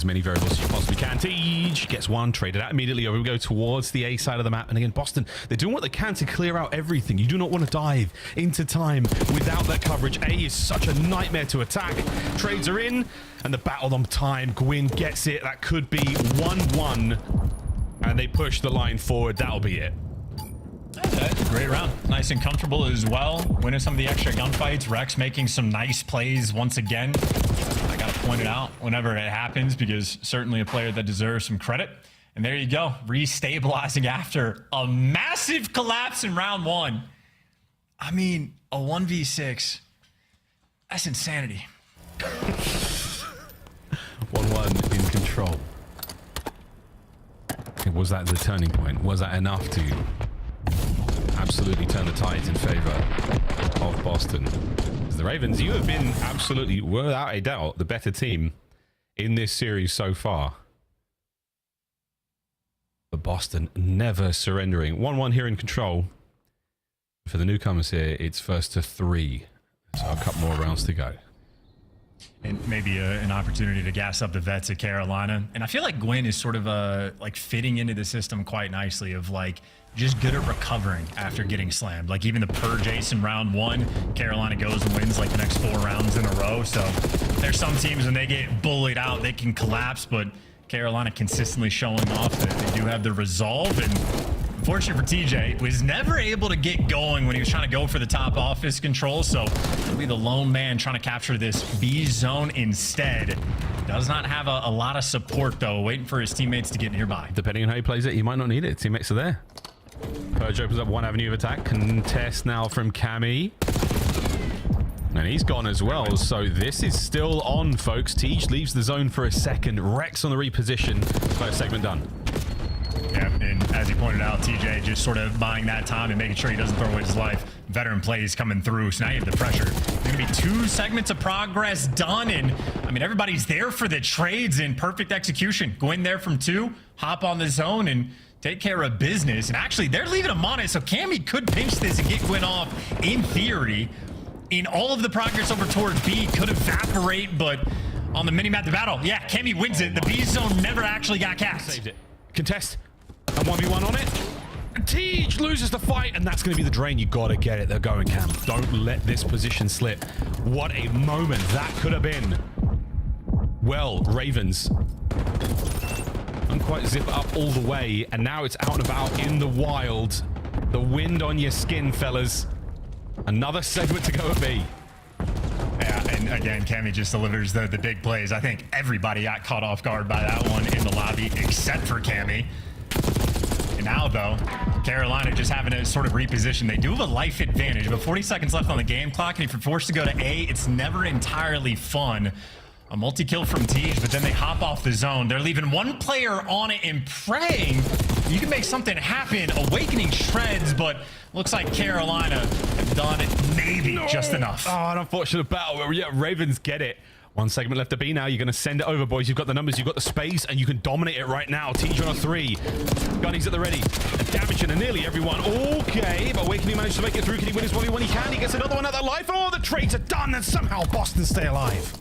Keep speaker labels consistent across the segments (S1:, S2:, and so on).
S1: as many variables as you possibly can. Tej gets one, traded out immediately. Over we go towards the A side of the map. And again, Boston, they're doing what they can to clear out everything. You do not want to dive into time without that coverage. A is such a nightmare to attack. Trades are in, and the battle on time. Gwyn gets it. That could be 1-1. And they push the line forward. That'll be it.
S2: That's a great round. Nice and comfortable as well. Winning some of the extra gunfights. Rex making some nice plays once again. I got to point it out whenever it happens because certainly a player that deserves some credit. And there you go. Restabilizing after a massive collapse in round one. I mean, a 1v6. That's insanity.
S1: 1-1 in control. Was that the turning point? Was that enough to absolutely turn the tides in favor of Boston? The Ravens, you have been absolutely, without a doubt, the better team in this series so far. But Boston never surrendering. 1-1 here in control. For the newcomers here, it's first to 3. So a couple more rounds to go.
S2: And maybe an opportunity to gas up the vets at Carolina. And I feel like Gwyn is sort of like fitting into the system quite nicely of like just good at recovering after getting slammed. Like even the purge ace in round 1, Carolina goes and wins like the next 4 rounds in a row. So there's some teams when they get bullied out, they can collapse, but Carolina consistently showing off that they do have the resolve. And unfortunately for TJ, was never able to get going when he was trying to go for the top office control. So he'll be the lone man trying to capture this B zone instead. Does not have a lot of support though, waiting for his teammates to get nearby.
S1: Depending on how he plays it, he might not need it. Teammates are there. Purge opens up one avenue of attack. Contest now from Cammy. And he's gone as well, so this is still on, folks. Tej leaves the zone for a second. Rex on the reposition. First segment done.
S2: Yeah, and as he pointed out, TJ just sort of buying that time and making sure he doesn't throw away his life. Veteran plays coming through, so now you have the pressure. There's going to be 2 segments of progress done, and I mean, everybody's there for the trades in perfect execution. Go in there from 2, hop on the zone, and take care of business. And actually, they're leaving him on it, so Cammy could pinch this and get Gwyn off in theory. In all of the progress over towards B could evaporate, but on the mini-map, the battle, yeah, Cammy wins it. The B zone never actually got cast.
S1: Saved it. Contest. A 1v1 on it. Tej loses the fight, and that's going to be the drain. You got to get it. They're going, Cam. Don't let this position slip. What a moment that could have been. Well, Ravens don't quite zip up all the way, and now it's out and about in the wild. The wind on your skin, fellas. Another segment to go at B.
S2: Yeah, and again, Cammy just delivers the big plays. I think everybody got caught off guard by that one in the lobby, except for Cammy. And now, though, Carolina just having to sort of reposition. They do have a life advantage, but 40 seconds left on the game clock, and if you're forced to go to A, it's never entirely fun. A multi-kill from Tej, but then they hop off the zone. They're leaving 1 player on it and praying you can make something happen. Awakening shreds, but looks like Carolina have done it maybe just enough.
S1: Oh, an unfortunate battle where, yeah, Ravens get it. 1 segment left to be now. You're going to send it over, boys. You've got the numbers, you've got the space, and you can dominate it right now. Tej on a 3. Gunny's at the ready. Damaging to nearly everyone. Okay, but Awakening managed to make it through. Can he win his 1v1? He can. He gets another one at the life. Oh, the trades are done, and somehow Boston stay alive.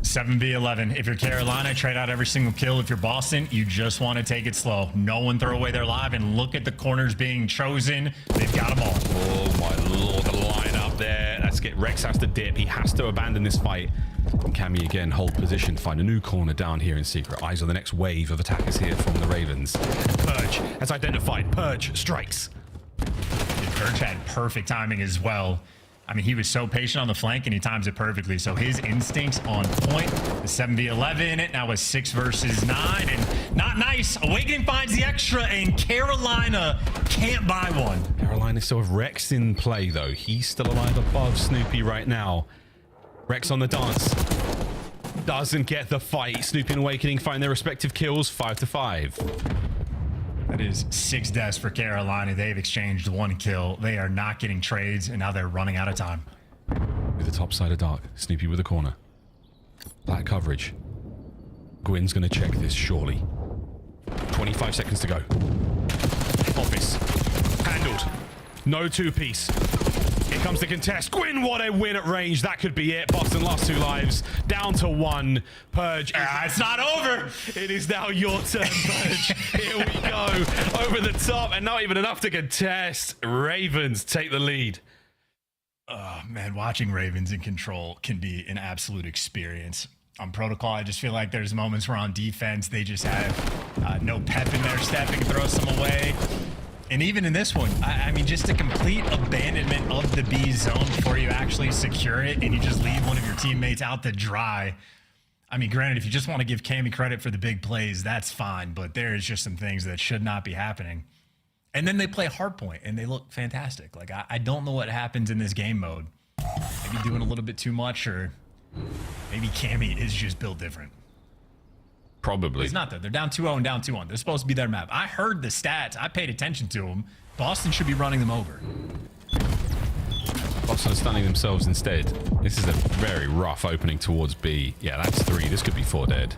S2: 7v11. If you're Carolina, trade out every single kill. If you're Boston, you just want to take it slow. No one throw away their live, and look at the corners being chosen. They've got them all.
S1: Oh my lord, the line up there. Let's get Rex has to dip. He has to abandon this fight. And Cammy again hold position, find a new corner down here in secret. Eyes on the next wave of attackers here from the Ravens. And Purge has identified. Purge strikes.
S2: Purge had perfect timing as well. I mean, he was so patient on the flank, and he times it perfectly. So his instincts on point. The 7v11, now a 6 versus 9, and not nice. Awakening finds the extra, and Carolina can't buy one.
S1: Carolina still have Rex in play, though. He's still alive above Snoopy right now. Rex on the dance. Doesn't get the fight. Snoopy and Awakening find their respective kills, 5-5.
S2: That is 6 deaths for Carolina. They've exchanged 1 kill. They are not getting trades, and now they're running out of time.
S1: With the top side of dark. Snoopy with a corner. Black coverage. Gwyn's going to check this, surely. 25 seconds to go. Office. Handled. No 2-piece. Here comes the contest. Gwyn, what a win at range. That could be it. Boston lost 2 lives, down to 1. Purge.
S2: It's not over.
S1: It is now your turn, Purge. Here we go. Over the top, and not even enough to contest. Ravens take the lead.
S2: Oh, man, watching Ravens in control can be an absolute experience. On protocol, I just feel like there's moments where on defense, they just have no pep in their step and throw some away. And even in this one, I mean, just a complete abandonment of the B zone before you actually secure it, and you just leave one of your teammates out to dry. I mean, granted, if you just want to give Cammy credit for the big plays, that's fine, but there is just some things that should not be happening. And then they play Hardpoint, and they look fantastic. Like, I don't know what happens in this game mode. Maybe doing a little bit too much, or maybe Cammy is just built different.
S1: Probably.
S2: It's not, though. They're down 2-0 and down 2-1. They're supposed to be their map. I heard the stats. I paid attention to them. Boston should be running them over.
S1: Boston are stunning themselves instead. This is a very rough opening towards B. Yeah, that's 3. This could be 4 dead.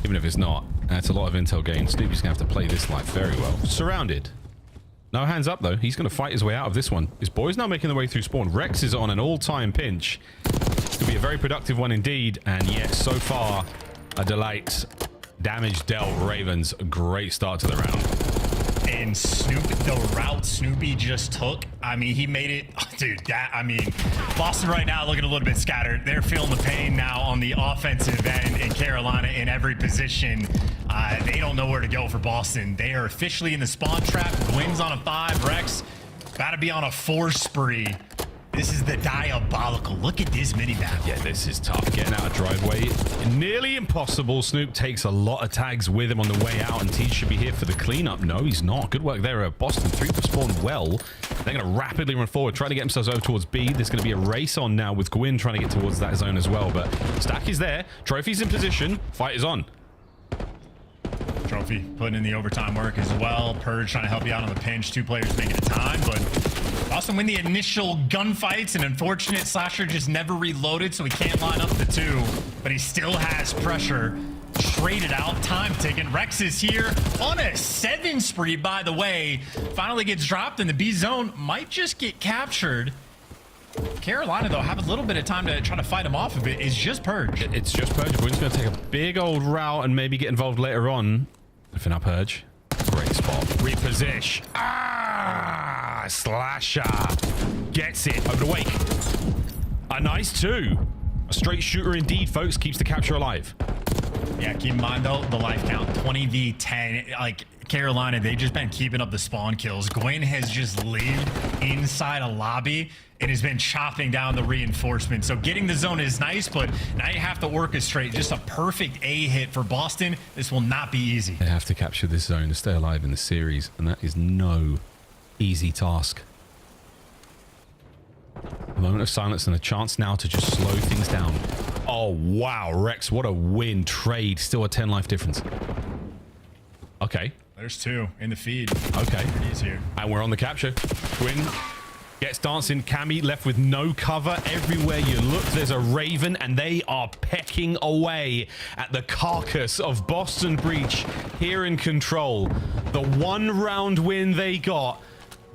S1: Even if it's not. That's a lot of intel gain. Snoopy's going to have to play this life very well. Surrounded. No hands up, though. He's going to fight his way out of this one. His boy's now making their way through spawn. Rex is on an all-time pinch. It's going to be a very productive one indeed. And yes, so far, a delight. Damage dealt Ravens. A great start to the round.
S2: And Snoopy, the route Snoopy just took, I mean, he made it. Oh, dude, Boston right now looking a little bit scattered. They're feeling the pain now on the offensive end in Carolina in every position. They don't know where to go for Boston. They are officially in the spawn trap. Gwyn's on a 5. Rex about to be on a 4 spree. This is the diabolical. Look at this mini-map.
S1: Yeah, this is tough. Getting out of driveway, nearly impossible. Snoop takes a lot of tags with him on the way out, and T should be here for the cleanup. No, he's not. Good work there. Boston 3 for spawn well. They're going to rapidly run forward, trying to get themselves over towards B. There's going to be a race on now with Gwyn trying to get towards that zone as well, but Stack is there. Trophy's in position. Fight is on.
S2: Trophy putting in the overtime work as well. Purge trying to help you out on the pinch. 2 players making a time, but Boston win the initial gunfights, and unfortunate Slasher just never reloaded, so he can't line up the 2, but he still has pressure. Traded out, time ticking. Rex is here on a 7 spree, by the way. Finally gets dropped, and the B zone might just get captured. Carolina, though, have a little bit of time to try to fight him off of it. It's just Purge.
S1: It's just Purge. Gwyn's going to take a big old route and maybe get involved later on. If not Purge. Great spot. Reposition. Slasher. Gets it. Over to Wake. A nice 2. A straight shooter indeed, folks. Keeps the capture alive.
S2: Yeah, keep in mind, though, the life count. 20v10. Like, Carolina, they've just been keeping up the spawn kills. Gwyn has just lived inside a lobby and has been chopping down the reinforcements. So getting the zone is nice, but now you have to orchestrate just a perfect A hit for Boston. This will not be easy.
S1: They have to capture this zone to stay alive in the series, and that is no easy task. A moment of silence and a chance now to just slow things down. Oh, wow. Rex, what a win. Trade. Still a 10 life difference. Okay.
S2: There's 2 in the feed.
S1: Okay.
S2: He's here.
S1: And we're on the capture. Gwyn gets dancing. Cammy left with no cover. Everywhere you look, there's a Raven, and they are pecking away at the carcass of Boston Breach here in control. The 1 round win they got.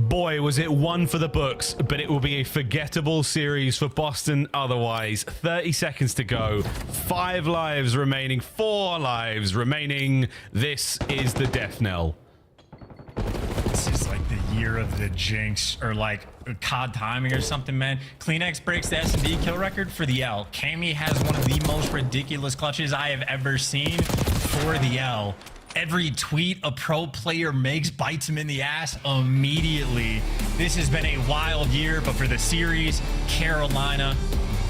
S1: Boy, was it one for the books, but it will be a forgettable series for Boston otherwise. 30 seconds to go. 5 lives remaining. 4 lives remaining. This is the death knell.
S2: This is like the year of the jinx, or like COD timing or something, man. Kleenex breaks the S&D kill record for the L. Cammy has one of the most ridiculous clutches I have ever seen for the L. Every tweet a pro player makes bites him in the ass immediately. This has been a wild year, but for the series, Carolina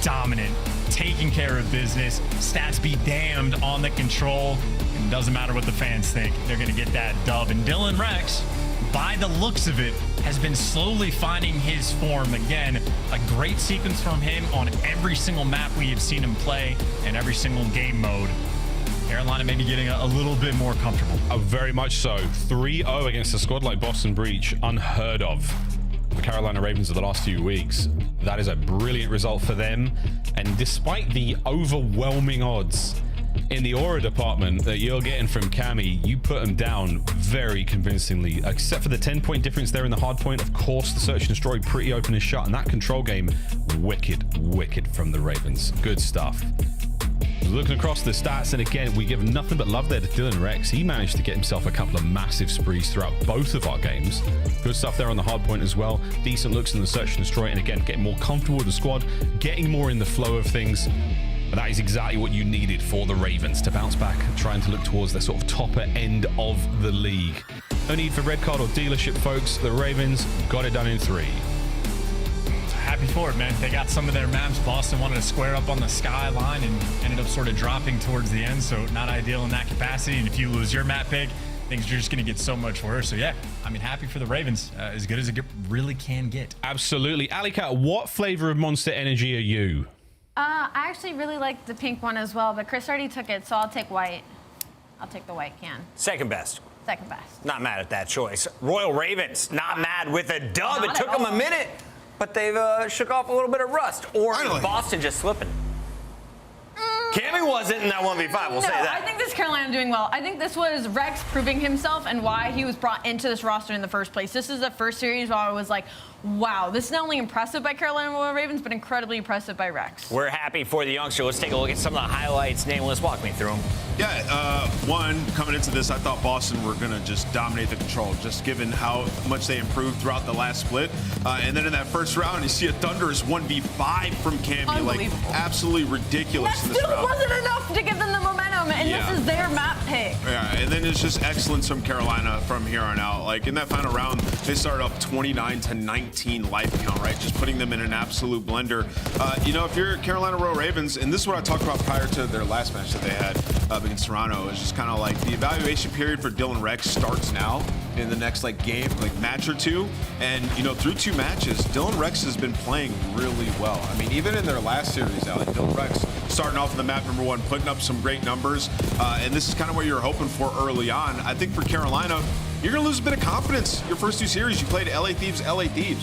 S2: dominant, taking care of business. Stats be damned on the control. It doesn't matter what the fans think. They're going to get that dub. And Dylan Rex, by the looks of it, has been slowly finding his form. Again, a great sequence from him on every single map we have seen him play and every single game mode. Carolina maybe getting a little bit more comfortable.
S1: Very much so. 3-0 against a squad like Boston Breach. Unheard of. The Carolina Ravens of the last few weeks. That is a brilliant result for them. And despite the overwhelming odds in the aura department that you're getting from Cammy, you put them down very convincingly, except for the 10-point difference there in the hard point. Of course, the search and destroy pretty open and shut, and that control game, wicked from the Ravens. Good stuff. Looking across the stats, and again, we give nothing but love there to Dylan Rex. He managed to get himself a couple of massive sprees throughout both of our games. Good stuff there on the hard point as well. Decent looks in the search and destroy, and again, getting more comfortable with the squad, getting more in the flow of things. But that is exactly what you needed for the Ravens to bounce back, trying to look towards the sort of topper end of the league. No need for red card or dealership, folks. The Ravens got it done in 3.
S2: Happy for it, man. They got some of their maps. Boston wanted to square up on the Skyline and ended up sort of dropping towards the end, so not ideal in that capacity. And if you lose your map pick, things are just going to get so much worse. So yeah, I mean, happy for the Ravens. As good as it really can get.
S1: Absolutely. Alicat, what flavor of Monster Energy are you?
S3: I actually really like the pink one as well, but Chris already took it, so I'll take white. I'll take the white can.
S4: Second best.
S3: Second best.
S4: Not mad at that choice. Royal Ravens, not mad with a dub.
S3: Not
S4: It took
S3: at
S4: them a
S3: all.
S4: minute, but they've shook off a little bit of rust. Or is Boston just slipping? Cammy wasn't in that 1v5, we'll say that.
S3: I think this Carolina doing well. I think this was Rex proving himself and why he was brought into this roster in the first place. This is the first series where I was like, wow, this is not only impressive by Carolina Royal Ravens, but incredibly impressive by Rex.
S4: We're happy for the youngster. Let's take a look at some of the highlights. Nameless, walk me through them.
S5: Yeah, one, coming into this, I thought Boston were going to just dominate the control, just given how much they improved throughout the last split. And then in that first round, you see a thunderous 1v5 from Cammy. Like, absolutely ridiculous in
S3: That
S5: this
S3: still
S5: round.
S3: wasn't enough to give them the momentum, and this is their map pick.
S5: Yeah, and then it's just excellence from Carolina from here on out. Like, in that final round, they started up 29-19 life count, right? Just putting them in an absolute blender. You know, if you're Carolina Royal Ravens, and this is what I talked about prior to their last match that they had against Toronto, is just kind of like the evaluation period for Dylan Rex starts now in the next game, match or two. And, you know, through 2 matches, Dylan Rex has been playing really well. I mean, even in their last series out, Dylan Rex starting off in the map number 1, putting up some great numbers. And this is kind of what you're hoping for early on. I think for Carolina, you're going to lose a bit of confidence. Your first 2 series, you played LA Thieves,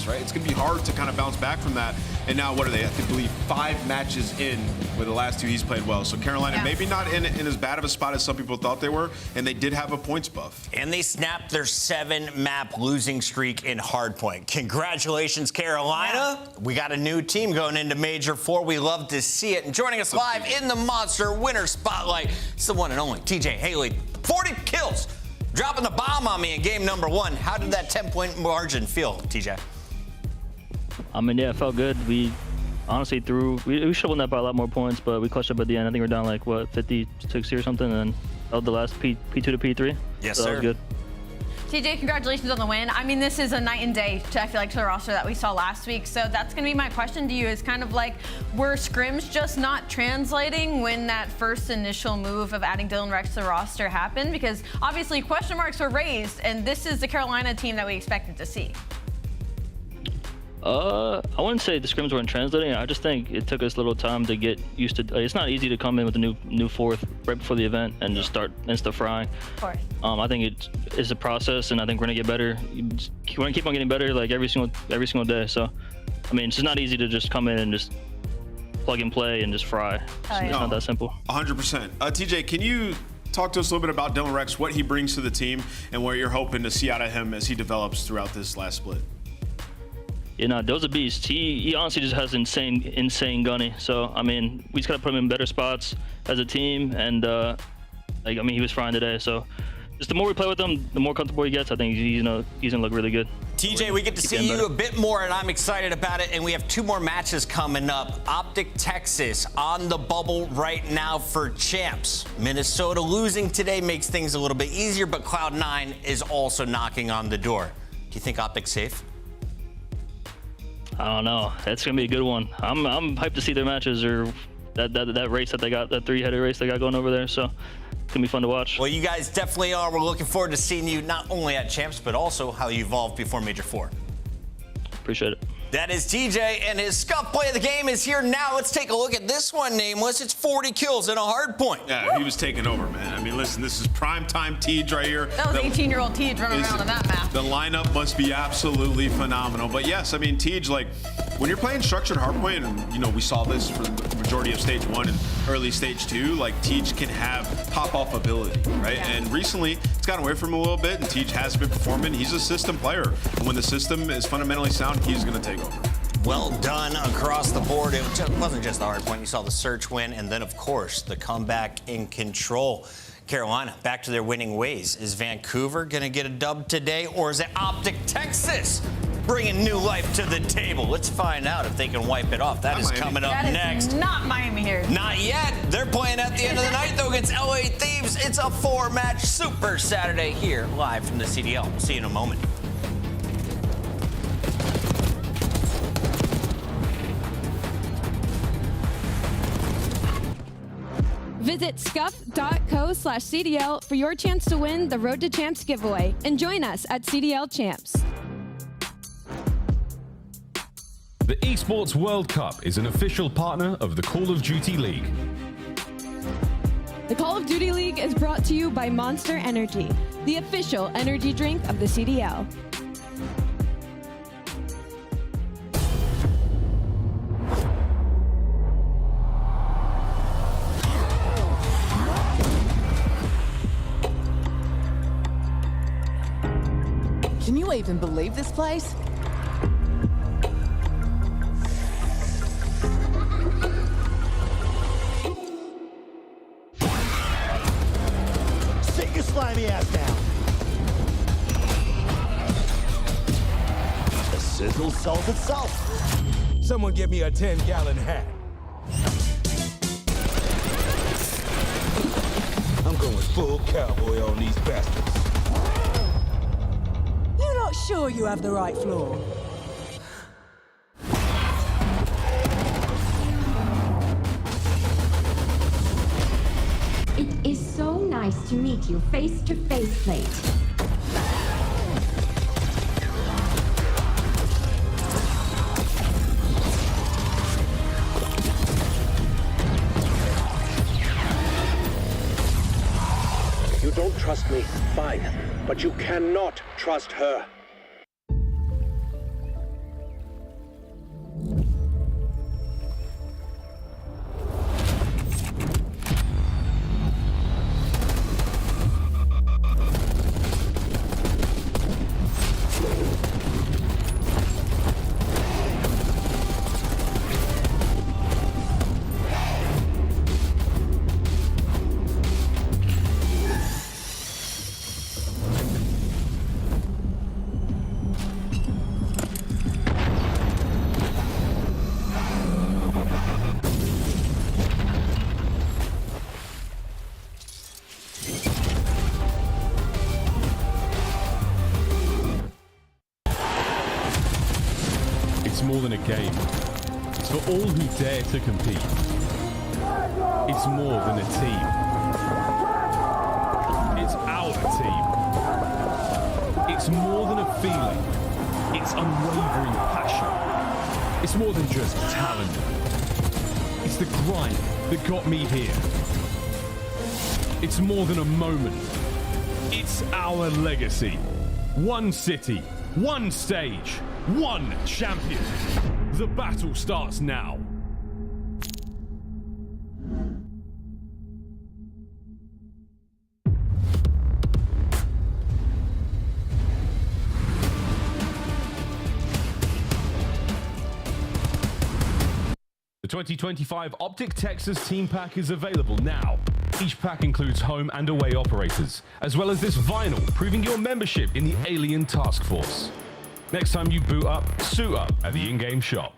S5: right? It's going to be hard to kind of bounce back from that. And now, what are they? I can believe 5 matches in with the last 2 he's played well. So Carolina maybe not in as bad of a spot as some people thought they were, and they did have a points buff.
S4: And they snapped their 7-map losing streak in Hardpoint. Congratulations, Carolina. We got a new team going into Major 4. We love to see it. And joining us live in the Monster Winner Spotlight, it's the one and only TJ Haley. 40 kills. Dropping the bomb on me in game number 1. How did that 10-point margin feel, TJ?
S6: I mean, yeah, it felt good. We honestly we should have won that by a lot more points, but we clutched up at the end. I think we're down 50, 60 or something, and held the last P2 to P3.
S4: Yes,
S6: so
S4: sir.
S6: That was good.
S3: TJ, congratulations on the win. I mean, this is a night and day, I feel like, to the roster that we saw last week. So that's going to be my question to you, is kind of like, were scrims just not translating when that first initial move of adding Dylan Rex to the roster happened? Because obviously question marks were raised, and this is the Carolina team that we expected to see.
S6: I wouldn't say the scrims weren't translating. I just think it took us a little time to get used to. It's not easy to come in with a new fourth right before the event and just start insta frying.
S3: Of course.
S6: I think it's a process, and I think we're gonna get better. We're gonna keep on getting better, every single day. So, I mean, it's just not easy to just come in and just plug and play and just fry. It's not that simple.
S5: 100%. TJ, can you talk to us a little bit about Dylan Rex, what he brings to the team, and what you're hoping to see out of him as he develops throughout this last split?
S6: Yeah, no, Dill's a beast. He honestly just has insane gunny. So, I mean, we just gotta put him in better spots as a team, and he was frying today. So, just the more we play with him, the more comfortable he gets. I think he's gonna look really good.
S4: TJ, we get to see you a bit more, and I'm excited about it. And we have 2 more matches coming up. OpTic, Texas, on the bubble right now for champs. Minnesota losing today makes things a little bit easier, but Cloud9 is also knocking on the door. Do you think OpTic's safe?
S6: I don't know. That's gonna be a good one. I'm hyped to see their matches, or that race that they got, that 3-headed race they got going over there. So it's gonna be fun to watch.
S4: Well, you guys definitely are. We're looking forward to seeing you not only at champs, but also how you evolve before Major 4.
S6: Appreciate it.
S4: That is TJ, and his scuff play of the game is here now. Let's take a look at this one, Nameless. It's 40 kills and a hard point.
S5: Yeah, he was taking over, man. I mean, listen, this is primetime Tej right here.
S3: That was 18-year-old Tej running around on that map.
S5: The lineup must be absolutely phenomenal. But yes, I mean, Tej, when you're playing structured hardpoint, and you know we saw this for the majority of stage 1 and early stage 2, like Teach can have pop-off ability, right?
S3: Yeah.
S5: And recently it's gotten away from him a little bit, and Teach has been performing. He's a system player, and when the system is fundamentally sound, he's going to take over.
S4: Well done across the board. It wasn't just the hard point. You saw the search win, and then, of course, the comeback in control. Carolina, back to their winning ways. Is Vancouver going to get a dub today, or is it OpTic Texas bringing new life to the table? Let's find out if they can wipe it off. That is coming up next.
S3: That is not Miami here.
S4: Not yet. They're playing at the end of the night, though, against LA Thieves. It's a 4-match Super Saturday here, live from the CDL. We'll see you in a moment.
S7: Visit scuff.co/CDL for your chance to win the Road to Champs giveaway and join us at CDL Champs.
S1: The Esports World Cup is an official partner of the Call of Duty League.
S7: The Call of Duty League is brought to you by Monster Energy, the official energy drink of the CDL.
S8: Can you even believe this place?
S9: Sit your slimy ass down. The sizzle sells itself. Someone give me a 10-gallon hat. I'm going full cowboy on these bastards.
S8: You're not sure you have the right floor?
S10: It is so nice to meet you face to face, Plate.
S9: You don't trust me, fine. But you cannot trust her.
S1: It's more than a game. It's for all who dare to compete. It's more than a team. It's our team. It's more than a feeling. It's unwavering passion. It's more than just talent. It's the grind that got me here. It's more than a moment. It's our legacy. One city, one stage, one champion. The battle starts now. The 2025 OpTic Texas Team Pack is available now. Each pack includes home and away operators, as well as this vinyl proving your membership in the Alien Task Force. Next time you boot up, suit up at the in-game shop.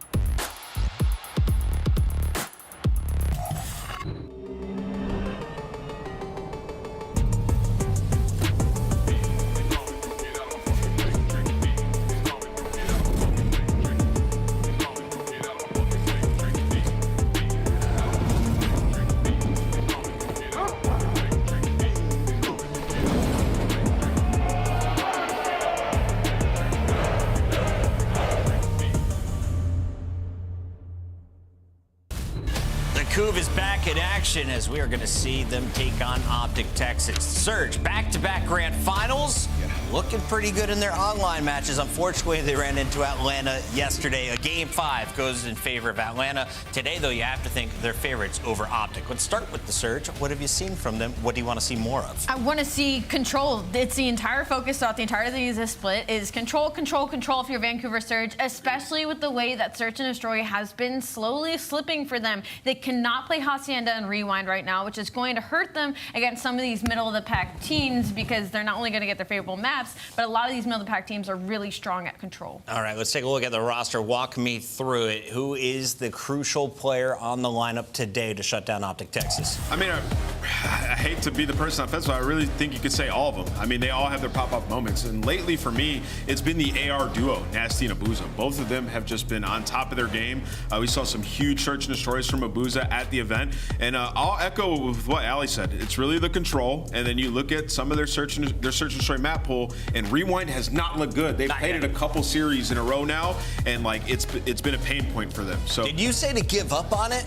S4: Couve is back in action as we are going to see them take on OpTic Texas. Surge, back-to-back grand finals. Looking pretty good in their online matches. Unfortunately, they ran into Atlanta yesterday. A game 5 goes in favor of Atlanta. Today, though, you have to think they're favorites over OpTic. Let's start with the Surge. What have you seen from them? What do you want to see more of?
S3: I want to see control. It's the entire focus throughout the entirety of this split is control, control, control for your Vancouver Surge, especially with the way that Search and Destroy has been slowly slipping for them. They cannot play Hacienda and Rewind right now, which is going to hurt them against some of these middle-of-the-pack teams because they're not only going to get their favorable maps, but a lot of these middle-of-the-pack teams are really strong at control.
S4: All right, let's take a look at the roster. Walk me through it. Who is the crucial player on the lineup today to shut down OpTic Texas?
S5: I mean, I hate to be the person on offense, but I really think you could say all of them. I mean, they all have their pop-up moments. And lately, for me, it's been the AR duo, Nasty and Abuza. Both of them have just been on top of their game. We saw some huge search and destroys from Abuza at the event. And I'll echo with what Ali said. It's really the control. And then you look at some of their search and destroy map pool, and Rewind has not looked good. They've played it a couple series in a row now, and like it's been a pain point for them. So
S4: did you say to give up on it?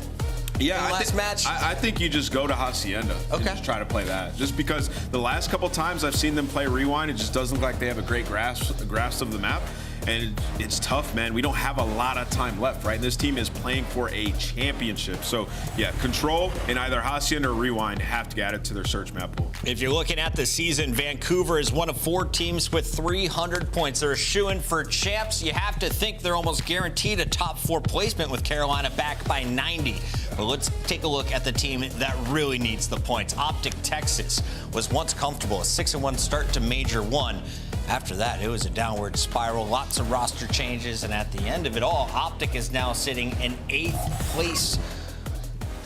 S5: Yeah,
S4: last match?
S5: I think you just go to Hacienda and just try to play that. Just because the last couple times I've seen them play Rewind, it just doesn't look like they have a great grasp of the map. And it's tough, man. We don't have a lot of time left, right? And this team is playing for a championship. So, yeah, control and either Hacienda or Rewind have to add it to their search map pool.
S4: If you're looking at the season, Vancouver is one of 4 teams with 300 points. They're shooing for champs. You have to think they're almost guaranteed a top 4 placement with Carolina back by 90. But let's take a look at the team that really needs the points. OpTic Texas was once comfortable. A 6-1 start to Major 1. After that, it was a downward spiral, lots of roster changes, and at the end of it all, OpTic is now sitting in 8th place.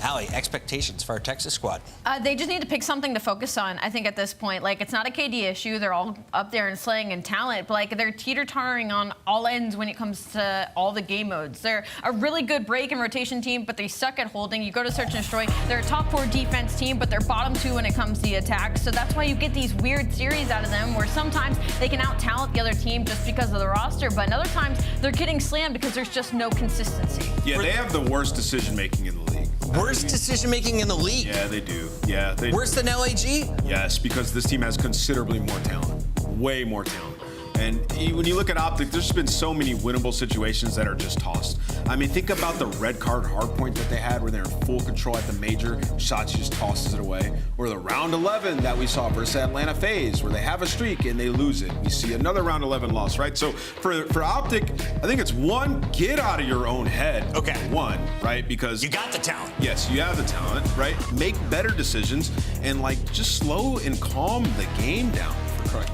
S4: Allie, expectations for our Texas squad?
S3: They just need to pick something to focus on, I think, at this point. Like, it's not a KD issue. They're all up there in slaying and talent, but, like, they're teeter-tottering on all ends when it comes to all the game modes. They're a really good break and rotation team, but they suck at holding. You go to Search and Destroy, they're a top 4 defense team, but they're bottom 2 when it comes to the attack. So that's why you get these weird series out of them where sometimes they can out-talent the other team just because of the roster, but in other times they're getting slammed because there's just no consistency.
S5: Yeah, they have the worst decision-making in the league.
S4: Worst decision-making in the league?
S5: Yeah, they do. Yeah, they
S4: Worse than LAG?
S5: Yes, because this team has considerably more talent. Way more talent. And when you look at OpTic, there's been so many winnable situations that are just tossed. I mean, think about the red card hardpoint that they had where they're in full control at the major. Shotzzy just tosses it away. Or the round 11 that we saw versus Atlanta FaZe where they have a streak and they lose it. We see another round 11 loss, right? So for OpTic, I think it's one, get out of your own head.
S4: Okay.
S5: One, right? Because
S4: you got the talent.
S5: Yes, you have the talent, right? Make better decisions and like just slow and calm the game down.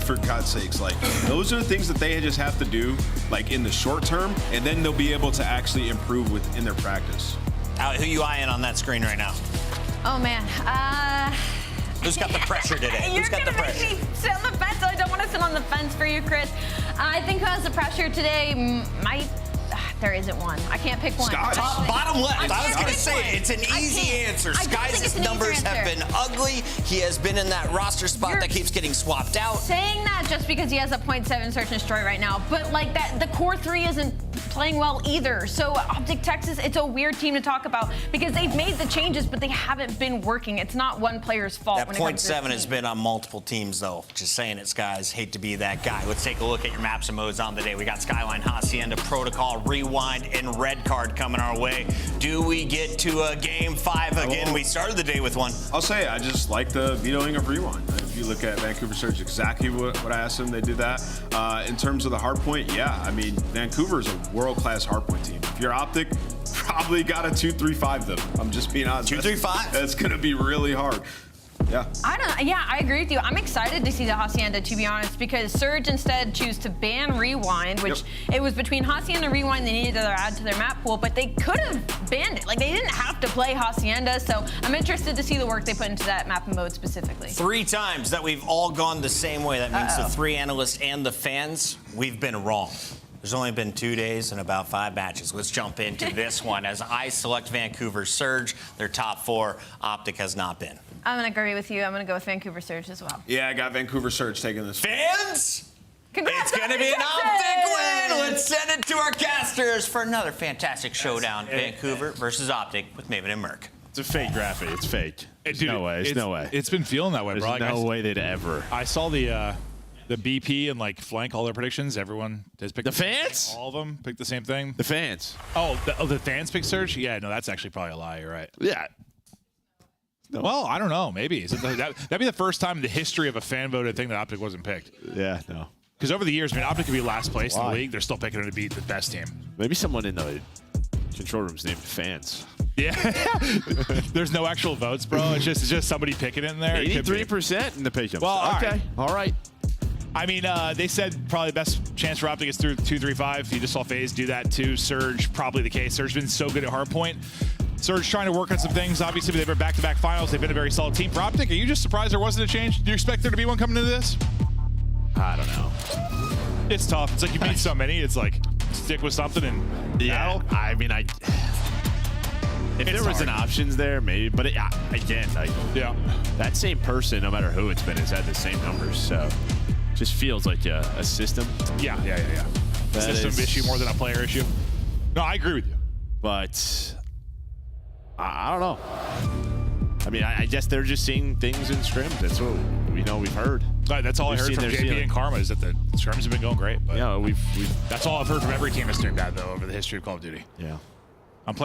S5: For God's sakes, like those are the things that they just have to do like in the short term, and then they'll be able to actually improve in their practice.
S4: Who you eyeing on that screen right now?
S3: Oh man,
S4: who's got the pressure today? Who's got the pressure?
S3: You're gonna make me sit on the fence. I don't want to sit on the fence for you, Chris. I think who has the pressure today might. There isn't one. I can't pick one.
S4: Top, bottom left. I was going to say, it's an easy answer. Sky's numbers have been ugly. He has been in that roster spot that keeps getting swapped out.
S3: Saying that just because he has a .7 search and destroy right now, but like that, the core 3 isn't playing well either. So OpTic Texas, it's a weird team to talk about because they've made the changes, but they haven't been working. It's not one player's fault.
S4: That
S3: when it comes to
S4: .7 has been on multiple teams, though. Just saying it, Skies. Hate to be that guy. Let's take a look at your maps and modes on the day. We got Skyline, Hacienda, Protocol, Rewind, and Red Card coming our way. Do we get to a game 5 again? We started the day with one.
S5: I'll say I just like the vetoing of Rewind. If you look at Vancouver Surge, exactly what I asked them, they did that. In terms of the hardpoint, yeah, I mean, Vancouver is a world-class hardpoint team. If you're OpTic, probably got to 2-3-5 them. I'm just being honest.
S4: 2-3-5?
S5: That's going to be really hard. Yeah.
S3: I agree with you. I'm excited to see the Hacienda, to be honest, because Surge instead choose to ban Rewind, which it was between Hacienda and Rewind they needed to add to their map pool, but they could have banned it. Like, they didn't have to play Hacienda, so I'm interested to see the work they put into that map and mode specifically.
S4: 3 times that we've all gone the same way. That means the 3 analysts and the fans, we've been wrong. There's only been 2 days and about 5 matches. Let's jump into this one. As I select Vancouver Surge, their top 4, OpTic has not been.
S3: I'm going to agree with you. I'm going to go with Vancouver Surge as well.
S5: Yeah, I got Vancouver Surge taking this.
S4: Fans?
S3: Congrats,
S4: it's going to be an OpTic win. Let's send it to our casters for another fantastic showdown. Vancouver versus OpTic with Maven and Merc.
S5: It's
S11: a fake graphic. It's fake. There's no way. There's no way.
S1: It's been feeling that way,
S11: There's
S1: bro.
S11: no way they'd ever.
S1: I saw the BP and like Flank, all their predictions. Everyone has picked
S11: the fans.
S1: All of them picked the same thing.
S11: The fans.
S1: Oh, the fans picked Surge. Yeah, no, that's actually probably a lie. You're right.
S11: Yeah.
S1: No. Well, I don't know. Maybe that'd be the first time in the history of a fan voted thing that OpTic wasn't picked.
S11: Yeah. No.
S1: Because over the years, I mean, OpTic could be last place in the league. They're still picking it to beat the best team.
S11: Maybe someone in the control room's named fans.
S1: Yeah. There's no actual votes, bro. It's just somebody picking it in there.
S11: 83% in the pick.
S1: Well,
S11: okay. All right.
S1: I mean, they said probably the best chance for OpTic is through 2-3-5. You just saw FaZe do that too. Surge, probably the case. Surge's been so good at Hardpoint. Surge trying to work on some things. Obviously, they've been back-to-back finals. They've been a very solid team. For OpTic, are you just surprised there wasn't a change? Do you expect there to be one coming into this?
S11: I don't know.
S1: It's tough. It's like you beat so many. It's like stick with something and battle.
S11: I mean, if there was an options there, maybe. But again, like that same person, no matter who it's been, has had the same numbers. So just feels like a system.
S1: Yeah. System issue more than a player issue. No, I agree with you.
S11: But I don't know. I mean, I guess they're just seeing things in scrims. That's what we've heard.
S1: That's all I heard from JP and Karma is that the scrims have been going great. But
S11: yeah,
S1: that's all I've heard from every team that's doing bad though over the history of Call of Duty.
S11: Yeah.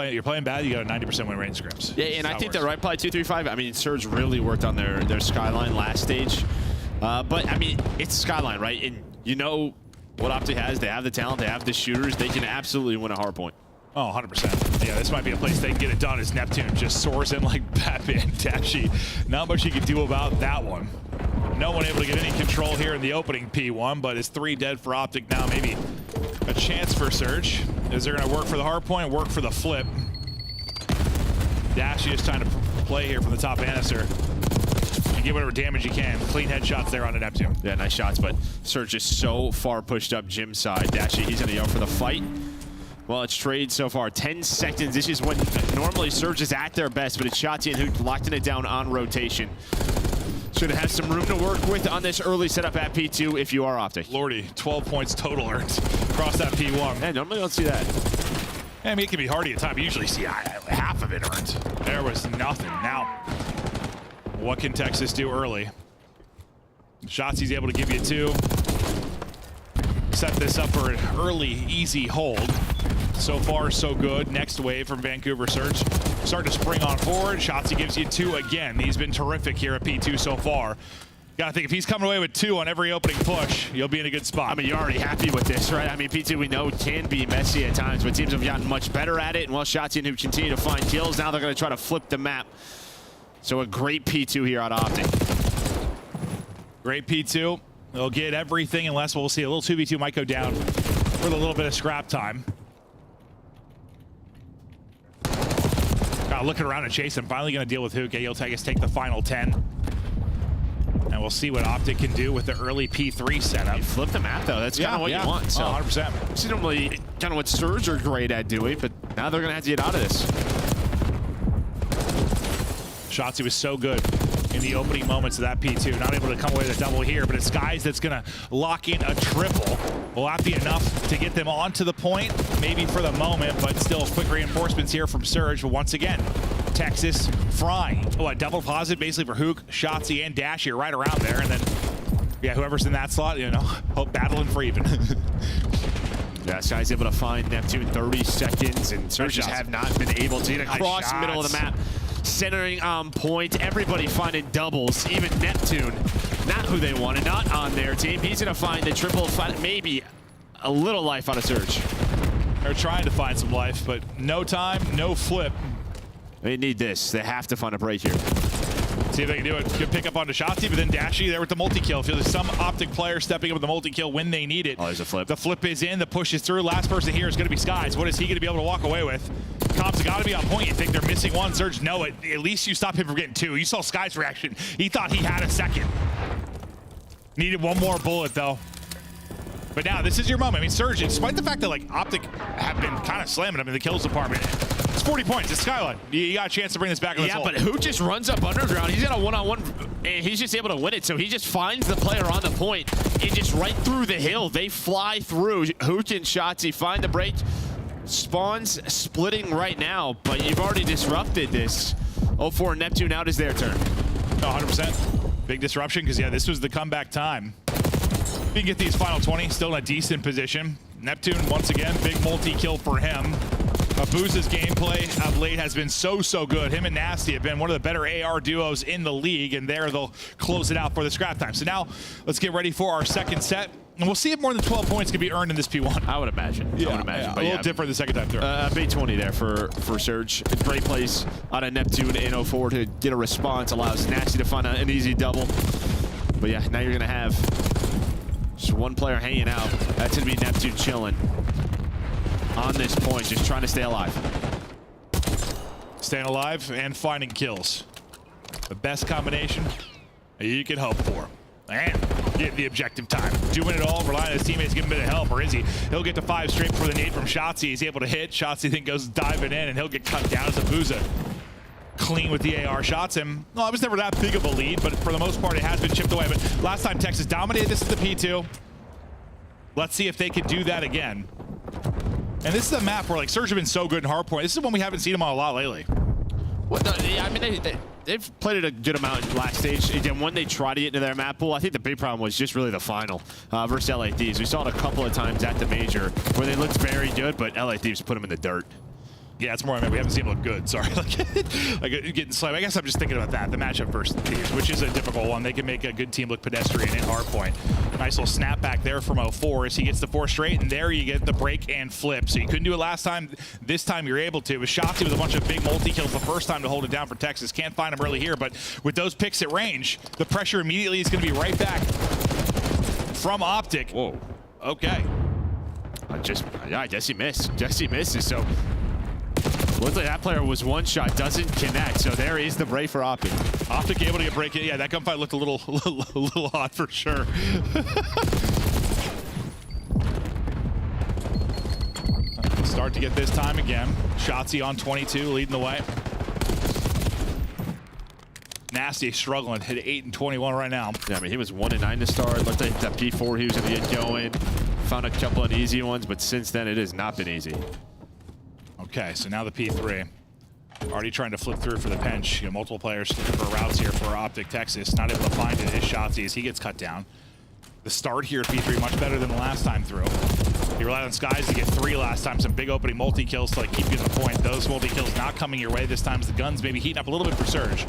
S1: You're playing bad, you got a 90% win rate in scrims.
S11: Yeah, and I think that right play 2-3-5. I mean, Surge really worked on their Skyline last stage. But I mean, it's Skyline, right? And you know what OpTic has. They have the talent, they have the shooters. They can absolutely win a Hardpoint.
S1: Oh, 100%. Yeah, this might be a place they can get it done as Neptune just soars in like Batman Dashy. Not much you can do about that one. No one able to get any control here in the opening P1, but it's 3 dead for OpTic now. Maybe a chance for Surge. Is they're going to work for the hardpoint, work for the flip. Dashy is trying to play here from the top banister and get whatever damage you can. Clean headshots there on a Neptune.
S11: Yeah, nice shots, but Surge is so far pushed up Jim's side. Dashy, he's going to go for the fight. Well, it's trade so far. 10 seconds. This is when normally Surge is at their best, but it's Shotzzy and Hook locking it down on rotation. Should have some room to work with on this early setup at P2 if you are OpTic.
S1: Lordy, 12 points total earned across that P1.
S11: Yeah, normally don't see that.
S1: I mean, it can be hardy at times. You usually see half of it earned. There was nothing. Now, what can Texas do early? Shotzy's able to give you 2. Set this up for an early, easy hold. So far, so good. Next wave from Vancouver Surge. Start to spring on forward. Shotzzy gives you 2 again. He's been terrific here at P2 so far. Gotta think if he's coming away with 2 on every opening push, you'll be in a good spot.
S11: I mean, you're already happy with this, right? I mean, P2 we know can be messy at times, but teams have gotten much better at it. And while Shotzzy and Hoop continue to find kills, now they're gonna try to flip the map. So a great P2 here on OpTic.
S1: Great P2. They'll get everything unless we'll see a little 2v2 might go down with a little bit of scrap time. Looking around and chasing. Finally going to deal with Hook. He'll take the final 10. And we'll see what OpTic can do with the early P3 setup.
S11: You flip the map, though. That's kind of what you want. So
S1: 100%.
S11: It's normally kind of what Surge are great at doing, but now they're going to have to get out of this.
S1: Shotzzy was so good in the opening moments of that P2. Not able to come away with a double here, but it's Skies that's going to lock in a triple. Will that be enough to get them onto the point? Maybe for the moment, but still quick reinforcements here from Surge. But once again, Texas frying. Oh, a double positive basically for Hook, Shotzzy, and Dashy right around there. And then, yeah, whoever's in that slot, you know, hope battling for even.
S11: Yeah, this guy's able to find Neptune 30 seconds, and Surge just have not been able to get across the middle of the map. Centering on point, everybody finding doubles, even Neptune, not who they wanted, not on their team. He's gonna find the triple, maybe a little life out of Surge.
S1: They're trying to find some life, but no time, no flip.
S11: They need this. They have to find a break here.
S1: See if they can do it. Good pick up onto Shotzzy, but then Dashy there with the multi-kill. Feels like some OpTic player stepping up with the multi-kill when they need it.
S11: Oh, there's a flip.
S1: The flip is in, the push is through. Last person here is going to be Skies. What is he going to be able to walk away with? Comps got to be on point. You think they're missing one. Surge, no, at least you stop him from getting 2. You saw Skies' reaction. He thought he had a second. Needed one more bullet, though. But now, this is your moment. I mean, Surge, despite the fact that, like, OpTic have been kind of slamming him in the kills department, it's 40 points. It's Skyline. You got a chance to bring this back on this hole.
S11: But who just runs up underground? He's got a one-on-one, and he's just able to win it. So he just finds the player on the point and just right through the hill. They fly through. Hook and Shotzzy find the break. Spawns splitting right now, but you've already disrupted this. 0-4 and Neptune out is their turn.
S12: No, 100%. Big disruption because, yeah, this was the comeback time. If you can get these final 20, still in a decent position. Neptune, once again, big multi-kill for him. Abuza's gameplay of late has been so good. Him and Nasty have been one of the better AR duos in the league, and there they'll close it out for the scrap time. So now let's get ready for our second set. And we'll see if more than 12 points can be earned in this P1.
S11: I would imagine.
S12: Yeah,
S11: I would imagine.
S12: Yeah,
S11: but
S12: a little different the second time through.
S11: Big 20 there for Surge. Great place out of Neptune in 0-4 to get a response. Allows Nasty to find an easy double. But yeah, now you're going to have just one player hanging out. That's going to be Neptune chilling on this point, just trying to stay alive.
S12: Staying alive and finding kills. The best combination you could hope for. And get the objective time. Doing it all, relying on his teammates, giving him a bit of help, or is he? He'll get to 5 straight before the nade from Shotzzy. He's able to hit. Shotzzy then goes diving in, and he'll get cut down as Abuza. Clean with the AR, shots him. Well, it was never that big of a lead, but for the most part, it has been chipped away. But last time Texas dominated, this is the P2. Let's see if they can do that again. And this is a map where, like, Surge have been so good in Hardpoint. This is one we haven't seen them on a lot lately.
S11: Well, I mean, they've played it a good amount in last stage. Again, when they try to get into their map pool, I think the big problem was just really the final versus LA Thieves. We saw it a couple of times at the major where they looked very good, but LA Thieves put them in the dirt.
S12: Yeah, it's more, I mean, we haven't seen him look good. Sorry, like getting slammed. I guess I'm just thinking about that, the matchup versus Thieves, which is a difficult one. They can make a good team look pedestrian in Hardpoint. Nice little snapback there from 0-4 as he gets the 4 straight, and there you get the break and flip. So you couldn't do it last time. This time you're able to. It was Shotzzy with a bunch of big multi-kills the first time to hold it down for Texas. Can't find him really here, but with those picks at range, the pressure immediately is going to be right back from OpTic.
S11: Whoa.
S12: Okay.
S11: I guess he missed. Jesse misses, so looks like that player was one shot, doesn't connect, so there is the break for OpTic.
S12: OpTic able to get break in. Yeah, that gunfight looked a little hot for sure. Start to get this time again. Shotzzy on 22, leading the way. Nasty struggling, hit 8 and 21 right now.
S11: Yeah, I mean, he was 1 and 9 to start. Looked like that P4 he was going to get going. Found a couple of easy ones, but since then it has not been easy.
S12: Okay, so now the P3. Already trying to flip through for the pinch. You know, multiple players for routes here for OpTic Texas. Not able to find it is Shotzzy as he gets cut down. The start here at P3 much better than the last time through. He relied on Skies to get 3 last time. Some big opening multi-kills to like keep you in the point. Those multi-kills not coming your way this time as the guns maybe heating up a little bit for Surge.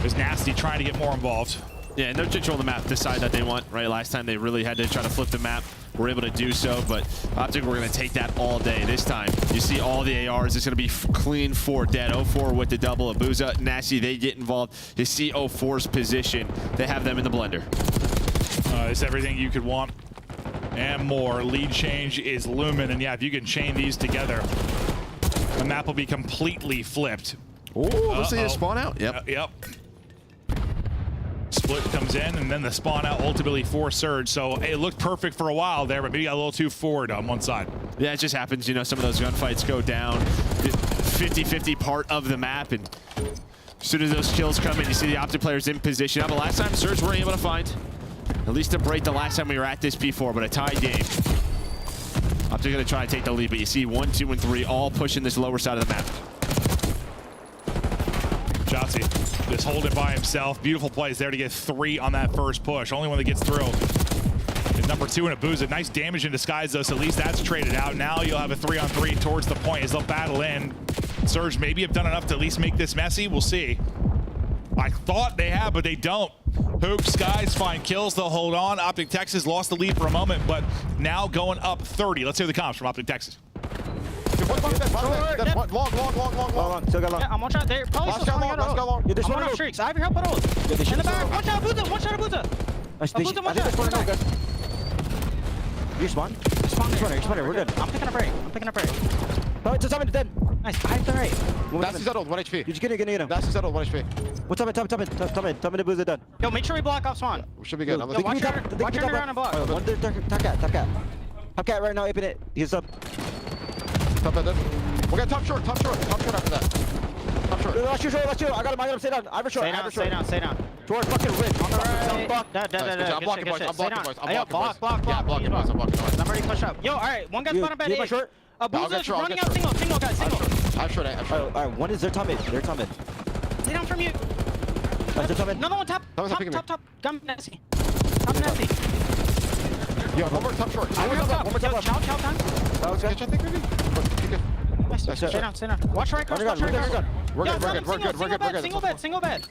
S12: There's Nasty trying to get more involved.
S11: Yeah, no control the map, decide that they want, right? Last time they really had to try to flip the map. We're able to do so, but OpTic, we're going to take that all day. This time, you see all the ARs. It's going to be clean 4 dead. 0-4 with the double. Abuza, Nasty, they get involved. You see 0-4's position. They have them in the blender.
S12: It's everything you could want and more. Lead change is looming, and yeah, if you can chain these together, the map will be completely flipped.
S11: Oh, let's see it spawn out. Yep.
S12: Yep. Split comes in, and then the spawn out ultimately for Surge. So it looked perfect for a while there, but maybe got a little too forward on one side.
S11: Yeah, it just happens. You know, some of those gunfights go down 50-50 part of the map, and as soon as those kills come in, you see the OpTic players in position. But last time, Surge were able to find at least a break the last time we were at this P4, but a tied game. OpTic going to try to take the lead, but you see 1, 2, and 3 all pushing this lower side of the map.
S12: Shotzzy just holding by himself. Beautiful plays there to get 3 on that first push. Only one that gets through is number 2 in Abuza. Nice damage in disguise, though, so at least that's traded out. Now you'll have a 3-on-3 towards the point as they'll battle in. Surge maybe have done enough to at least make this messy. We'll see. I thought they have, but they don't. Hoop, Skies find kills. They'll hold on. OpTic Texas lost the lead for a moment, but now going up 30. Let's hear the comps from OpTic Texas.
S13: Long. Still got long.
S14: Yeah, I'm one shot there. Probably still coming out.
S13: Let's go long.
S14: I'm on streaks. I have your help at all. In the back. One shot Abuza. One shot Abuza. Abuza, one shot.
S13: You spawn?
S14: Spawn
S13: there. We're good.
S14: I'm picking up break.
S13: Oh, it's a 7 to 10.
S14: Nice. I have the right.
S13: That's settled. 1 HP. You're just gonna get him. That's settled. 1 HP. What's up? Top in Abuza done.
S14: Yo, make sure we block off spawn.
S13: We should be good.
S14: Yo, watch turn around and block.
S13: One there, top cat right now, aping it. He's up. Top that. We're gonna top short after that. Top short. Last shoot. I got him. Stay down. Iver short.
S14: Stay down.
S13: Towards fucking ridge.
S14: On the right.
S13: I'm blocking boys.
S14: Block.
S13: Yeah, blocking boys.
S14: I'm ready to push up. Yo, alright. One guy's spawn on bed. Abuza's running out single, guys. Single.
S13: I'm short. Alright, one is their top mid.
S14: Stay down from you. Another one top. Top. Gun nasty. Top nasty.
S13: Yo, one more top short.
S14: One more top left. Chow time.
S13: Catch, I think, maybe?
S14: Nice. Stay down. Watch right, cross. Watch right, cross.
S13: We're good.
S14: Single bed.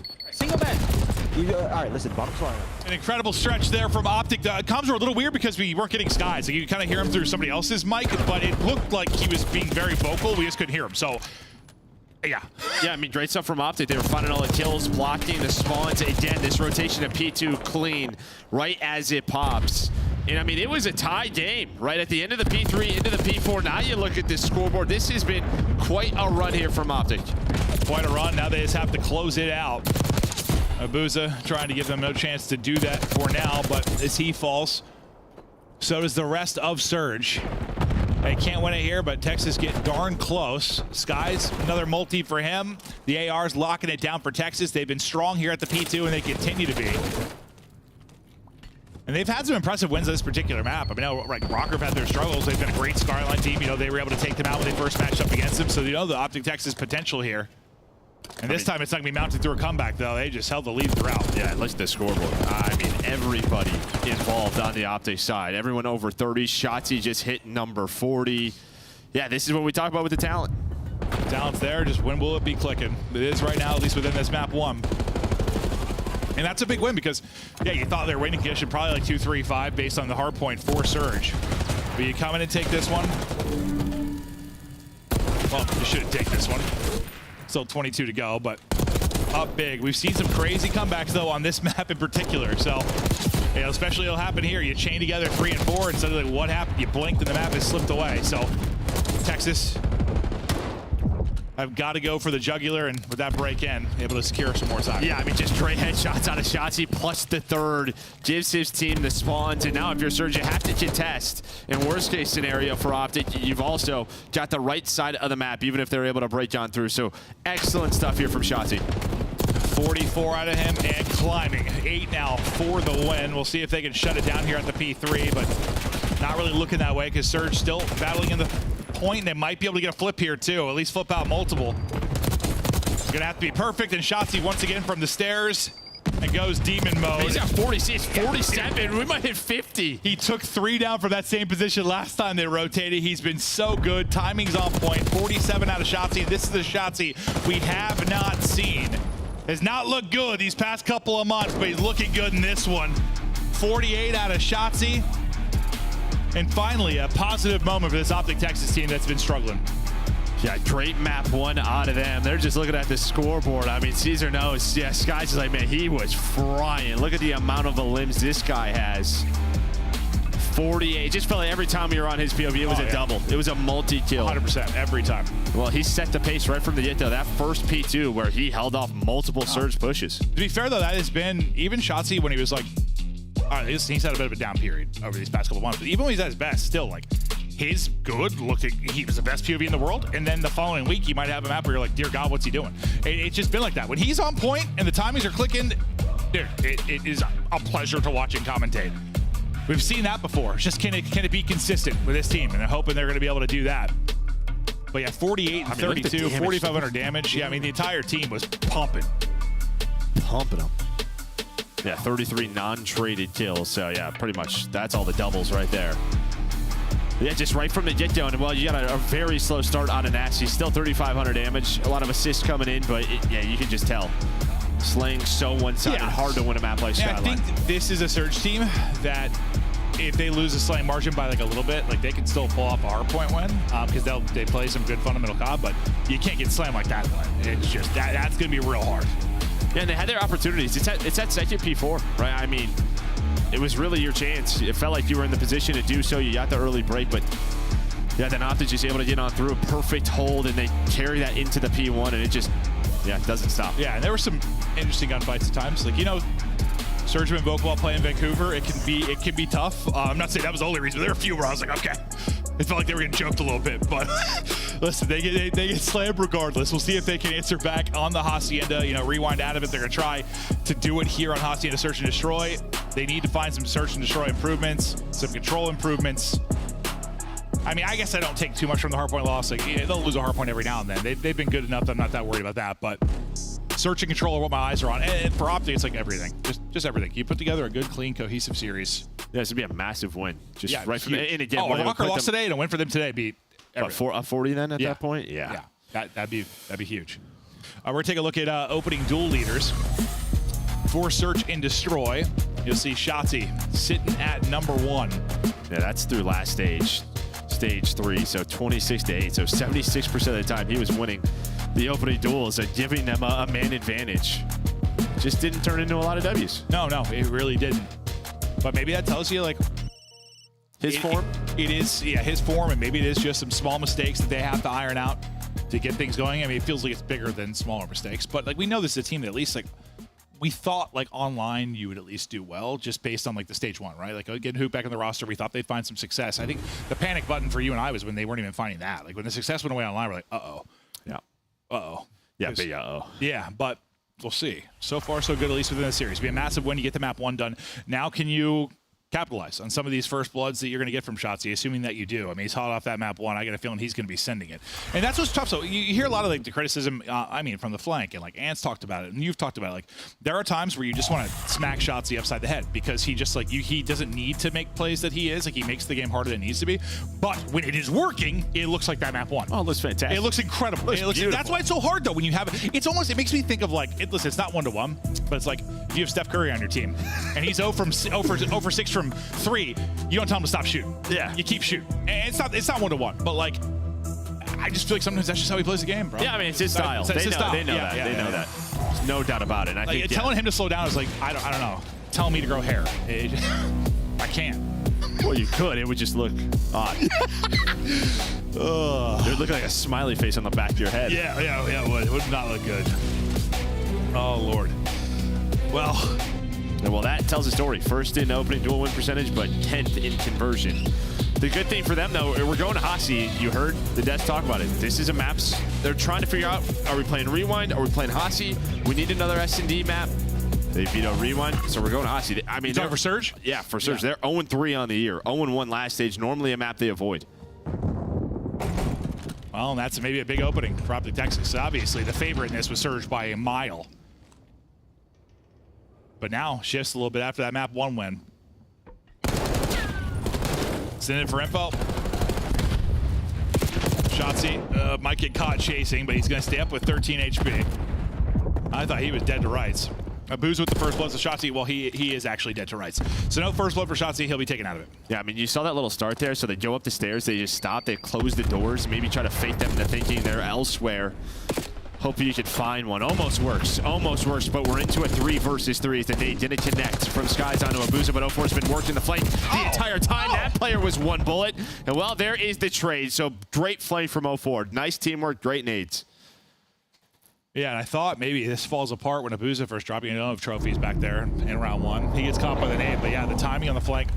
S13: All right, listen, bottom flying.
S12: An incredible stretch there from OpTic. Comms were a little weird because we weren't getting skies. Like, you kind of hear him through somebody else's mic, but it looked like he was being very vocal. We just couldn't hear him. So, yeah.
S11: Yeah, I mean, great stuff from OpTic. They were finding all the kills, blocking the spawns. Again, this rotation of P2 clean right as it pops. And I mean, it was a tie game right at the end of the P3 into the P4. Now you look at this scoreboard. This has been quite a run here from OpTic.
S12: Quite a run. Now they just have to close it out. Abuza trying to give them no chance to do that for now, but as he falls, so does the rest of Surge. They can't win it here, but Texas get darn close. Skies, another multi for him. The AR's locking it down for Texas. They've been strong here at the P2, and they continue to be. And they've had some impressive wins on this particular map. I mean, like Rocker have had their struggles. They've been a great Skyline team. You know, they were able to take them out when they first matched up against them. So, you know, the OpTic Texas potential here. And this time it's not going to be mounted through a comeback, though. They just held the lead throughout.
S11: Yeah, look at the scoreboard. I mean, everybody involved on the OpTic side. Everyone over 30. Shotzzy just hit number 40. Yeah, this is what we talk about with the talent.
S12: Talent's there. Just when will it be clicking? It is right now, at least within this map 1. And that's a big win because, yeah, you thought their winning condition probably like 2-3-5 based on the Hardpoint for Surge. But you come in and take this one. Well, you shouldn't take this one. Still 22 to go, but up big. We've seen some crazy comebacks, though, on this map in particular. So, you know, especially it'll happen here. You chain together 3 and 4, and suddenly what happened? You blinked and the map has slipped away. So, Texas have got to go for the jugular, and with that break in, able to secure some more time.
S11: Yeah, I mean, just great headshots out of Shotzzy, plus the third gives his team the spawns. And now if you're Surge, you have to contest. In worst case scenario for OpTic, you've also got the right side of the map, even if they're able to break on through. So excellent stuff here from Shotzzy.
S12: 44 out of him and climbing. 8 now for the win. We'll see if they can shut it down here at the P3, but not really looking that way because Surge still battling in the point, and they might be able to get a flip here too, at least flip out multiple. It's gonna have to be perfect, and Shotzzy once again from the stairs and goes demon mode.
S11: He's got 46, 47, we might hit 50.
S12: He took 3 down from that same position last time they rotated. He's been so good, timing's on point. 47 out of Shotzzy. This is the Shotzzy we have not seen. Has not looked good these past couple of months, but he's looking good in this one. 48 out of Shotzzy. And finally, a positive moment for this OpTic Texas team that's been struggling.
S11: Yeah, great map 1 out of them. They're just looking at the scoreboard. I mean, Caesar knows. Yeah, Sky's just like, man, he was frying. Look at the amount of the limbs this guy has. 48. Just felt like every time you were on his POV, it was a double. It was a multi-kill.
S12: 100% every time.
S11: Well, he set the pace right from the get-go. That first P2 where he held off multiple Surge pushes.
S12: To be fair, though, that has been, even Shotzzy when he was like, all right, he's had a bit of a down period over these past couple months, but even when he's at his best, still, like, his good looking, he was the best POV in the world, and then the following week, you might have a map where you're like, dear God, what's he doing? It's just been like that. When he's on point and the timings are clicking, dude, it is a pleasure to watch and commentate. We've seen that before. It's just, can it be consistent with this team? And I'm hoping they're going to be able to do that. But yeah, 48 and 32, 4,500 damage. Yeah, I mean, the entire team was pumping.
S11: Pumping them. Yeah, 33 non-traded kills. So yeah, pretty much that's all the doubles right there. Yeah, just right from the get-go. And well, you got a very slow start on a Nasty. Still 3,500 damage. A lot of assists coming in, but yeah, you can just tell. Slaying so one-sided, hard to win a map like Skyline.
S12: I think this is a Surge team that if they lose a slaying margin by like a little bit, like they can still pull off a Hardpoint win because they play some good fundamental COD, but you can't get slammed like that. It's just that's going to be real hard.
S11: Yeah, and they had their opportunities. It's that second P4, right? I mean, it was really your chance. It felt like you were in the position to do so. You got the early break, but yeah, then OpTic just able to get on through a perfect hold, and they carry that into the P1, and it just, yeah, it doesn't stop.
S12: Yeah, and there were some interesting gunfights at times. Like, you know, Surge and Vocal playing Vancouver, it can be tough. I'm not saying that was the only reason, but there were a few where I was like, okay. It felt like they were getting joked a little bit, but listen, they get slammed regardless. We'll see if they can answer back on the Hacienda, you know, rewind out of it. They're going to try to do it here on Hacienda Search and Destroy. They need to find some Search and Destroy improvements, some control improvements. I mean, I guess I don't take too much from the Hardpoint loss. Like, yeah, they'll lose a Hardpoint every now and then. They've been good enough that I'm not that worried about that, but search and control are what my eyes are on. And for OpTic, it's like everything. Just everything. You put together a good, clean, cohesive series.
S11: Yeah, this would be a massive win. Just right from
S12: huge.
S11: and again,
S12: Oh, Walker lost today, and a win for them today beat everything.
S11: A 40 then at that point? Yeah.
S12: That'd be huge. We're going to take a look at opening duel leaders. For Search and Destroy, you'll see Shotzzy sitting at number 1.
S11: Yeah, that's through last stage. Stage 3, so 26-8. So 76% of the time he was winning the opening duels and giving them a man advantage. Just didn't turn into a lot of W's.
S12: No, it really didn't. But maybe that tells you, like,
S11: his form?
S12: It is, his form, and maybe it is just some small mistakes that they have to iron out to get things going. I mean, it feels like it's bigger than smaller mistakes. But, like, we know this is a team that at least, like, we thought, like, online you would at least do well just based on, like, the stage 1, right? Like, getting Hoop back in the roster, we thought they'd find some success. I think the panic button for you and I was when they weren't even finding that. Like, when the success went away online, we're like, uh-oh.
S11: Yeah.
S12: Uh-oh.
S11: Yeah, big uh-oh.
S12: Yeah, but we'll see. So far, so good, at least within the series. It'll be a massive win. You get the map 1 done. Now can you capitalize on some of these first bloods that you're going to get from Shotzzy, assuming that you do. I mean, he's hot off that map 1. I got a feeling he's going to be sending it. And that's what's tough. So you hear a lot of, like, the criticism, I mean, from the flank, and, like, Ant's talked about it, and you've talked about it. Like, there are times where you just want to smack Shotzzy upside the head because he just, like, he doesn't need to make plays that he is. Like, he makes the game harder than it needs to be. But when it is working, it looks like that map 1.
S11: Oh, it looks fantastic.
S12: It looks incredible. It looks, that's why it's so hard, though, when you have it. It's almost, it makes me think of, like, listen, it's not 1-to-1, but it's like if you have Steph Curry on your team, and he's 0 for 6 from 3, you don't tell him to stop shooting.
S11: Yeah.
S12: You keep shooting. And it's not 1-to-1, but, like, I just feel like sometimes that's just how he plays the game, bro.
S11: Yeah, I mean, it's his style. They know that. They know that. There's no doubt about it. And I think
S12: telling him to slow down is like, I don't know. Telling me to grow hair. I can't.
S11: Well, you could. It would just look odd. It would look like a smiley face on the back of your head.
S12: Yeah, it would. It would not look good. Oh, Lord.
S11: Well, that tells a story. First in opening duel win percentage, but 10th in conversion. The good thing for them, though, we're going to Hasi. You heard the devs talk about it. This is a maps. They're trying to figure out, are we playing Rewind? Are we playing Hasi? We need another S&D map. They beat out Rewind, so we're going to Hasi. I mean,
S12: they're for Surge?
S11: Yeah, for Surge. Yeah. They're 0-3 on the year. 0-1 last stage. Normally a map they avoid.
S12: Well, that's maybe a big opening for OpTic Texas. Obviously, the favorite in this was Surge by a mile. But now, shifts a little bit after that map 1 win. Send it for info. Shotzzy might get caught chasing, but he's going to stay up with 13 HP. I thought he was dead to rights. Booze with the first blood to Shotzzy. Well, he is actually dead to rights. So no first blood for Shotzzy. He'll be taken out of it.
S11: Yeah, I mean, you saw that little start there. So they go up the stairs. They just stop. They close the doors. Maybe try to fake them into thinking they're elsewhere. Hope you could find one. Almost works, but we're into a 3 versus 3. The nade didn't connect from Skies onto Abuza, but 04's been working the flank the entire time. That player was 1 bullet. And, well, there is the trade. So great flank from 04. Nice teamwork, great nades.
S12: Yeah, and I thought maybe this falls apart when Abuza first dropping a trophies back there in round 1. He gets caught by the nade, but yeah, the timing on the flank,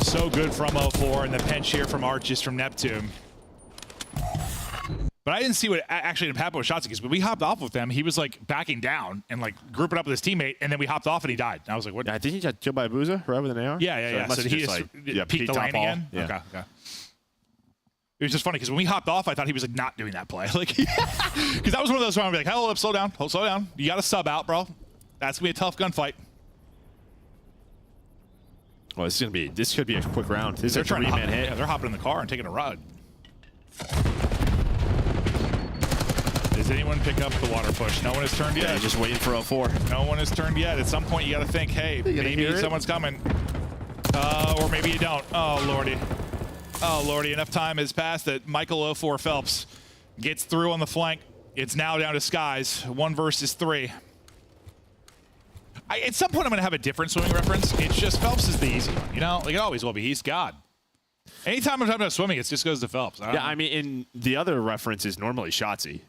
S12: so good from 04, and the pinch here from Arches from Neptune. But I didn't see what actually ended up happening with Shotzzy, because when we hopped off with them, he was, like, backing down and, like, grouping up with his teammate, and then we hopped off and he died. And I was like, what?
S11: I think he got killed by Abuza, right with an AR?
S12: Yeah. So he just peeked the lane again?
S11: Yeah.
S12: Okay. It was just funny, because when we hopped off, I thought he was, like, not doing that play. Like, because that was one of those where I'd be like, hold up, slow down. You got to sub out, bro. That's going to be a tough gunfight.
S11: Well, this could be a quick round. This is a 3-man hit.
S12: Yeah, they're hopping in the car and taking a ride. Does anyone pick up the water push? No one has turned yet.
S11: Yeah, just waiting for 04.
S12: No one has turned yet. At some point, you got to think, hey, maybe someone's coming. Or maybe you don't. Oh, Lordy. Oh, Lordy. Enough time has passed that Michael 04 Phelps gets through on the flank. It's now down to Skies. 1 versus 3. At some point, I'm going to have a different swimming reference. It's just Phelps is the easy one. You know, like it always will be. He's God. Anytime I'm talking about swimming, it just goes to Phelps.
S11: I mean, in the other reference is normally Shotzzy.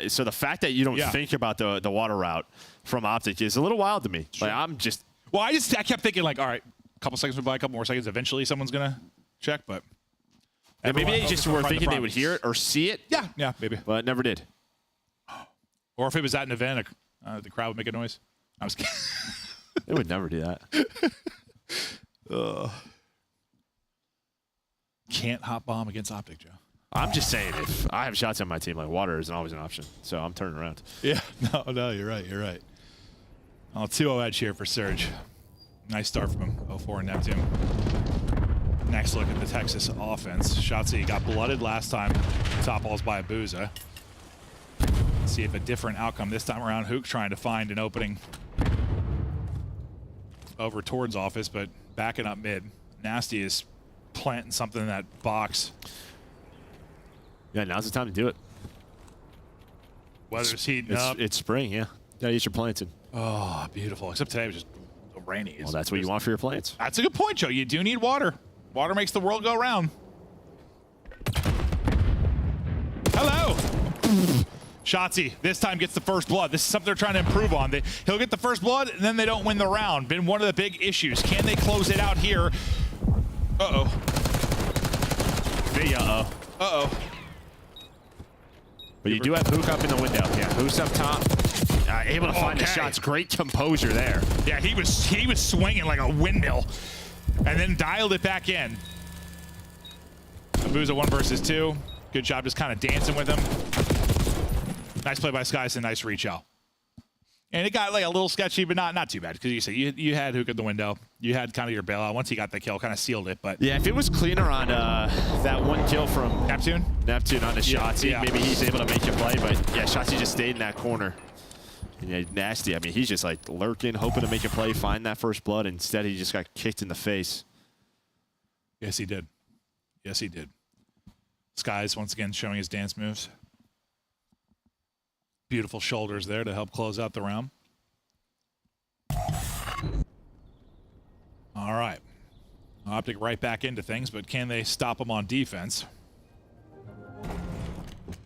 S11: So the fact that you don't think about the water route from OpTic is a little wild to me. Like,
S12: I kept thinking, like, all right, a couple seconds went by, a couple more seconds. Eventually, someone's gonna check, but
S11: maybe they just were thinking they would hear it or see it.
S12: Yeah, maybe,
S11: but never did.
S12: Or if it was at an event, the crowd would make a noise. I was kidding.
S11: They would never do that.
S12: Can't hot bomb against OpTic, Joe.
S11: I'm just saying, if I have shots on my team, like water isn't always an option. So I'm turning around.
S12: Yeah, no, you're right. You're right. Oh, 2-0 edge here for Surge. Nice start from him. 0-4 in Neptune. Next look at the Texas offense. Shotzzy got blooded last time. Top balls by Abuza. See if a different outcome this time around. Hook trying to find an opening over towards office, but backing up mid. Nasty is planting something in that box.
S11: Yeah, now's the time to do it.
S12: Weather's heating up.
S11: It's spring, yeah. Gotta use your planting.
S12: Oh, beautiful. Except today was just rainy.
S11: Well, that's what you want for your plants.
S12: That's a good point, Joe. You do need water. Water makes the world go round. Hello. Shotzzy this time gets the first blood. This is something they're trying to improve on. He'll get the first blood, and then they don't win the round. Been one of the big issues. Can they close it out here? Uh-oh.
S11: Big uh-oh.
S12: Uh-oh.
S11: But you do have Hook up in the window. Yeah, Hook's up top. Able to find the shots. Great composure there.
S12: Yeah, he was swinging like a windmill, and then dialed it back in. Abuza 1 versus 2. Good job just kind of dancing with him. Nice play by Skies and nice reach out. And it got like a little sketchy, but not too bad, because you said you had Hook at the window. You had kind of your bailout. Once he got the kill, kind of sealed it. But
S11: yeah, if it was cleaner on that one kill from
S12: Neptune
S11: on the Shotzzy, maybe he's able to make a play. But yeah, Shotzzy just stayed in that corner. And yeah, Nasty. I mean, he's just like lurking, hoping to make a play, find that first blood. Instead, he just got kicked in the face.
S12: Yes, he did. Yes, he did. Skies once again showing his dance moves. Beautiful shoulders there to help close out the round. All right. OpTic right back into things, but can they stop him on defense?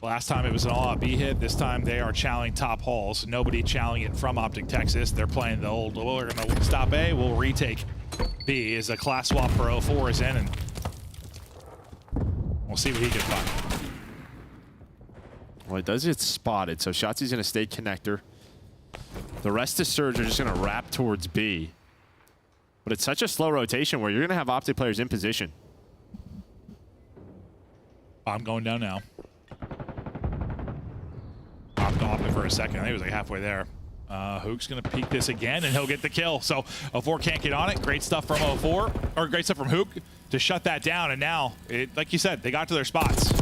S12: Last time it was an all-out B hit. This time they are challenging top halls. Nobody challenging it from OpTic Texas. They're playing the old, well, we're going to stop A, we'll retake B as a class swap for 0-4 is in, and we'll see what he can find.
S11: Well, it does get spotted, so Shotzzy's going to stay connector. The rest of Surge are just going to wrap towards B. But it's such a slow rotation where you're going to have OpTic players in position.
S12: I'm going down now. Popped off it for a second. I think it was like halfway there. Hook's going to peek this again, and he'll get the kill. So 0-4 can't get on it. Great stuff from 0-4, or great stuff from Hook to shut that down. And now, like you said, they got to their spots.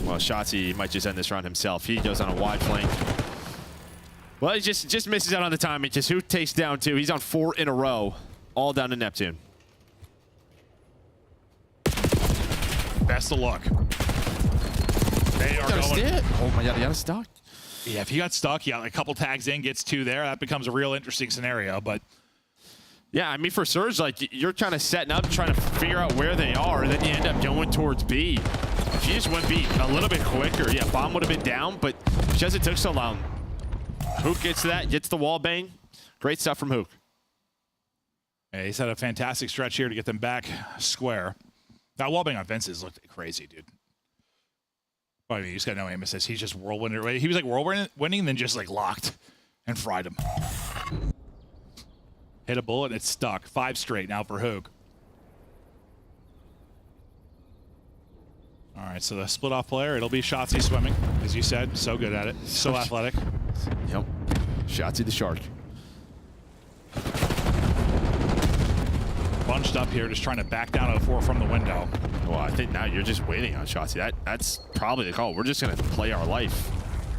S11: Well, Shotzzy might just end this round himself. He goes on a wide flank. Well, he just misses out on the timing because Hook takes down 2. He's on 4 in a row, all down to Neptune.
S12: Best of luck. They are going.
S11: Oh my God, he got stuck.
S12: Yeah, if he got stuck, he got a couple tags in, gets 2 there. That becomes a real interesting scenario. But
S11: yeah, I mean, for Surge, like you're kind of setting up, trying to figure out where they are, and then you end up going towards B. If you just went B a little bit quicker, yeah, bomb would have been down, but because it took so long, Hook gets to that, gets the wall bang. Great stuff from Hook.
S12: Yeah, he's had a fantastic stretch here to get them back square. That wall bang on fences looked crazy, dude. Well, I mean, he's got no aim assist. He's just whirlwinding. He was like whirlwinding, then just like locked and fried him. Hit a bullet and it's stuck. 5 straight now for Hook. All right, so the split off player, it'll be Shotzzy swimming, as you said. So good at it. So athletic.
S11: Yep. Shotzzy the shark.
S12: Bunched up here, just trying to back down 0-4 from the window.
S11: Well, I think now you're just waiting on Shotzzy. That's probably the call. We're just going to play our life.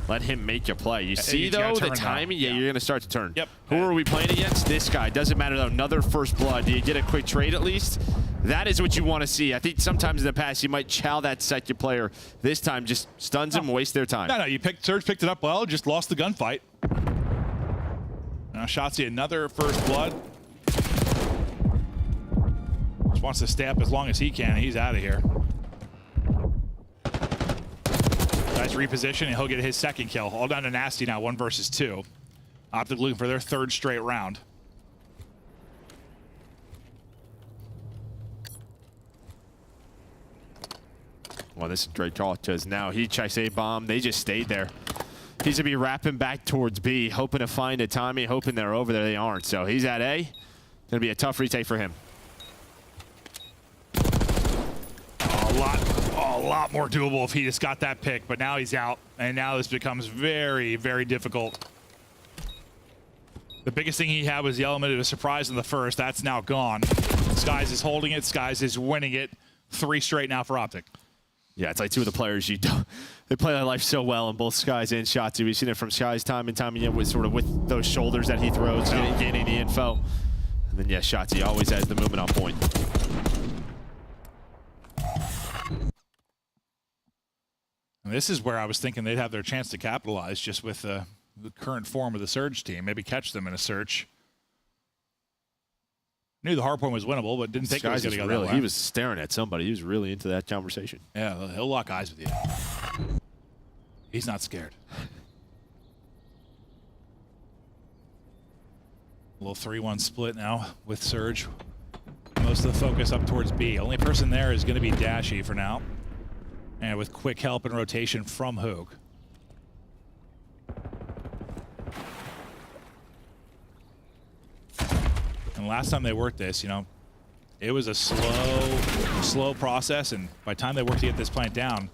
S11: Let him make a play. You see, though, the timing? Yeah, you're going to start to turn.
S12: Yep.
S11: Who are we playing against? This guy. Doesn't matter, though. Another first blood. Do you get a quick trade at least? That is what you want to see. I think sometimes in the past you might chow that second player. This time just stuns him, waste their time.
S12: No, Surge picked it up well, just lost the gunfight. Now Shotzzy, another first blood. Just wants to stay up as long as he can, and he's out of here. Nice reposition, and he'll get his second kill. All down to Nasty now, 1 versus 2. OpTic looking for their 3rd straight round.
S11: Well, this is a great call because now he checks A bomb. They just stayed there. He's going to be wrapping back towards B, hoping to find a timing, hoping they're over there. They aren't. So he's at A. Going to be a tough retake for him.
S12: A lot more doable if he just got that pick, but now he's out, and now this becomes very, very difficult. The biggest thing he had was the element of a surprise in the first. That's now gone. Skies is holding it. Skies is winning it. 3 straight now for OpTic.
S11: Yeah, it's like two of the players they play their life so well in both Skies and Shotzzy. We've seen it from Skies time and time again with those shoulders that he throws, getting the info. And then yeah, Shotzzy always has the movement on point.
S12: And this is where I was thinking they'd have their chance to capitalize just with the current form of the Surge team. Maybe catch them in a search. Knew the Hardpoint was winnable, but didn't think it was going to go that way.
S11: He was staring at somebody. He was really into that conversation.
S12: Yeah, he'll lock eyes with you. He's not scared. A little 3-1 split now with Surge. Most of the focus up towards B. Only person there is going to be Dashy for now. And with quick help and rotation from Hook. And last time they worked this, you know, it was a slow process, and by the time they worked to get this plant down,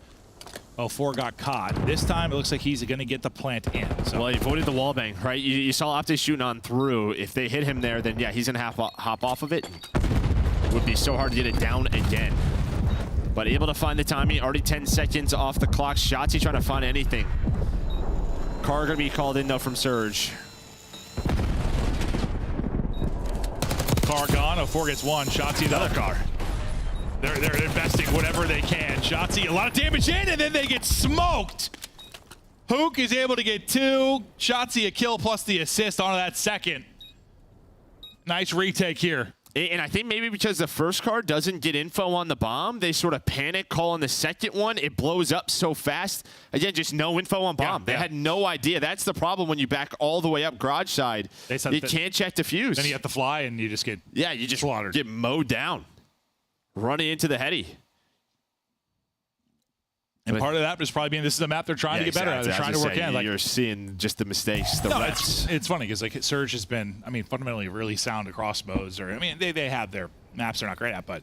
S12: 04 got caught. This time it looks like he's going to get the plant in. So.
S11: Well, he avoided the wall bang, right? You saw OpTic shooting on through. If they hit him there, then yeah, he's going to hop off of it. It would be so hard to get it down again. But able to find the timing. Already 10 seconds off the clock. Shotzzy trying to find anything. Car going to be called in though from Surge.
S12: Car gone. 04 gets one. Shotzzy another car. They're investing whatever they can. Shotzzy, a lot of damage in, and then they get smoked. Hook is able to get 2. Shotzzy a kill plus the assist onto that second. Nice retake here.
S11: And I think maybe because the first car doesn't get info on the bomb, they sort of panic calling the second one. It blows up so fast. Again, just no info on bomb. They had no idea. That's the problem when you back all the way up garage side. You can't check defuse.
S12: Then you have to fly, and you just get
S11: you just
S12: slaughtered.
S11: Get mowed down. Running into the heady.
S12: And part of that was probably being this is a map they're trying to get better at. They're trying to work in.
S11: You're seeing just the mistakes, the reps.
S12: It's funny because like Surge has been, I mean, fundamentally really sound across modes. Or I mean, they have their maps they're not great at, but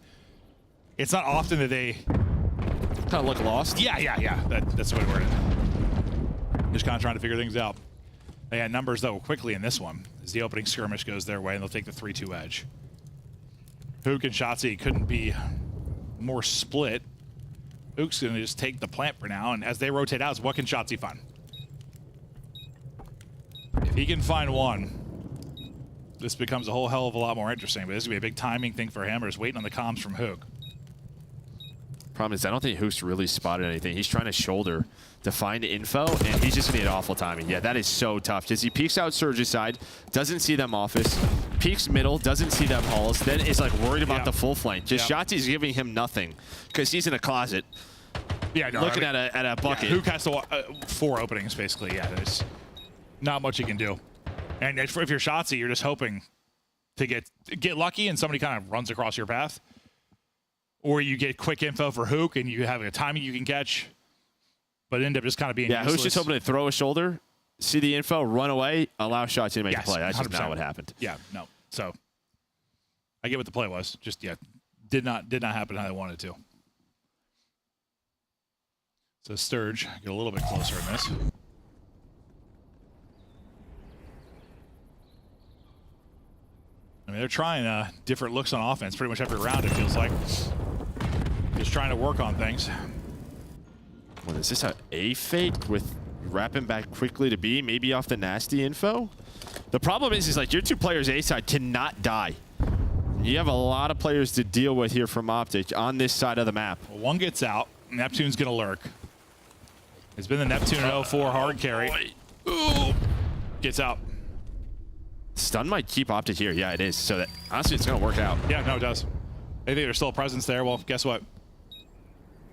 S12: it's not often that they
S11: kind of look lost.
S12: Yeah. That's the way to word it. Just kind of trying to figure things out. They had numbers though quickly in this one as the opening skirmish goes their way, and they'll take the 3-2 edge. Hook and Shotzzy couldn't be more split. Hook's going to just take the plant for now, and as they rotate out, what can Shotzzy find? If he can find one, this becomes a whole hell of a lot more interesting, but this is going to be a big timing thing for him, or is waiting on the comms from Hook.
S11: Problem is, I don't think Hook's really spotted anything. He's trying to shoulder to find info, and he's just going to get awful timing. Yeah, that is so tough, because he peeks out Surge's side, doesn't see them office, peeks middle, doesn't see them halls, then is like worried about the full flank. Just Shotzzy's giving him nothing, because he's in a closet.
S12: Yeah, no,
S11: looking at a bucket.
S12: Hook has to 4 openings, basically. Yeah, there's not much he can do. And if you're Shotzzy, you're just hoping to get lucky and somebody kind of runs across your path. Or you get quick info for Hook and you have a timing you can catch, but end up just kind of being useless.
S11: Hook's just hoping to throw a shoulder, see the info, run away, allow Shotzzy to make the play. That's
S12: 100%.
S11: just not what happened.
S12: Yeah, no. So I get what the play was. Just did not happen how they wanted to. So Sturge get a little bit closer in this. I mean, they're trying different looks on offense pretty much every round, it feels like. Just trying to work on things.
S11: What is this, a fake with wrapping back quickly to B, maybe off the nasty info? The problem is like your 2 players A side cannot die. You have a lot of players to deal with here from OpTic on this side of the map.
S12: Well, one gets out. Neptune's going to lurk. It's been the Neptune 04 hard carry. Ooh. Gets out.
S11: Stun might keep OpTic here. Yeah, it is. So that honestly, it's going to work out.
S12: Yeah, no, it does. They think there's still a presence there. Well, guess what?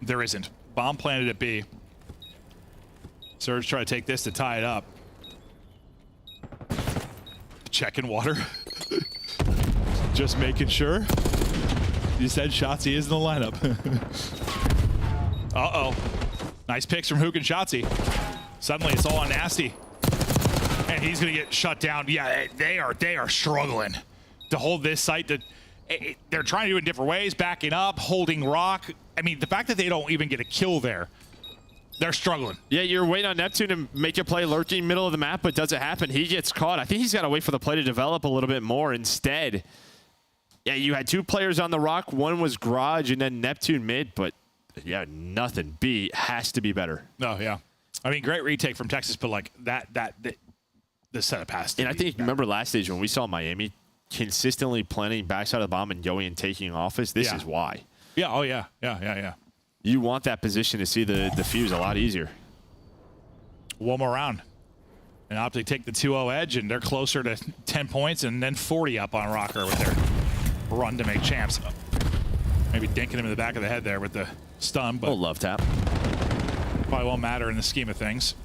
S12: There isn't. Bomb planted at B. Surge try to take this to tie it up. Checking water. Just making sure. You said Shotzzy is in the lineup. Uh-oh. Nice picks from Hook and Shotzzy. Suddenly it's all on Nasty. And he's going to get shut down. Yeah, they are struggling to hold this site. they're trying to do it in different ways, backing up, holding rock. I mean, the fact that they don't even get a kill there, they're struggling.
S11: Yeah, you're waiting on Neptune to make a play lurking middle of the map, but doesn't happen. He gets caught. I think he's got to wait for the play to develop a little bit more. Instead, yeah, you had 2 players on the rock. One was Garage and then Neptune mid, but yeah, nothing. B has to be better.
S12: No, yeah. I mean, great retake from Texas, but like the setup has to.
S11: And I think remember last stage when we saw Miami consistently planning backside of the bomb and going and taking office. This is why.
S12: Yeah. Oh yeah. Yeah.
S11: You want that position to see the defuse a lot easier.
S12: One more round. And OpTic take the 2-0 edge, and they're closer to 10 points and then 40 up on Rocker with their run to make champs. Maybe dinking him in the back of the head there with the stun, but
S11: love tap.
S12: Probably won't matter in the scheme of things.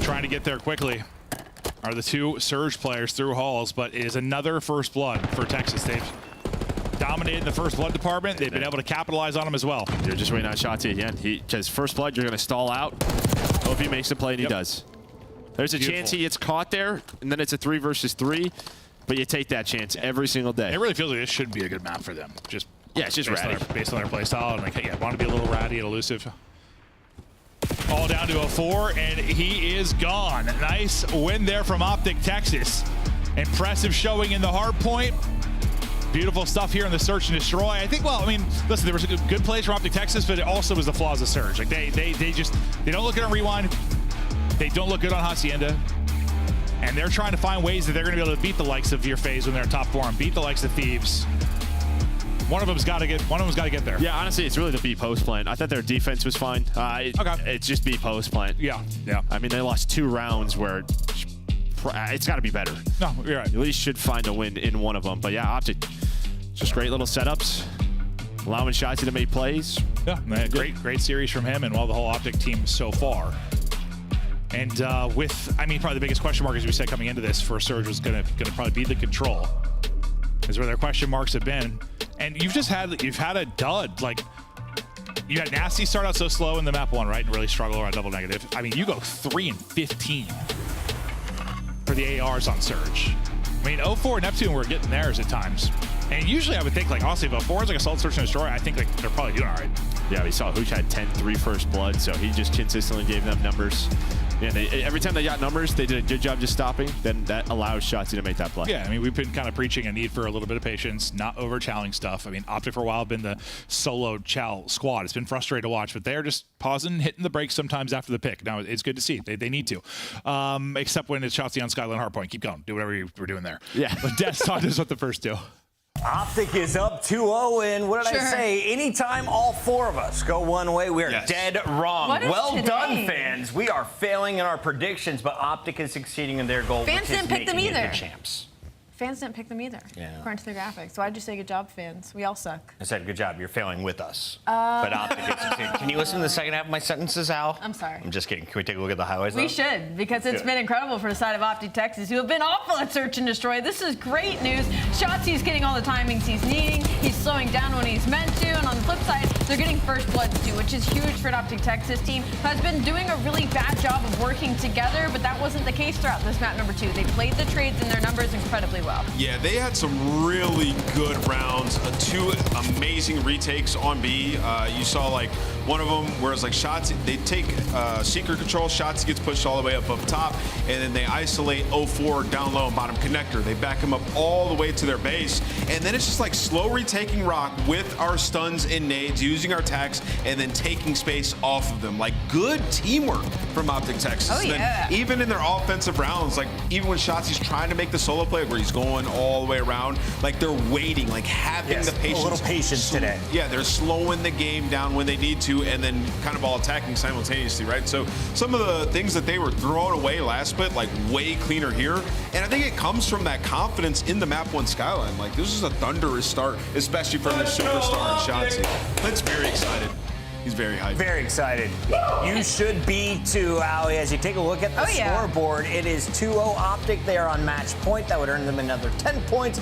S12: Trying to get there quickly are the 2 Surge players through halls, but it is another first blood for Texas. They've dominated the first blood department. They've been able to capitalize on them as well.
S11: They're just waiting on Shotzzy again. Because first blood, you're going to stall out. Hope he makes the play, and he does. There's a chance he gets caught there, and then it's a 3 versus 3. But you take that chance every single day.
S12: It really feels like this should be a good map for them. Just
S11: it's just ratty.
S12: Based on their play style. And like, want to be a little ratty and elusive. All down to a 4, and he is gone. Nice win there from OpTic Texas. Impressive showing in the Hardpoint. Beautiful stuff here in the Search and Destroy. I think, well, I mean, listen, there was a good plays from OpTic Texas, but it also was the flaws of Surge. Like they don't look good on Rewind. They don't look good on Hacienda. And they're trying to find ways that they're going to be able to beat the likes of your phase when they're in top form, beat the likes of Thieves. One of them's got to get there.
S11: Yeah, honestly, it's really the B post plan. I thought their defense was fine. It's just B post plan.
S12: Yeah.
S11: I mean, they lost 2 rounds where it's got to be better.
S12: No, you're right.
S11: At least should find a win in one of them. But yeah, OpTic, just great little setups, allowing Shotzzy to make plays.
S12: Yeah, man, great series from him and the whole OpTic team so far. And probably the biggest question mark, as we said coming into this for Surge, was gonna probably be the control. Is where their question marks have been. And you've had a dud. Like, you had Nasty start out so slow in the map 1, right? And really struggle around double negative. I mean, you go 3 and 15 for the ARs on Surge. I mean, 0-4 and Neptune were getting theirs at times. And usually I would think, like, honestly, if 0-4 is like Assault, Search, and Destroy, I think like they're probably doing all right.
S11: Yeah, we saw Hooch had 10-3 first blood, so he just consistently gave them numbers. Yeah, every time they got numbers, they did a good job just stopping. Then that allows Shotzzy to make that play.
S12: Yeah, I mean, we've been kind of preaching a need for a little bit of patience, not over-chowing stuff. I mean, OpTic for a while have been the solo chow squad. It's been frustrating to watch, but they're just pausing, hitting the brakes sometimes after the pick. Now, it's good to see. They need to. Except when it's Shotzzy on Skyline Hardpoint. Keep going. Do whatever you were doing there.
S11: Yeah.
S12: But Des, talk to us about the first 2.
S4: OpTic is up 2-0, and what did I say? Anytime all 4 of us go one way, we are dead wrong. Well done, fans. We are failing in our predictions, but OpTic is succeeding in their goal,
S3: Fans
S4: which
S3: didn't
S4: is
S3: pick them
S4: making it
S3: either.
S4: the champs.
S3: Fans didn't pick them either, according to their graphics. Why'd you say good job, fans? We all suck.
S4: I said good job. You're failing with us. But OpTic is succeeding. Can you listen to the second half of my sentences, Al?
S3: I'm sorry.
S4: I'm just kidding. Can we take a look at the highlights?
S3: We should, because it's been incredible for the side of OpTic Texas, who have been awful at Search and Destroy. This is great news. Shotzi's getting all the timings he's needing. He's slowing down when he's meant to. And on the flip side, they're getting first bloods too, which is huge for an OpTic Texas team, who has been doing a really bad job of working together, but that wasn't the case throughout this map number 2. They played the trades and their numbers incredibly well.
S5: Yeah, they had some really good rounds, 2 amazing retakes on B. You saw like one of them where it's like Shotzzy, they take secret control, Shotzzy gets pushed all the way up top, and then they isolate 0-4 down low and bottom connector. They back him up all the way to their base, and then it's just like slow retaking rock with our stuns and nades, using our tags, and then taking space off of them. Like, good teamwork from OpTic Texas.
S3: Oh, yeah.
S5: Then even in their offensive rounds, like even when Shotzi's trying to make the solo play where he's going all the way around, like they're waiting, like having the patience.
S4: A little patience today.
S5: Yeah, they're slowing the game down when they need to, and then kind of all attacking simultaneously, right? So some of the things that they were throwing away last split, like way cleaner here. And I think it comes from that confidence in the map 1 Skyline. Like, this is a thunderous start, especially from the superstar Shotzzy. That's very excited. He's very hyped.
S4: Very excited. You should be too, Ali. As you take a look at the scoreboard, it is 2-0 OpTic. They are on match point. That would earn them another 10 points.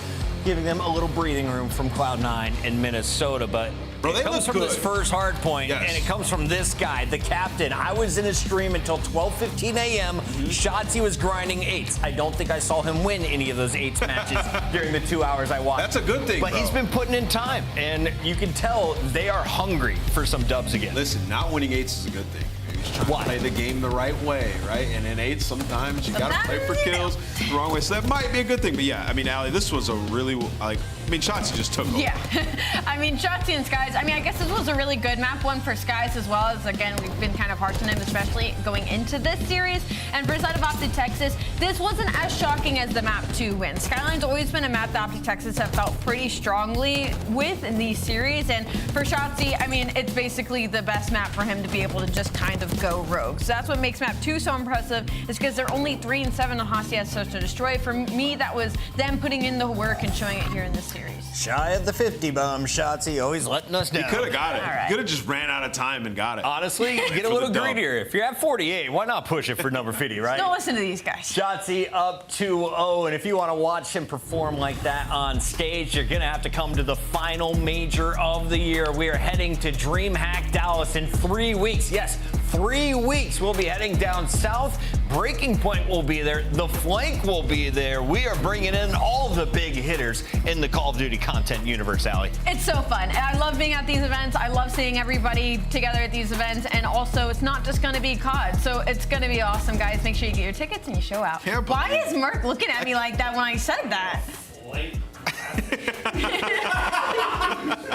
S4: giving them a little breathing room from Cloud9 in Minnesota, but it comes from this first hard point, and it comes from this guy, the captain. I was in his stream until 12:15 a.m. Shotzzy was grinding 8s. I don't think I saw him win any of those 8s matches during the 2 hours I watched.
S5: That's a good thing,
S4: But he's been putting in time, and you can tell they are hungry for some dubs again.
S5: Listen, not winning 8s is a good thing. He's trying to play the game the right way, right? And in 8s, sometimes you got to play for kills the wrong way. So that might be a good thing. But yeah, I mean, Allie, this was a really, Shotzzy just took over.
S3: Yeah. I mean, Shotzzy and Skies, I guess this was a really good map one for Skies as well, as again, we've been kind of harsh on him, especially going into this series. And for the side of OpTic Texas, this wasn't as shocking as the map 2 win. Skyline's always been a map that OpTic Texas have felt pretty strongly with in these series. And for Shotzzy, I mean, it's basically the best map for him to be able to just kind of go rogue. So that's what makes map 2 so impressive, is because they're only 3 and 7 on Hostia has Search to Destroy. For me, that was them putting in the work and showing it here in this series.
S4: Shy of the 50 bomb, Shotzzy, always letting us down.
S5: He could have got it.
S3: Right.
S5: He could have just ran out of time and got it.
S4: Honestly, get a little greedier. If you're at 48, why not push it for number 50, right?
S3: Don't listen to these guys.
S4: Shotzzy up 2-0, and if you want to watch him perform like that on stage, you're going to have to come to the final major of the year. We are heading to DreamHack Dallas in 3 weeks. Yes, 3 weeks. We'll be heading down south. Breaking Point will be there. The Flank will be there. We are bringing in all the big hitters in the Call of Duty content universe, Allie.
S3: It's so fun. And I love being at these events. I love seeing everybody together at these events. And also, it's not just going to be COD. So it's going to be awesome, guys. Make sure you get your tickets and you show out. Why is Merc looking at me like that when I said that?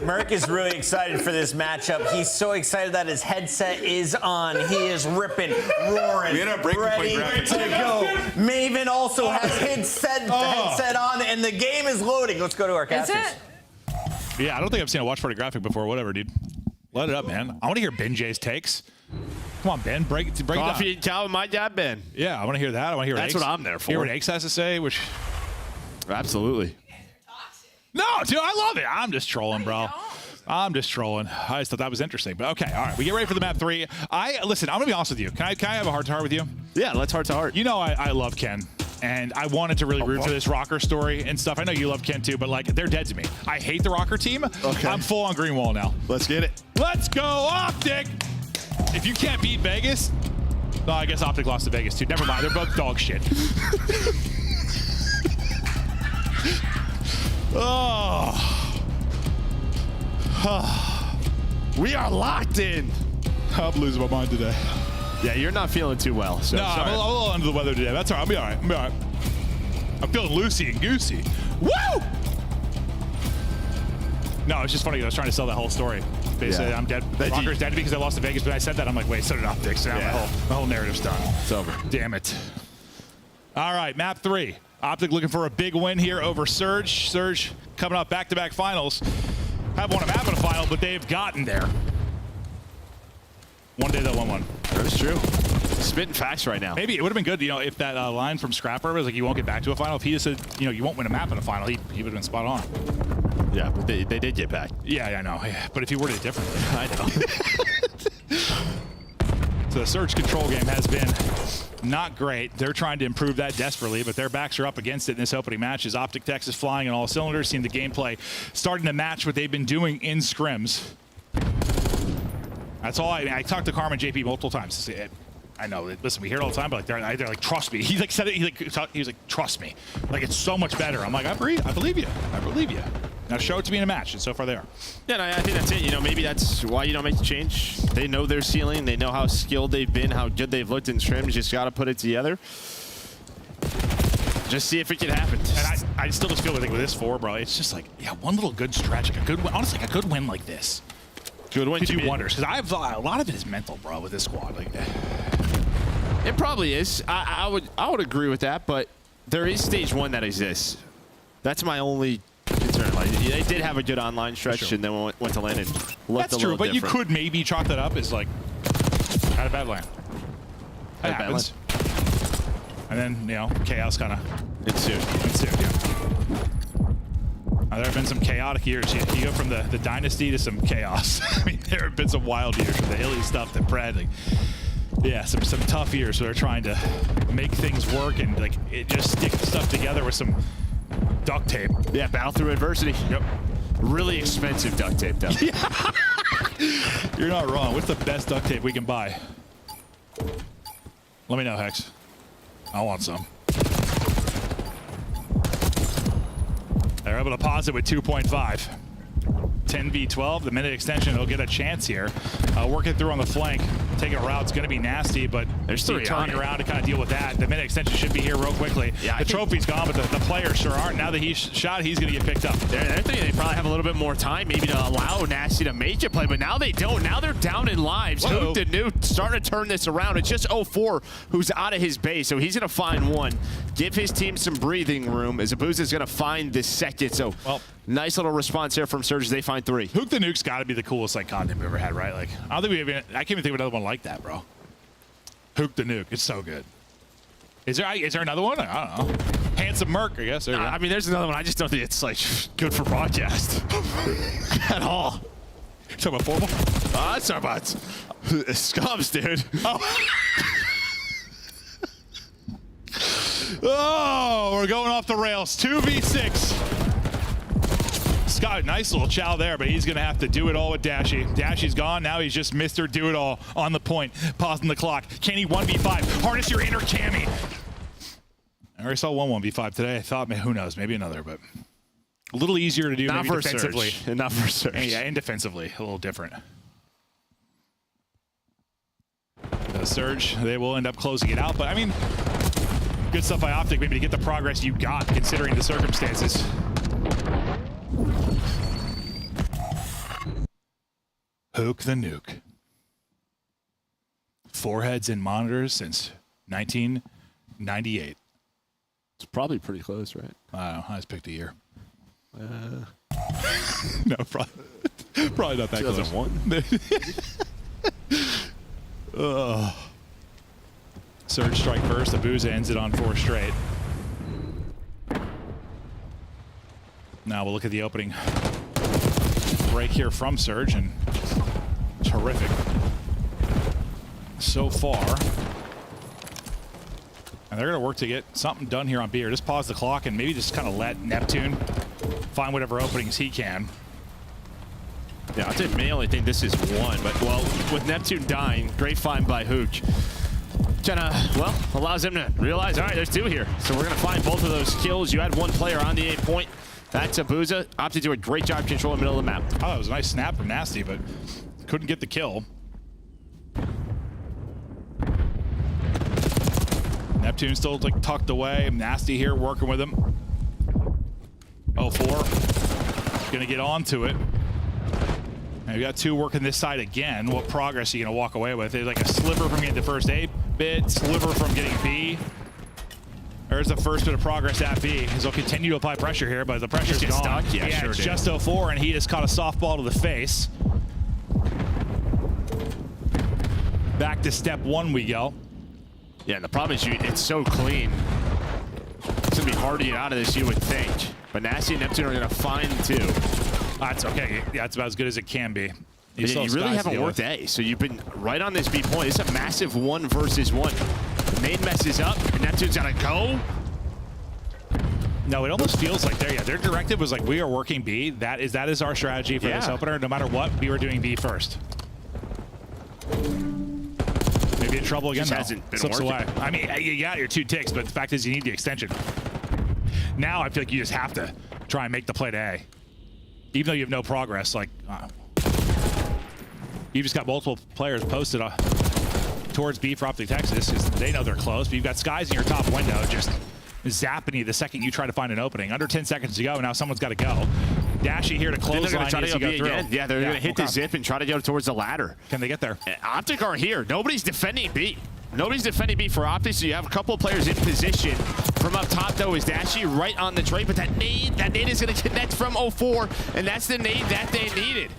S4: Merc is really excited for this matchup. He's so excited that his headset is on. He is ripping, roaring, ready to go. Maven also has headset on, and the game is loading. Let's go to our casters.
S3: Is it?
S12: Yeah, I don't think I've seen a watch party graphic before. Whatever, dude. Let it up, man. I want to hear Ben J's takes. Come on, Ben. Break it down.
S11: Coffee and cow, my dad, Ben.
S12: Yeah, I want to hear that. I want to hear
S11: That's what I'm there for.
S12: Hear what Aches has to say. Which,
S11: absolutely.
S12: No, dude, I love it. I'm just trolling, bro. I'm just trolling. I just thought that was interesting. But okay, all right. We get ready for the map 3. Listen, I'm gonna be honest with you. Can I have a heart to heart with you?
S11: Yeah, let's heart to heart.
S12: You know, I love Ken. And I wanted to really root for this Rocker story and stuff. I know you love Ken too, but like, they're dead to me. I hate the Rocker team.
S11: Okay.
S12: I'm full on Greenwall now.
S11: Let's get it.
S12: Let's go, OpTic! If you can't beat Vegas, no, I guess OpTic lost to Vegas too. Never mind, they're both dog shit.
S11: We are locked in.
S12: I'm losing my mind today.
S11: Yeah, you're not feeling too well. So
S12: no, I'm a little under the weather today. That's all right. I'll be all right. I'll be all right. I'm feeling loosey and goosey. Woo! No, it's just funny. I was trying to sell that whole story. Basically,
S11: Yeah.
S12: I'm dead. Rocker's dead because I lost to Vegas, but I said that. I'm like, wait, so did OpTic. So now my whole narrative's done.
S11: It's over.
S12: Damn it. All right, map 3. OpTic looking for a big win here over Surge. Surge coming up back-to-back finals. Haven't won a map in a final, but they've gotten there. One day they'll win one.
S11: That's true. Spitting facts right now.
S12: Maybe it would have been good, if that line from Scrapper was like, you won't get back to a final. If he just said, you won't win a map in a final, he would have been spot on.
S11: Yeah, but they did get back.
S12: Yeah, I know. Yeah, but if he worded it differently.
S11: I know.
S12: So the Surge control game has been not great. They're trying to improve that desperately, but their backs are up against it in this opening match as OpTic Texas flying in all cylinders, seeing the gameplay starting to match what they've been doing in scrims. That's all I talked to Carmen JP multiple times. I know, listen, we hear it all the time, but they're like, trust me. He like said it, he was like, trust me. Like, it's so much better. I'm like, I believe you. I believe you. Now show it to me in a match, and so far they are.
S11: Yeah, no, I think that's it. Maybe that's why you don't make the change. They know their ceiling. They know how skilled they've been, how good they've looked in scrims. Just got to put it together. Just see if it can happen.
S12: And I still just feel like with this 4, bro, it's just like, yeah, one little good stretch, like a good win, honestly, like a good win like this.
S11: Good win.
S12: Could do wonders, because I have a lot of it is mental, bro, with this squad. Like,
S11: it probably is. I would agree with that, but there is stage 1 that exists. That's my only concern. Like, they did have a good online stretch, and then went to land and looked
S12: that's
S11: a
S12: true,
S11: little
S12: but
S11: different.
S12: you could maybe chalk that up as like, had a bad land. That happens. And then, chaos kind of
S11: ensued.
S12: Yeah. There have been some chaotic years. You go from the dynasty to some chaos. I mean, there have been some wild years from the Illy stuff to Pred. Like, yeah, some tough years where they're trying to make things work and like it just stick stuff together with some Duct tape.
S11: Yeah, battle through adversity.
S12: Yep.
S11: Really expensive duct tape, though.
S12: You're not wrong. What's the best duct tape we can buy? Let me know, Hex. I want some. They're able to pause it with 2.5. 10v12, the minute extension, he'll get a chance here. Working through on the flank, taking a route, it's going to be nasty, but
S11: there's
S12: still turning around to kind of deal with that. The minute extension should be here real quickly.
S11: Yeah,
S12: the trophy's gone, but the players sure aren't. Now that he's shot, he's going to get picked up.
S11: They're thinking they probably have a little bit more time maybe to allow Nasty to make a play, but now they don't. Now they're down in lives. Hook the Nuke starting to turn this around. It's just 0-4 who's out of his base, so he's going to find one. Give his team some breathing room as Abuza's going to find the second. So, nice little response here from Surge as they find 3.
S12: Hook the Nuke's got to be the coolest like content we've ever had, right? Like, I don't think I can't even think of another one like that, bro. Hook the Nuke, it's so good. Is there another one? I don't know. Handsome Merc, I guess.
S11: I mean, there's another one. I just don't think it's like good for broadcast at all.
S12: You're talking about formal?
S11: That's talking about scums, dude.
S12: Oh, we're going off the rails. 2v6. Scott, nice little chow there, but he's going to have to do it all with Dashy. Dashy's gone. Now he's just Mr. Do-It-All on the point, pausing the clock. Can he 1v5? Harness your inner Cammy. I already saw one 1v5 today. I thought, man, who knows? Maybe another, but a little easier to do
S11: not
S12: maybe
S11: for
S12: defensively.
S11: Surge. And not for Surge.
S12: Yeah, and defensively, a little different. The Surge, they will end up closing it out, but I mean, good stuff by OpTic maybe to get the progress you got considering the circumstances. Hook the Nuke. 4 heads in monitors since 1998.
S11: It's probably pretty close, right?
S12: I don't know. I just picked a year. No, probably not that
S11: 2001.
S12: Close. Surge strike first. Abuza ends it on 4 straight. Now we'll look at the opening break here from Surge, and terrific so far. And they're going to work to get something done here on B, or just pause the clock and maybe just kind of let Neptune find whatever openings he can.
S11: Yeah, I may only think this is one, but well, with Neptune dying, great find by Hooch. Well, allows him to realize, all right, there's 2 here. So we're going to find both of those kills. You had 1 player on the 8 point. That's Abuza. OpTic do a great job controlling the middle of the map.
S12: Oh, it was a nice snap from Nasty, but couldn't get the kill. Neptune still like tucked away. Nasty here working with him. 0-4. Gonna get onto it. Now we got 2 working this side again. What progress are you gonna walk away with? It's like a sliver from getting the first 8 bit, sliver from getting B. There's the first bit of progress at B. As they'll continue to apply pressure here, but the pressure's gone.
S11: Stuck? Yeah, sure
S12: it's
S11: did.
S12: just 0-4, and he just caught a softball to the face. Back to step 1 we go.
S11: Yeah, and the problem is it's so clean. It's going to be hard to get out of this, you would think. But Nasty and Neptune are going to find 2.
S12: That's okay. Yeah, it's about as good as it can be.
S11: You really haven't worked A, so you've been right on this B point. It's a massive 1 versus 1. The main messes up, and Neptune's got to go.
S12: No, it almost feels like their directive was like, we are working B. That is our strategy for this opener. No matter what, we were doing B first. Maybe in trouble again,
S11: hasn't been
S12: slips
S11: working.
S12: away. I mean, you got your 2 ticks, but the fact is you need the extension. Now I feel like you just have to try and make the play to A. Even though you have no progress, like, you've just got multiple players posted towards B for OpTic Texas, because they know they're close, but you've got Skies in your top window just zapping you the second you try to find an opening. Under 10 seconds to go, now someone's got to go. Dashy here to close line as you go through.
S11: Yeah, they're going to hit the zip and try to go towards the ladder.
S12: Can they get there?
S11: OpTic are here. Nobody's defending B. Nobody's defending B for OpTic, so you have a couple of players in position. From up top, though, is Dashy right on the tray, but that nade is going to connect from 0-4, and that's the nade that they needed.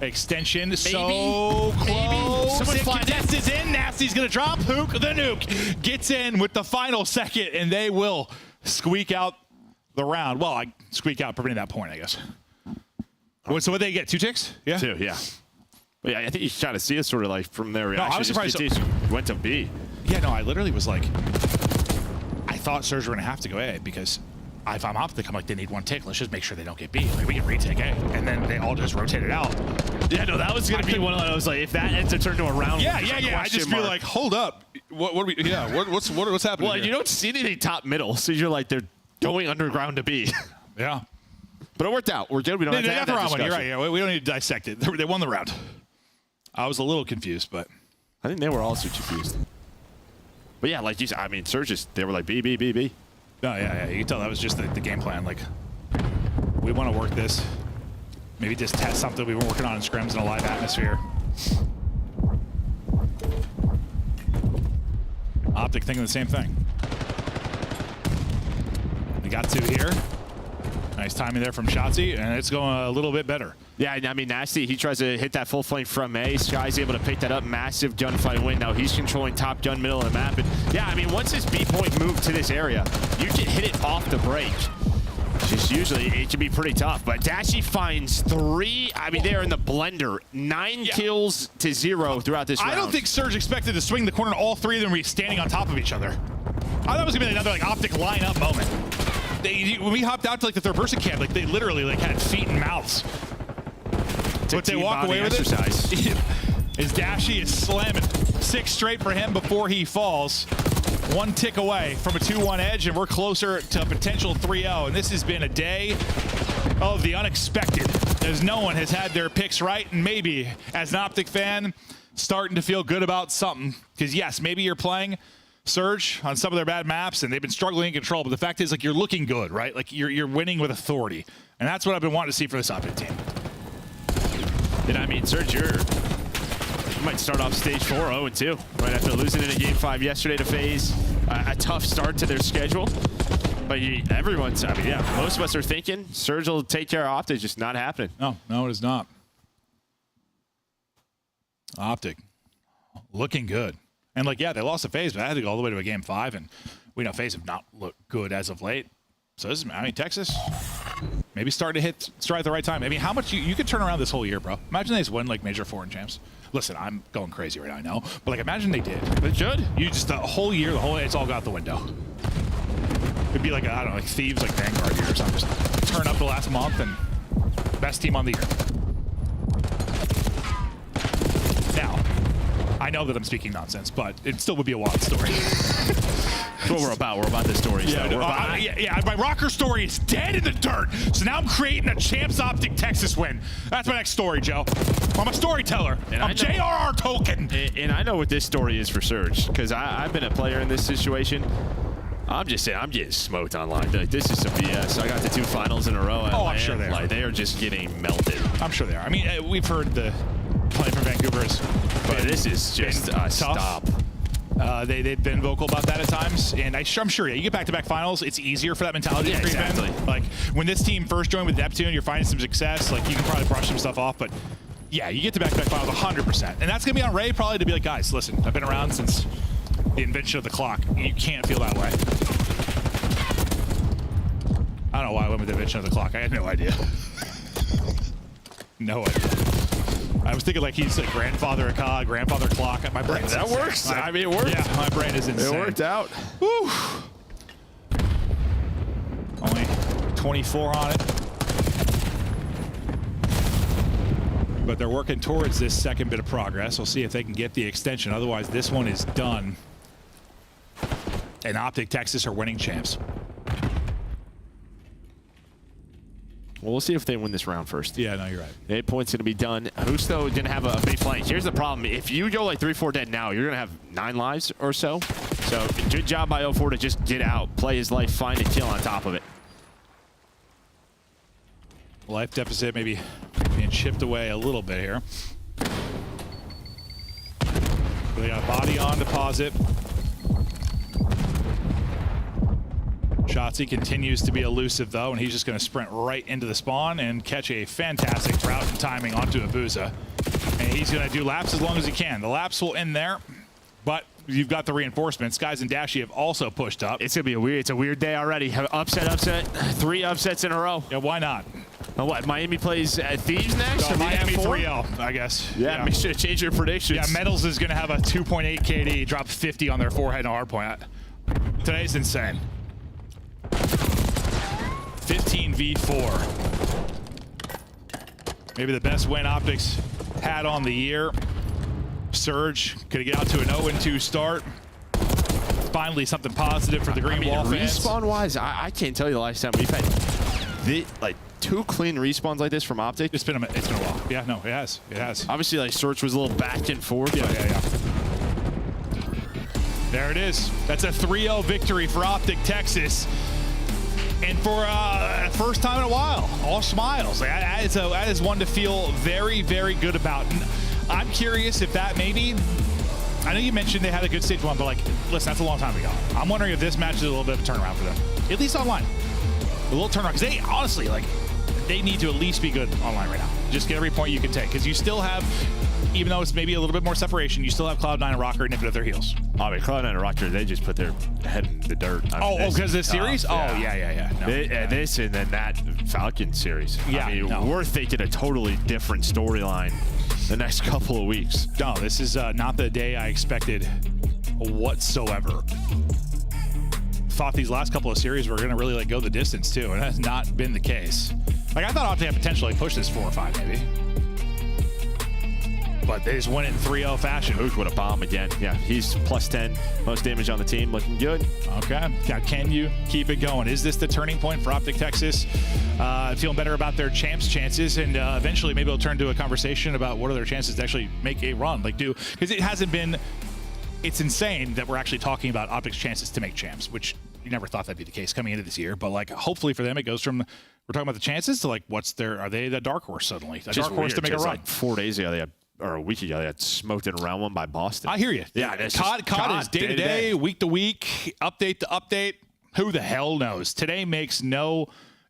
S12: Extension so close.
S11: Someone
S12: Contest is in. Nasty's going to drop. Hook the Nuke gets in with the final second, and they will squeak out the round. Well, I squeak out, preventing that point, I guess. So what they get? 2 ticks? Yeah.
S11: 2, yeah. But yeah, I think you kind of see it sort of like from their reaction.
S12: No, I was surprised.
S11: Went to B.
S12: Yeah, no, I literally was like, I thought Surge were going to have to go A because if I'm OpTic, I'm like, they need one tick. Let's just make sure they don't get B. Like, we can retake A. And then they all just rotate it out.
S11: Yeah, no, that was going to be one of those, like, if that ends up turning to a round.
S12: Yeah. I just feel like, hold up. What's happening
S11: Well,
S12: here?
S11: you don't see anything top middle, so you're like, they're going underground to B.
S12: Yeah.
S11: But it worked out. We're good. We don't have to have that discussion.
S12: You're right. Yeah, we don't need to dissect it. They won the round. I was a little confused, but
S11: I think they were also confused. But yeah, like you said, I mean, Surge they were like B.
S12: No, yeah. You can tell that was just the game plan. Like, we want to work this. Maybe just test something we were working on in scrims in a live atmosphere. OpTic thinking the same thing. We got 2 here. Nice timing there from Shotzzy, and it's going a little bit better.
S11: Yeah, I mean, Nasty, he tries to hit that full flame from A. Sky's able to pick that up. Massive gunfight win. Now he's controlling top gun middle of the map. And yeah, I mean, once his B point moved to this area, you can hit it off the break. Just usually, it can be pretty tough. But Dashy finds 3. I mean, they're in the blender. 9 kills to 0 throughout this round.
S12: I don't think Surge expected to swing the corner and all 3 of them be standing on top of each other. I thought it was going to be another like OpTic lineup moment. When we hopped out to like the third person camp, like they literally like had feet and mouths. But they walk away with
S11: exercise.
S12: It. His Dashy is slamming 6 straight for him before he falls. 1 tick away from a 2-1 edge, and we're closer to a potential 3-0. And this has been a day of the unexpected, as no one has had their picks right. And maybe, as an OpTic fan, starting to feel good about something. Because yes, maybe you're playing Surge on some of their bad maps, and they've been struggling in control. But the fact is, like, you're looking good, right? Like, you're winning with authority. And that's what I've been wanting to see for this OpTic team.
S11: And I mean, Surge, you might start off stage 4, 0-2, right after losing in a game 5 yesterday to FaZe. A tough start to their schedule. But everyone's, I mean, yeah, most of us are thinking Surge will take care of OpTic, just not happening.
S12: No, it is not. OpTic, looking good. And like, yeah, they lost to FaZe, but I had to go all the way to a game 5, and we know FaZe have not looked good as of late. So this is, I mean, Texas, maybe starting to hit stride at the right time. I mean, how much you could turn around this whole year, bro. Imagine they just win like major foreign champs. Listen, I'm going crazy right now, I know, but like, imagine they did.
S11: They should.
S12: You just the whole year, it's all got the window. It'd be like, I don't know, like Thieves, like Vanguard year or something. Just turn up the last month and best team on the year. Now, I know that I'm speaking nonsense, but it still would be a wild story.
S11: That's what we're about. We're about the stories.
S12: Yeah, my rocker story is dead in the dirt. So now I'm creating a Champs OpTic Texas win. That's my next story, Joe. I'm a storyteller. And I'm J.R.R. Tolkien.
S11: And I know what this story is for Surge, because I've been a player in this situation. I'm just saying, I'm getting smoked online. Like, this is some BS. I got the 2 finals in a row.
S12: I'm sure they are.
S11: Like, they are just getting melted.
S12: I'm sure they are. I mean, we've heard the play from Vancouver's.
S11: But this is just a stop.
S12: They've been vocal about that at times, and I'm sure, yeah, you get back-to-back finals, it's easier for that mentality to creep in. Like, when this team first joined with Neptune, you're finding some success, like, you can probably brush some stuff off, but yeah, you get to back-to-back finals 100%. And that's going to be on Ray probably to be like, guys, listen, I've been around since the invention of the clock. You can't feel that way. I don't know why I went with the invention of the clock. I had no idea. No idea. I was thinking like he's a grandfather of COD, grandfather clock. My brain.
S11: That works. I mean, it worked.
S12: Yeah, my brain is insane.
S11: It worked out.
S12: Woo. Only 24 on it. But they're working towards this second bit of progress. We'll see if they can get the extension. Otherwise, this one is done. And OpTic Texas are winning champs.
S11: Well, we'll see if they win this round first.
S12: Yeah, no, you're right.
S11: 8 points going to be done. Husto didn't have a big flank. Here's the problem. If you go like 3-4 dead now, you're going to have 9 lives or so. So good job by 0-4 to just get out, play his life, find a kill on top of it.
S12: Life deficit maybe being chipped away a little bit here. They got a body on deposit. Shotzzy continues to be elusive, though, and he's just going to sprint right into the spawn and catch a fantastic route and timing onto Abuza. And he's going to do laps as long as he can. The laps will end there, but you've got the reinforcements. Guys and Dashy have also pushed up.
S11: It's going to be it's a weird day already. Upset. 3 upsets in a row.
S12: Yeah, why not?
S11: Oh, what, Miami plays Thieves next?
S12: So Miami 3-0, I guess.
S11: Yeah, make sure to change your predictions.
S12: Yeah, Metals is going to have a 2.8 KD, drop 50 on their forehead in Hardpoint. Today's insane. 15v4. Maybe the best win OpTic's had on the year. Surge could get out to an 0-2 start. Finally, something positive for the Green Wall fans.
S11: Respawn-wise, I can't tell you the last time we've had like 2 clean respawns like this from OpTic.
S12: It's been a while. Yeah, no, it has. It has.
S11: Obviously, like Search was a little back and forth.
S12: Yeah. There it is. That's a 3-0 victory for OpTic Texas. And for first time in a while, all smiles. Like, that is one to feel very, very good about. And I'm curious if that maybe, I know you mentioned they had a good stage 1, but like, listen, that's a long time ago. I'm wondering if this match is a little bit of a turnaround for them, at least online. A little turnaround, because they honestly, like, they need to at least be good online right now. Just get every point you can take, because you still have, even though it's maybe a little bit more separation, you still have Cloud9 and Rocker nipping at their heels.
S11: I mean, Cloud9 and Rocker, they just put their head in the dirt. I mean,
S12: because this series? Yeah. No,
S11: this and then that Falcon series.
S12: Yeah,
S11: I mean, we're thinking a totally different storyline the next couple of weeks.
S12: No, this is not the day I expected whatsoever. Thought these last couple of series were going to really like go the distance too, and that has not been the case. Like, I thought OpTic had potentially pushed this 4 or 5 maybe. But they just went in 3-0 fashion.
S11: Who's with a bomb again? Yeah, he's +10, most damage on the team, looking good.
S12: Okay, now can you keep it going? Is this the turning point for OpTic Texas? Feeling better about their champs chances, and eventually maybe it'll turn to a conversation about what are their chances to actually make a run. Like, because it hasn't been, it's insane that we're actually talking about OpTic's chances to make champs, which you never thought that'd be the case coming into this year. But like, hopefully for them, it goes from, we're talking about the chances to like, are they the dark horse suddenly? A dark horse to make a run.
S11: Like 4 days ago, or a week ago, they got smoked in round 1 by Boston.
S12: I hear you.
S11: Yeah,
S12: COD is day to day, week to week, update to update. Who the hell knows? Today makes no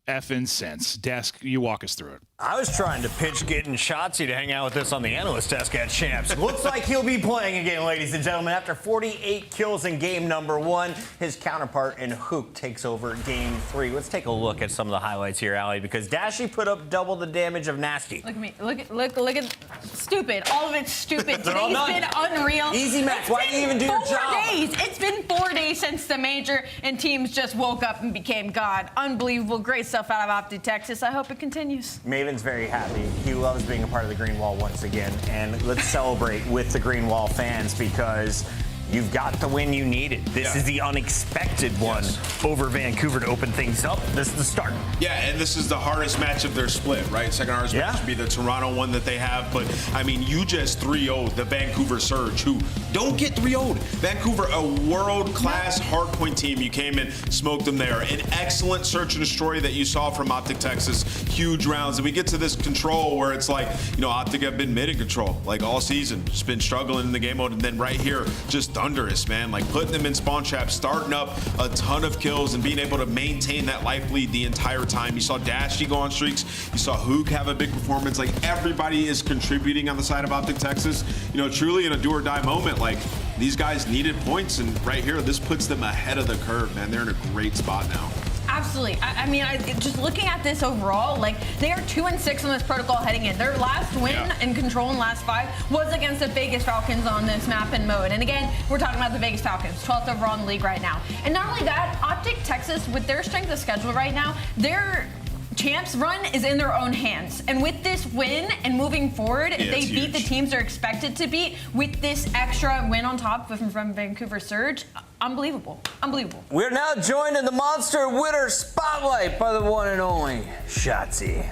S12: effing sense. Desk, you walk us through it.
S4: I was trying to pitch getting Shotzzy to hang out with us on the analyst desk at Champs. Looks like he'll be playing again, ladies and gentlemen. After 48 kills in game number 1, his counterpart in Hook takes over game 3. Let's take a look at some of the highlights here, Allie, because Dashy put up double the damage of Nasty.
S3: Look at me. Look at stupid. All of it's stupid. Today's been unreal.
S4: Easy match. Why didn't you even do your job?
S3: It's been 4 days since the major, and teams just woke up and became God. Unbelievable. Great stuff out of OpTic Texas. I hope it continues.
S4: Maven's very happy. He loves being a part of the Green Wall once again. And let's celebrate with the Green Wall fans, because you've got the win you needed. This is the unexpected one over Vancouver to open things up. This is the start.
S5: Yeah, and this is the hardest match of their split, right? Second hardest match would be the Toronto one that they have. But, I mean, you just 3-0'd the Vancouver Surge, who don't get 3-0'd. Vancouver, a world-class Hardpoint team. You came in, smoked them there. An excellent search and destroy that you saw from OpTic Texas. Huge rounds. And we get to this control where it's like, you know, OpTic have been mid in control, like all season. Just been struggling in the game mode. And then right here, just thunderous, man. Like putting them in spawn traps, starting up a ton of kills and being able to maintain that life lead the entire time. You saw Dashy go on streaks. You saw Hook have a big performance. Like everybody is contributing on the side of OpTic Texas. You know, truly in a do or die moment, like these guys needed points, and right here, this puts them ahead of the curve, man. They're in a great spot now.
S3: Absolutely. I mean, just looking at this overall, like they are 2-6 on this protocol heading in. Their last win in control in last 5 was against the Vegas Falcons on this map and mode. And again, we're talking about the Vegas Falcons, 12th overall in the league right now. And not only that, OpTic Texas, with their strength of schedule right now, their champs run is in their own hands. And with this win and moving forward, if they beat the teams they're expected to beat with this extra win on top from Vancouver Surge, unbelievable. Unbelievable.
S4: We're now joined in the Monster Winner Spotlight by the one and only Shotzzy.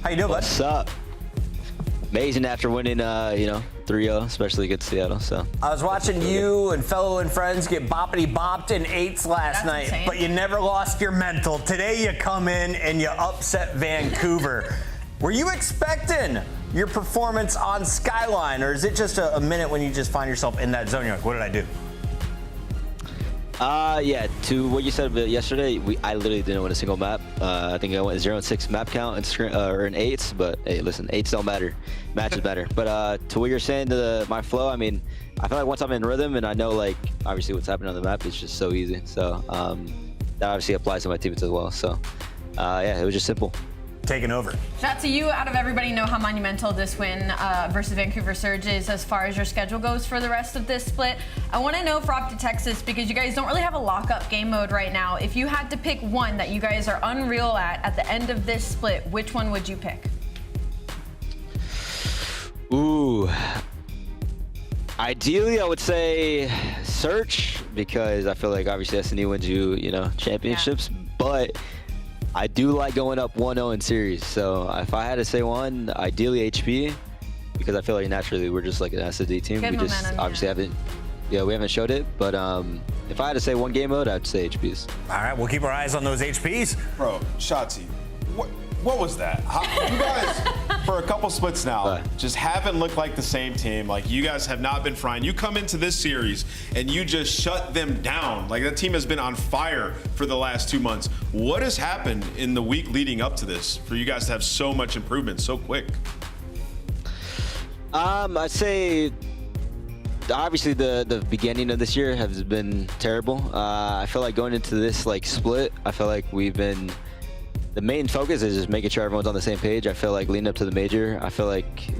S4: How you doing, bud?
S15: What's up? Amazing after winning, 3-0, especially against Seattle. So
S4: I was watching you and fellow and friends get boppity-bopped in 8s last night, insane. But you never lost your mental. Today you come in and you upset Vancouver. Were you expecting your performance on Skyline, or is it just a minute when you just find yourself in that zone? You're like, what did I do?
S15: Yeah, to what you said yesterday, I literally didn't win a single map. I think I went 0-6 map count or in 8s, but hey, listen, 8s don't matter. Matches matter. But to what you're saying, my flow, I mean, I feel like once I'm in rhythm and I know, like, obviously what's happening on the map, it's just so easy. So that obviously applies to my teammates as well. So yeah, it was just simple.
S4: taking over.
S3: Shotzzy, you out of everybody know how monumental this win versus Vancouver Surge is as far as your schedule goes for the rest of this split. I want to know for OpTic Texas, because you guys don't really have a lockup game mode right now. If you had to pick one that you guys are unreal at the end of this split, which one would you pick?
S15: Ooh. Ideally, I would say Search, because I feel like obviously SNE wins you know, championships, but I do like going up 1-0 in series. So if I had to say one, ideally HP, because I feel like naturally we're just like an SSD team.
S3: Good
S15: we just
S3: momentum,
S15: obviously haven't, we haven't showed it. But if I had to say one game mode, I'd say HPs.
S4: All right, we'll keep our eyes on those HPs.
S5: Bro, Shotzzy, what was that? You guys, for a couple splits now, just haven't looked like the same team. Like, you guys have not been frying. You come into this series and you just shut them down. Like, that team has been on fire for the last 2 months. What has happened in the week leading up to this for you guys to have so much improvement so quick?
S15: I'd say obviously the beginning of this year has been terrible. I feel like going into this like split, I feel like the main focus is just making sure everyone's on the same page. I feel like leading up to the major, I feel like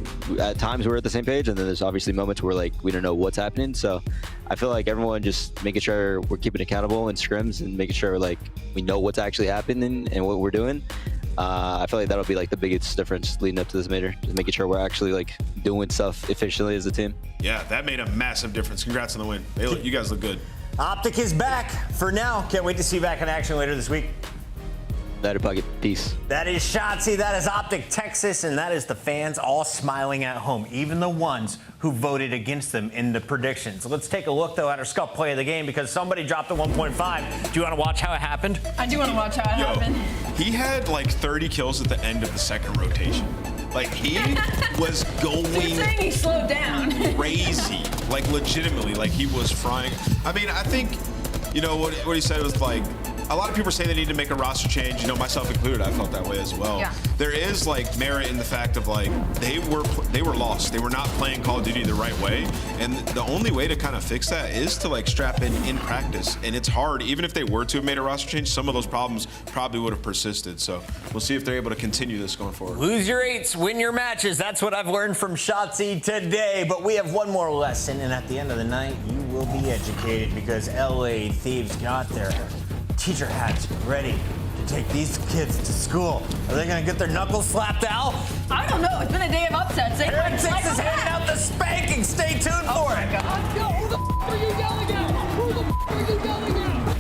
S15: at times we're at the same page, and then there's obviously moments where like we don't know what's happening. So I feel like everyone just making sure we're keeping accountable in scrims and making sure like we know what's actually happening and what we're doing. I feel like that'll be like the biggest difference leading up to this major, just making sure we're actually like doing stuff efficiently as a team.
S5: Yeah, that made a massive difference. Congrats on the win. You guys look good.
S4: OpTic is back for now. Can't wait to see you back in action later this week.
S15: Later, Pocket. Peace.
S4: That is Shotzzy, that is OpTic Texas, and that is the fans all smiling at home, even the ones who voted against them in the predictions. Let's take a look, though, at our Scuff play of the game, because somebody dropped a 1.5. Do you want to watch how it happened?
S3: I do want to watch how it happened.
S5: He had like 30 kills at the end of the second rotation. Like, he was going
S3: You're saying he slowed down.
S5: crazy. Like, legitimately, like he was frying. I mean, I think, you know, what he said was like, a lot of people are saying they need to make a roster change, you know, myself included. I felt that way as well.
S3: Yeah.
S5: There is like merit in the fact of like they were lost. They were not playing Call of Duty the right way, and the only way to kind of fix that is to like strap in practice. And it's hard. Even if they were to have made a roster change, some of those problems probably would have persisted. So we'll see if they're able to continue this going forward.
S4: Lose your 8s, win your matches. That's what I've learned from Shotzzy today. But we have one more lesson, and at the end of the night, you will be educated, because LA Thieves got their teacher hats ready to take these kids to school. Are they gonna get their knuckles slapped out?
S3: I don't know. It's been a day of upsets.
S4: Heretics is handing out the spanking. Stay tuned for it.
S3: God.
S8: Yo, who the f are you yelling at? Who the f are you yelling at?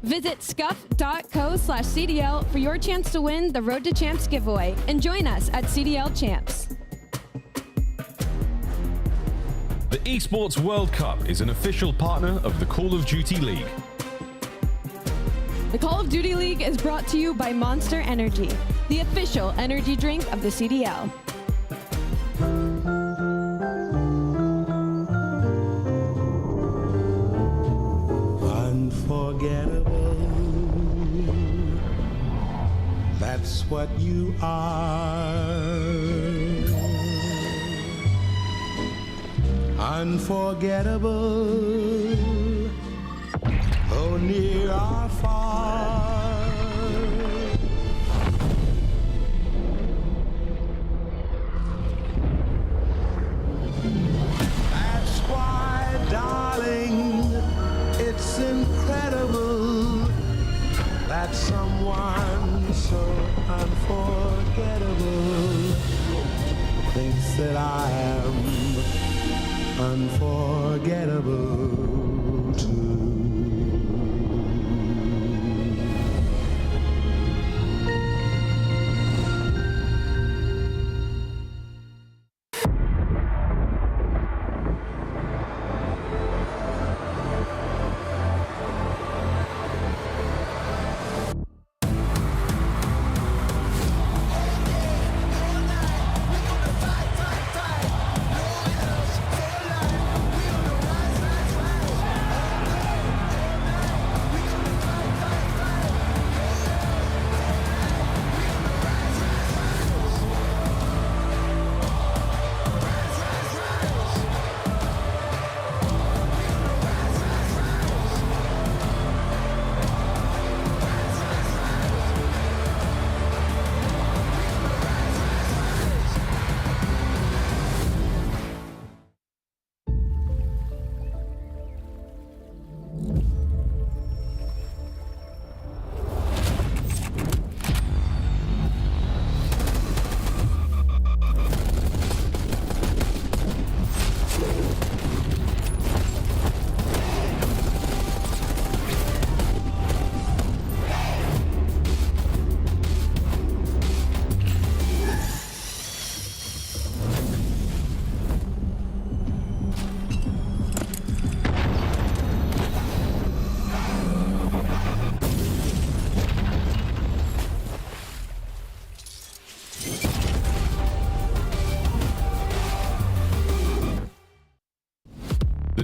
S7: Visit scuff.co/CDL for your chance to win the Road to Champs giveaway, and join us at CDL Champs.
S1: The Esports World Cup is an official partner of the Call of Duty League.
S7: The Call of Duty League is brought to you by Monster Energy, the official energy drink of the CDL.
S16: Unforgettable, that's what you are. Unforgettable, oh near or far. That's why, darling, it's incredible that someone so unforgettable thinks that I am unforgettable too.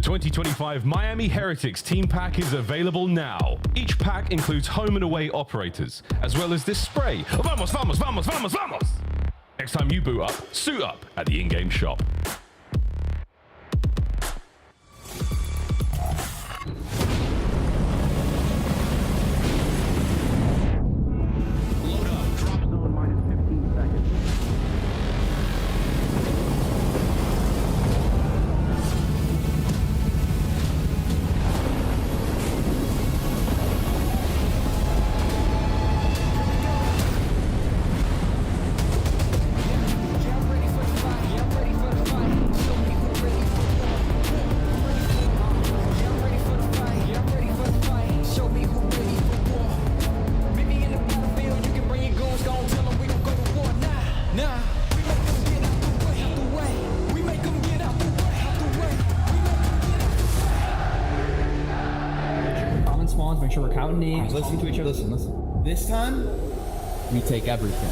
S17: The 2025 Miami Heretics team pack is available now. Each pack includes home and away operators, as well as this spray. Vamos, vamos, vamos, vamos, vamos! Next time you boot up, suit up at the in-game shop.
S18: Make sure we're counting names, listening to each other. Listen. This time, we take everything.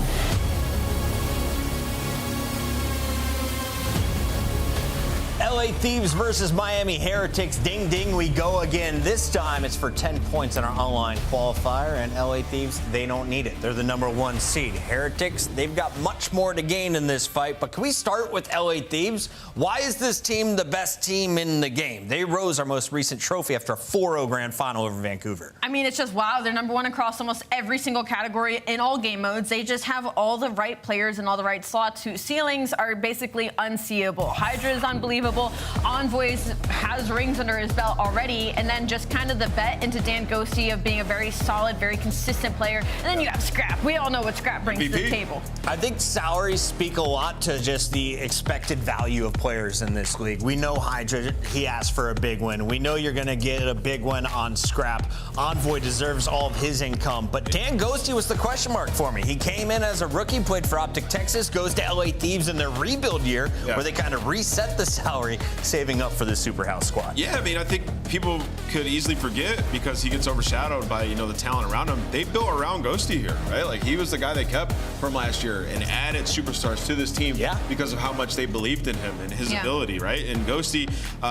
S4: LA Thieves versus Miami Heretics. Ding, ding, we go again. This time it's for 10 points in our online qualifier, and LA Thieves, they don't need it. They're the #1 seed. Heretics, they've got much more to gain in this fight, but can we start with LA Thieves? Why is this team the best team in the game? They rose our most recent trophy after a 4-0 grand final over Vancouver.
S3: I mean, it's just wow. They're #1 across almost every single category in all game modes. They just have all the right players in all the right slots whose ceilings are basically unseeable. Hydra is unbelievable. Envoys has rings under his belt already, and then just kind of the bet into Dan Ghosty of being a very solid, very consistent player. And then you have Scrap. We all know what Scrap brings to the table.
S4: I think salaries speak a lot to just the expected value of players in this league. We know Hydra, he asked for a big win. We know you're going to get a big win on Scrap. Envoy deserves all of his income, but Dan Ghosty was the question mark for me. He came in as a rookie, played for OpTic Texas, goes to LA Thieves in their rebuild year, where they kind of reset the salary, saving up for the Superhouse squad.
S5: Yeah, I mean, I think people could easily forget because he gets overshadowed by, you know, the talent around him. They built around Ghosty here, right? Like, he was the guy they kept from last year and added superstars to this team because of how much they believed in him and his ability, right? And Ghosty,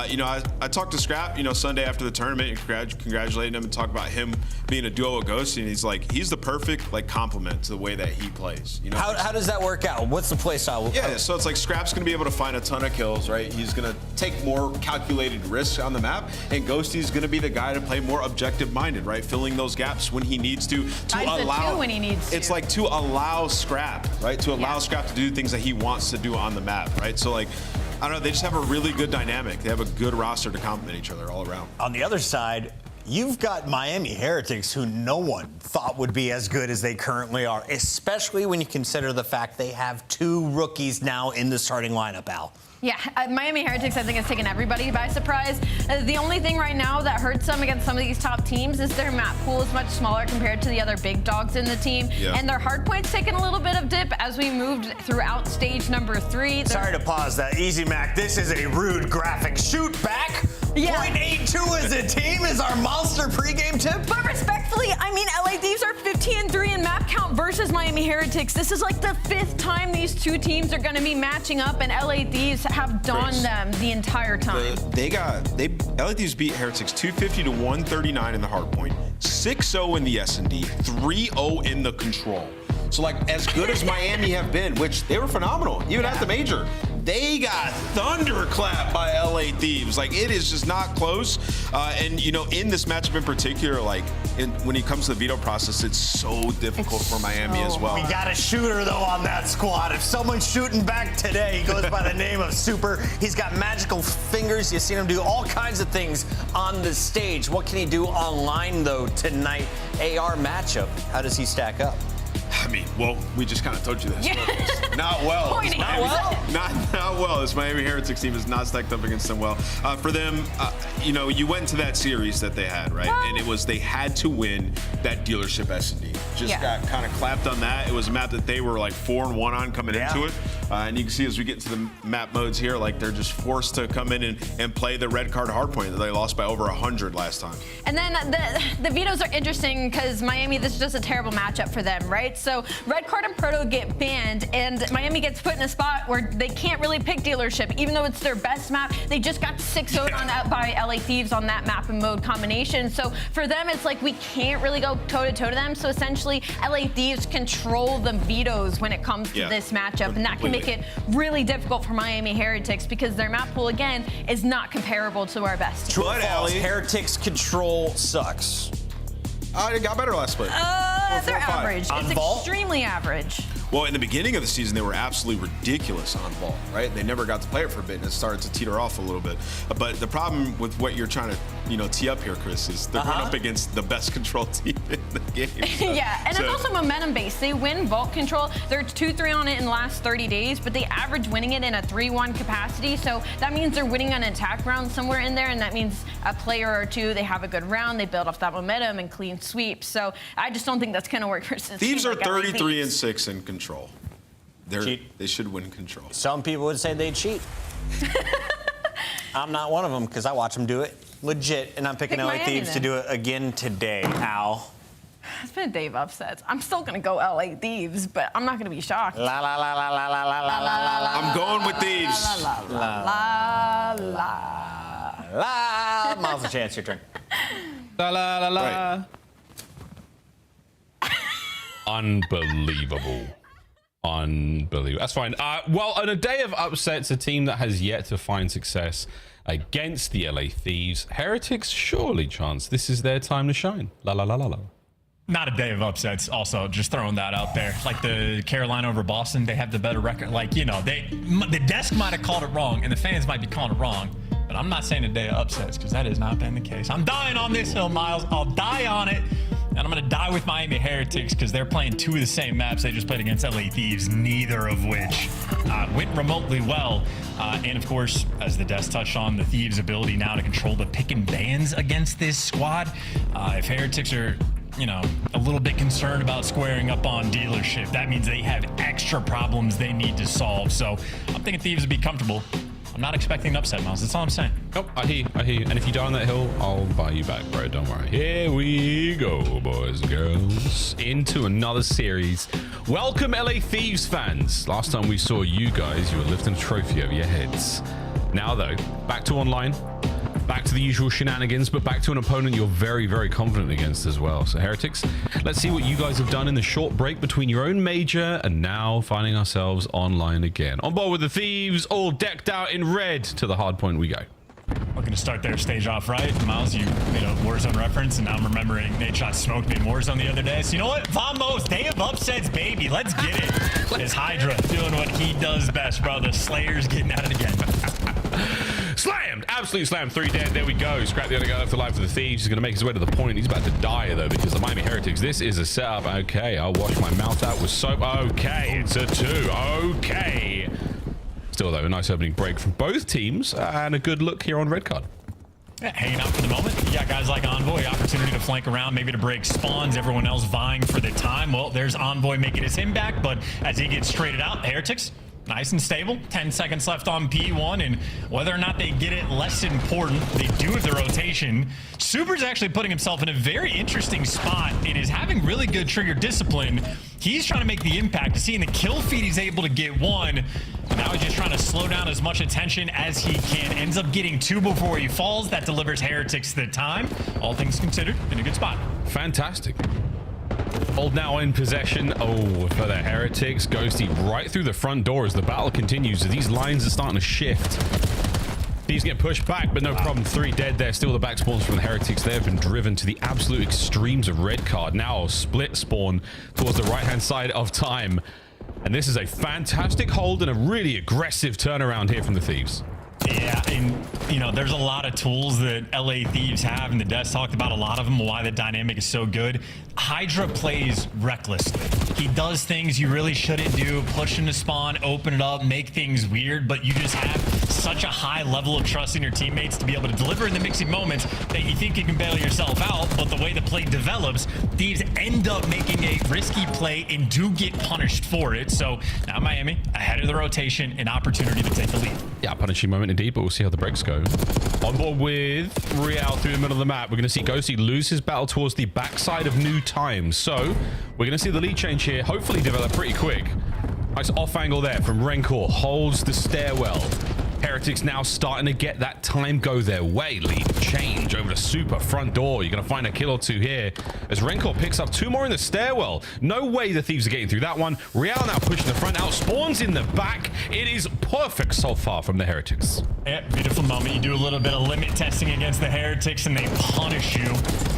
S5: you know, I talked to Scrap, you know, Sunday after the tournament and congratulating him and talked about him being a duo with Ghosty, and he's like, he's the perfect, like, complement to the way that he plays. You know,
S4: how does that work out? What's the play style?
S5: Yeah, so it's like Scrap's going to be able to find a ton of kills, right? He's going to take more calculated risks on the map, and Ghosty's going to be the guy to play more objective-minded, right? Filling those gaps when he needs to allow.
S3: When he needs to.
S5: It's like to allow Scrap, right? To allow Scrap to do things that he wants to do on the map, right? So like, I don't know, they just have a really good dynamic. They have a good roster to complement each other all around.
S4: On the other side, you've got Miami Heretics, who no one thought would be as good as they currently are, especially when you consider the fact they have 2 rookies now in the starting lineup, Al.
S3: Yeah, Miami Heretics, I think, has taken everybody by surprise. The only thing right now that hurts them against some of these top teams is their map pool is much smaller compared to the other big dogs in the team. Yeah. And their hardpoint's taken a little bit of dip as we moved throughout stage #3.
S4: Sorry to pause that. Easy Mac, this is a rude graphic. Shoot back.
S3: Yeah.
S4: 0.82 as a team is our monster pregame tip.
S3: But respectfully, I mean, LA Thieves are 15-3 in map count versus Miami Heretics. This is like the 5th time these 2 teams are going to be matching up, and LA Thieves have dawned them the entire time.
S5: LA Thieves beat Heretics 250 to 139 in the hardpoint, 6-0 in the S&D, 3-0 in the control. So like, as good as Miami have been, which they were phenomenal, even at the major, they got thunderclapped by LA Thieves. Like, it is just not close. And, you know, in this matchup in particular, like, when it comes to the veto process, it's so difficult for Miami as well.
S4: We got a shooter, though, on that squad. If someone's shooting back today, he goes by the name of Super. He's got magical fingers. You've seen him do all kinds of things on the stage. What can he do online, though, tonight? AR matchup. How does he stack up?
S5: I mean, well, we just kind of told you this.
S3: Yeah.
S5: Not well.
S3: Not well?
S5: Not well. This Miami Heretics team is not stacked up against them well. For them, you know, you went to that series that they had, right? And it was, they had to win that dealership S&D. Just got kind of clapped on that. It was a map that they were like 4-1 on coming into it. And you can see as we get into the map modes here, like they're just forced to come in and play the red card hardpoint that they lost by over 100 last time.
S3: And then the vetoes are interesting because Miami, this is just a terrible matchup for them, right? So red card and proto get banned, and Miami gets put in a spot where they can't really pick dealership, even though it's their best map. They just got 6-0'd on by LA Thieves on that map and mode combination. So for them, it's like we can't really go toe-to-toe to them. So essentially, LA Thieves control the vetoes when it comes to this matchup, and that can make it really difficult for Miami Heretics because their map pool, again, is not comparable to our best.
S4: True or false, Heretics control sucks.
S5: It got better last split.
S3: They're average. It's extremely average.
S5: Well, in the beginning of the season, they were absolutely ridiculous on Vault, right? They never got to play it for a bit, and it started to teeter off a little bit. But the problem with what you're trying to, tee up here, Chris, is they're going up against the best control team in the game. So,
S3: yeah, and it's also momentum-based. They win Vault control. They're 2-3 on it in the last 30 days, but they average winning it in a 3-1 capacity. So that means they're winning an attack round somewhere in there, and that means a player or two, they have a good round, they build off that momentum and clean sweeps. So I just don't think that's going to work for
S5: Thieves are 33-6 in control. They should win control.
S4: Some people would say they cheat. I'm not one of them because I watch them do it legit, and I'm picking LA Thieves to do it again today. Al.
S3: It's been a day of upsets. I'm still going to go LA Thieves, but I'm not going to be shocked.
S4: La la la la la la la la la la.
S5: I'm going with Thieves.
S3: La la la
S4: la. Miles, a chance. Your turn.
S12: La la la la.
S1: Unbelievable. Unbelievable. That's fine. Well, on a day of upsets, a team that has yet to find success against the LA Thieves, Heretics, surely, Chance, this is their time to shine. La la la la la.
S2: Not a day of upsets. Also, just throwing that out there. Like the Carolina over Boston, they have the better record. Like, the desk might have called it wrong, and the fans might be calling it wrong. But I'm not saying a day of upsets because that has not been the case. I'm dying on this hill, Miles. I'll die on it. And I'm going to die with Miami Heretics because they're playing 2 of the same maps they just played against LA Thieves, neither of which went remotely well. And of course, as the desk touched on, the Thieves' ability now to control the pick and bans against this squad. If Heretics are, a little bit concerned about squaring up on dealership, that means they have extra problems they need to solve. So I'm thinking Thieves would be comfortable. I'm not expecting an upset, Miles. That's all I'm saying.
S1: Oh, I hear you. And if you die on that hill, I'll buy you back, bro. Don't worry. Here we go, boys and girls. Into another series. Welcome, LA Thieves fans. Last time we saw you guys, you were lifting a trophy over your heads. Now, though, back to online. Back to the usual shenanigans, but back to an opponent you're very, very confident against as well. So, Heretics, let's see what you guys have done in the short break between your own major and now finding ourselves online again. On board with the Thieves, all decked out in red. To the Hardpoint we go.
S2: We're going to start their stage off right. Miles, you made a Warzone reference, and now I'm remembering Nate Shot smoked me in Warzone the other day. So you know what? Vamos, day of upsets, baby. Let's get it. It's Hydra doing what he does best, bro. The Slayer's getting at it again.
S1: Slammed! Absolutely slammed. 3 dead. There we go. Scrap the other guy left alive for the Thieves. He's going to make his way to the point. He's about to die, though, because the Miami Heretics, this is a setup. Okay, I'll wash my mouth out with soap. Okay, it's a 2. Okay. Still, though, a nice opening break from both teams and a good look here on red card.
S2: Yeah, hanging out for the moment. You got guys like Envoy, opportunity to flank around, maybe to break spawns, everyone else vying for the time. Well, there's Envoy making his impact, but as he gets traded out, Heretics, nice and stable. 10 seconds left on P1, and whether or not they get it, less important. They do with the rotation. Super's actually putting himself in a very interesting spot. It is having really good trigger discipline. He's trying to make the impact. To see in the kill feed, he's able to get 1. Now he's just trying to slow down as much attention as he can. Ends up getting 2 before he falls. That delivers Heretics the time. All things considered, in a good spot.
S1: Fantastic. Hold now in possession. Oh, for the Heretics. Ghosty right through the front door as the battle continues. These lines are starting to shift. These get pushed back, but no problem. 3 dead there. Still the back spawns from the Heretics. They have been driven to the absolute extremes of red card. Now split spawn towards the right-hand side of time. And this is a fantastic hold and a really aggressive turnaround here from the Thieves.
S2: Yeah, and there's a lot of tools that LA Thieves have, and the devs talked about a lot of them, why the dynamic is so good. Hydra plays recklessly. He does things you really shouldn't do, push into spawn, open it up, make things weird, but you just have such a high level of trust in your teammates to be able to deliver in the mixing moments that you think you can bail yourself out, but the way the play develops, Thieves end up making a risky play and do get punished for it. So now Miami, ahead of the rotation, an opportunity to take the lead.
S1: Yeah, punishing moment indeed, but we'll see how the breaks go. On board with Real through the middle of the map. We're going to see Ghosty lose his battle towards the backside of New Time. So we're going to see the lead change here, hopefully develop pretty quick. Nice off angle there from Rencor, holds the stairwell. Heretics now starting to get that time go their way. Lead change over to Super front door. You're going to find a kill or two here as Rencor picks up 2 more in the stairwell. No way the Thieves are getting through that one. Real now pushing the front out, spawns in the back. It is perfect so far from the Heretics.
S2: Yeah, beautiful moment. You do a little bit of limit testing against the Heretics and they punish you.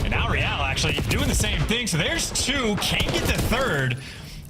S2: And now Real actually doing the same thing. So there's 2, can't get the 3rd.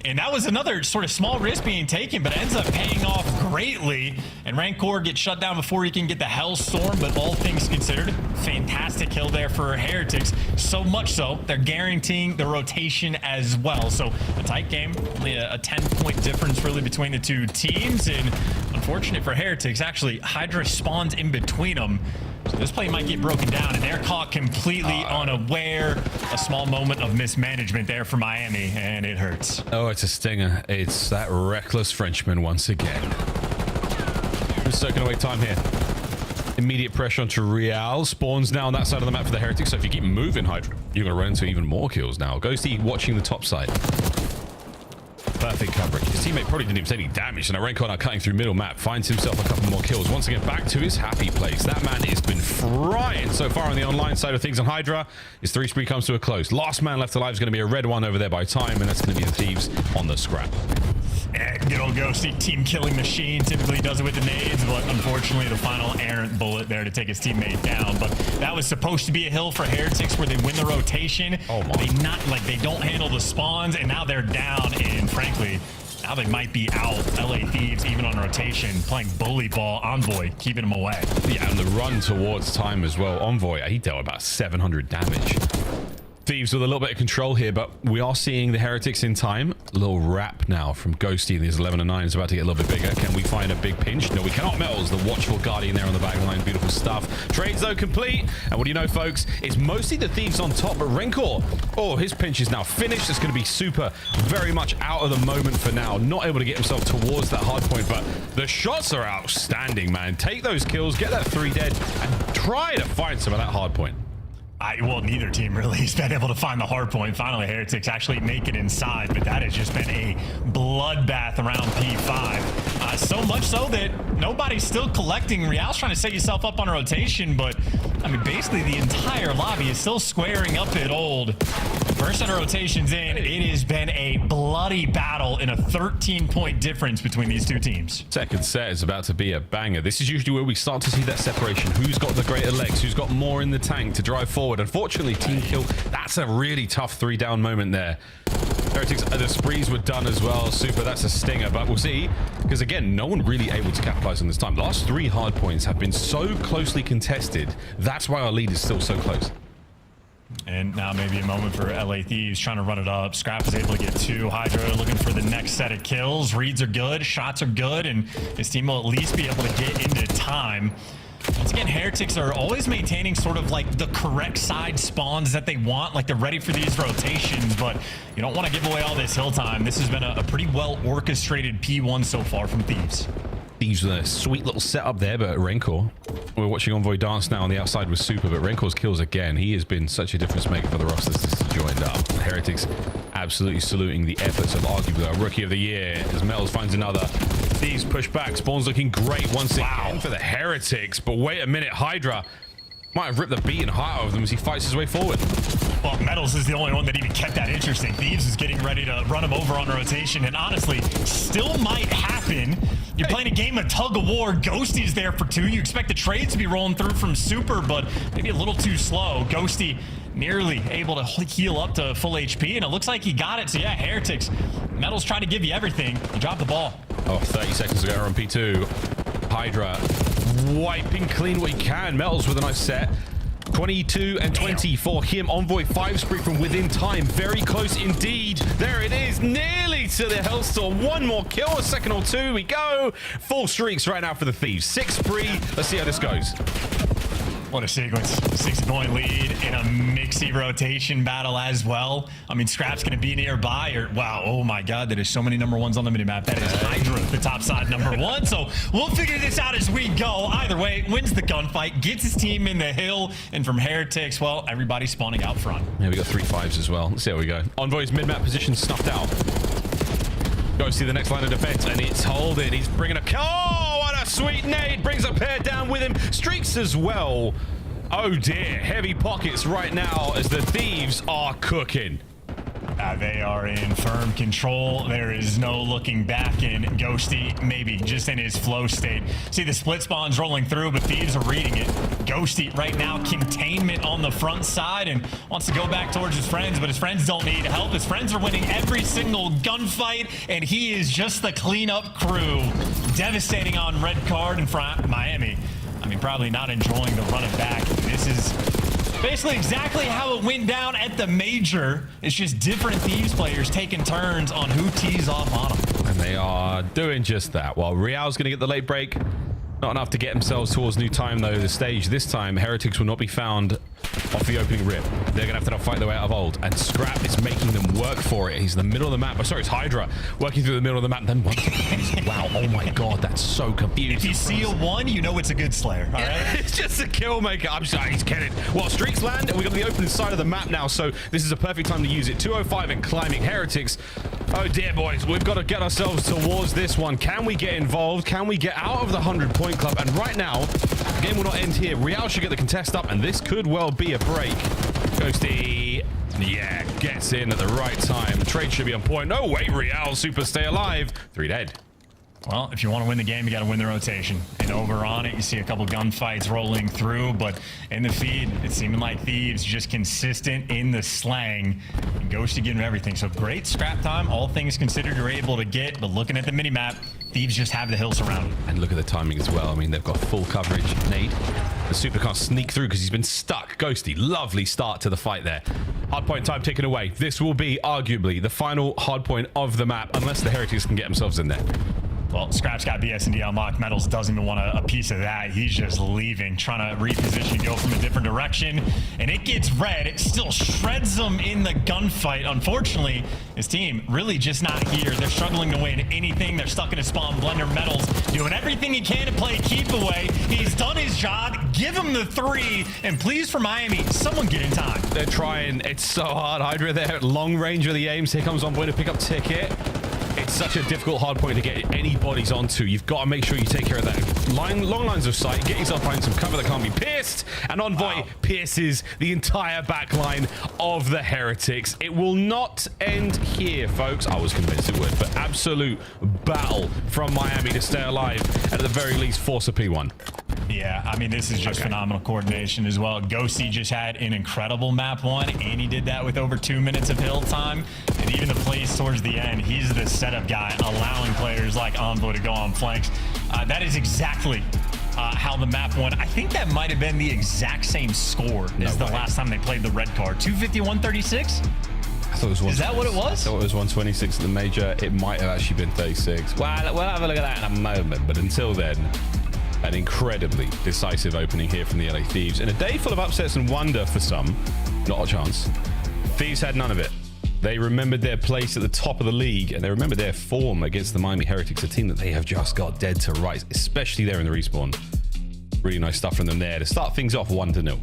S2: And that was another sort of small risk being taken, but ends up paying off greatly. And Rancor gets shut down before he can get the Hellstorm, but all things considered, fantastic kill there for Heretics. So much so, they're guaranteeing the rotation as well. So a tight game, only a 10-point difference really between the 2 teams. And unfortunate for Heretics, actually, Hydra spawns in between them. So this play might get broken down, and they're caught completely unaware. A small moment of mismanagement there for Miami, and it hurts.
S1: Oh, it's a stinger. It's that reckless Frenchman once again. Just soaking away time here. Immediate pressure onto Real. Spawns now on that side of the map for the Heretics. So if you keep moving, Hydra, you're going to run into even more kills now. Ghosty watching the top side. Perfect coverage. His teammate probably didn't even take any damage. And Rencor now cutting through middle map. Finds himself a couple more kills. Once again, back to his happy place. That man has been frying so far on the online side of things on Hydra. His 3 spree comes to a close. Last man left alive is going to be a red one over there by time. And that's going to be the Thieves on the scrap.
S2: Good old Ghosty, team killing machine. Typically does it with the nades, but unfortunately the final errant bullet there to take his teammate down. But that was supposed to be a hill for Heretics where they win the rotation.
S1: Oh my.
S2: They don't handle the spawns, and now they're down. And frankly, now they might be out. LA Thieves even on rotation, playing bully ball. Envoy keeping them away.
S1: Yeah, and the run towards time as well. Envoy, he dealt about 700 damage. Thieves with a little bit of control here, but we are seeing the Heretics in time. A little wrap now from Ghosty. These 11-9 is about to get a little bit bigger. Can we find a big pinch? No, we cannot. Metals, the watchful guardian there on the back line. Beautiful stuff. Trades, though, complete. And what do you know, folks? It's mostly the Thieves on top, but Rencor, oh, his pinch is now finished. It's going to be Super very much out of the moment for now. Not able to get himself towards that hard point, but the shots are outstanding, man. Take those kills, get that 3 dead, and try to find some of that hard point.
S2: Well, neither team really has been able to find the hard point. Finally, Heretics actually make it inside, but that has just been a bloodbath around P5. So much so that nobody's still collecting. Real's trying to set yourself up on a rotation, but I mean, basically the entire lobby is still squaring up at old. First set of rotations in, it has been a bloody battle in a 13-point difference between these 2 teams.
S1: Second set is about to be a banger. This is usually where we start to see that separation. Who's got the greater legs? Who's got more in the tank to drive forward? Unfortunately, team kill, that's a really tough 3-down moment there. Heretics, the sprees were done as well. Super, that's a stinger, but we'll see. Because again, no one really able to capitalize on this time. The last 3 hard points have been so closely contested. That's why our lead is still so close.
S2: And now maybe a moment for LA Thieves trying to run it up. Scrap is able to get 2. Hydra looking for the next set of kills. Reads are good, shots are good, and his team will at least be able to get into time. Once again, Heretics are always maintaining sort of like the correct side spawns that they want, like they're ready for these rotations, but you don't want to give away all this hill time. This has been a pretty well orchestrated P1 so far from Thieves.
S1: Thieves with a sweet little setup there, but Rencor, we're watching Envoy dance now on the outside with Super, but Renkor's kills again. He has been such a difference maker for the roster since he joined up. Heretics absolutely saluting the efforts of arguably our Rookie of the Year as Metals finds another. Thieves push back. Spawn's looking great once again for the Heretics, but wait a minute, Hydra might have ripped the beating heart out of them as he fights his way forward.
S2: Well, Metals is the only one that even kept that interesting. Thieves is getting ready to run him over on a rotation, and honestly, still might happen. You're playing a game of tug of war. Ghosty's there for 2. You expect the trades to be rolling through from Super, but maybe a little too slow. Ghosty nearly able to heal up to full HP, and it looks like he got it. So yeah, Heretics, Metals trying to give you everything. You dropped the ball.
S1: Oh, 30 seconds ago on P2. Hydra wiping clean what he can. Metals with a nice set. 22 and 20 for him. Envoy 5 spree from within time. Very close indeed. There it is. Nearly to the Hellstorm. One more kill. A second or two. We go. Full streaks right now for the Thieves. 6 spree. Let's see how this goes.
S2: What a sequence. 6-point lead in a mixy rotation battle as well. I mean, Scrap's going to be nearby. Or wow, oh my God, there is so many number ones on the minimap. That is Hydra, the top side number 1. So we'll figure this out as we go. Either way, wins the gunfight, gets his team in the hill. And from Heretics, well, everybody's spawning out front.
S1: Yeah, we got 3 5s as well. Let's see how we go. Envoy's mid-map position snuffed out. Go see the next line of defense, and it's holding. He's bringing a... Oh, what a sweet nade. Brings a pair down with him. Streaks as well. Oh, dear. Heavy pockets right now as the Thieves are cooking.
S2: They are in firm control. There is no looking back in. Ghosty maybe just in his flow state. See the split spawns rolling through, but Thieves are reading it. Ghosty right now containment on the front side and wants to go back towards his friends, but his friends don't need help. His friends are winning every single gunfight, and he is just the cleanup crew. Devastating on red card in front of Miami. I mean, probably not enjoying the run it back. This is basically exactly how it went down at the major. It's just different Thieves players taking turns on who tees off on them.
S1: And they are doing just that. While Real's going to get the late break. Not enough to get themselves towards new time, though. The stage this time, Heretics will not be found off the opening rip. They're going to have to fight their way out of ult. And Scrap is making them work for it. He's in the middle of the map. Oh, sorry, it's Hydra working through the middle of the map. Then one. Wow, oh my God, that's so confusing.
S2: If you see a 1, you know it's a good Slayer, all right?
S1: It's just a kill maker. I'm sorry, he's kidding. Well, streaks land, and we've got the open side of the map now, so this is a perfect time to use it. 205 and climbing. Heretics. Oh dear, boys, we've got to get ourselves towards this one. Can we get involved? Can we get out of the 100-point club? And right now, the game will not end here. Real should get the contest up, and this could well be a break. Ghosty, yeah, gets in at the right time. The trade should be on point. No way, Real, super stay alive. 3 dead.
S2: Well, if you want to win the game, you got to win the rotation. And over on it, you see a couple gunfights rolling through, but in the feed, it's seeming like Thieves just consistent in the slang and Ghosty getting everything. So great scrap time, all things considered, you're able to get, but looking at the minimap, Thieves just have the hill surrounded.
S1: And look at the timing as well. I mean, they've got full coverage. Nade. The super can't sneak through because he's been stuck. Ghosty, lovely start to the fight there. Hardpoint time taken away. This will be arguably the final hardpoint of the map, unless the Heretics can get themselves in there.
S2: Well, Scrap's got BS&D unlocked. Metals doesn't even want a piece of that. He's just leaving, trying to reposition, go from a different direction. And it gets red. It still shreds them in the gunfight. Unfortunately, his team really just not here. They're struggling to win anything. They're stuck in a spawn. Blender Metals doing everything he can to play keep away. He's done his job. Give him the 3. And please, for Miami, someone get in time.
S1: They're trying. It's so hard. Hydra there at long range of the aims. Here comes Envoy to pick up Ticket. It's such a difficult hard point to get any bodies onto. You've got to make sure you take care of that long lines of sight. Get yourself behind some cover that can't be pierced. And Envoy pierces the entire back line of the Heretics. It will not end here, folks. I was convinced it would, but absolute battle from Miami to stay alive. And at the very least, force a P1.
S2: Yeah, I mean, this is just phenomenal coordination as well. Ghosty just had an incredible map 1, and he did that with over 2 minutes of hill time. And even the plays towards the end, he's the setup guy, allowing players like Envoy to go on flanks. That is exactly how the map won. I think that might have been the exact same score as the last time they played the red card. 251-36?
S1: I thought it was 126.
S2: Is that what it was?
S1: I thought it was 126 at the major. It might have actually been 36. Well, we'll have a look at that in a moment. But until then, an incredibly decisive opening here from the LA Thieves. In a day full of upsets and wonder for some, not a chance. Thieves had none of it. They remembered their place at the top of the league, and they remembered their form against the Miami Heretics, a team that they have just got dead to rights, especially there in the respawn. Really nice stuff from them there to start things off 1-0.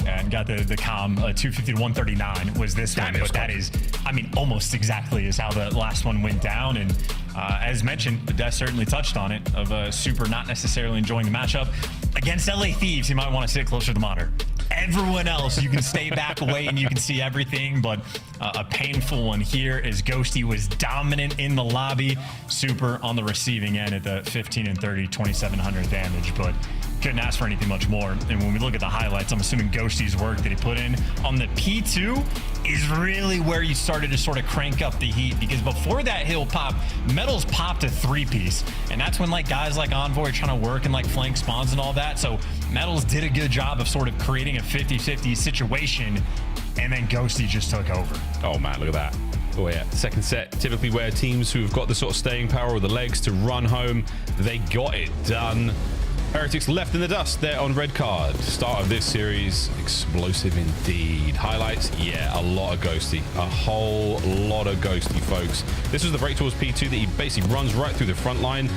S2: And got the calm 250-139 was this one, but that is, I mean, almost exactly is how the last one went down. And as mentioned, the death certainly touched on it of Super not necessarily enjoying the matchup. Against LA Thieves, you might want to sit closer to the monitor. Everyone else, you can stay back away and you can see everything, but a painful one here as Ghosty was dominant in the lobby. Super on the receiving end at the 15 and 30, 2,700 damage, but couldn't ask for anything much more. And when we look at the highlights, I'm assuming Ghosty's work that he put in on the P2 is really where you started to sort of crank up the heat, because before that hill pop, Metals popped a 3-piece, and that's when like guys like Envoy are trying to work and like flank spawns and all that. So Metals did a good job of sort of creating a 50-50 situation, and then Ghosty just took over.
S17: Oh man, look at that. Oh yeah, second set, typically where teams who've got the sort of staying power or the legs to run home, they got it done. Heretics left in the dust there on red card. Start of this series, explosive indeed. Highlights, yeah, a lot of Ghosty. A whole lot of Ghosty, folks. This was the break towards P2 that he basically runs right through the front line.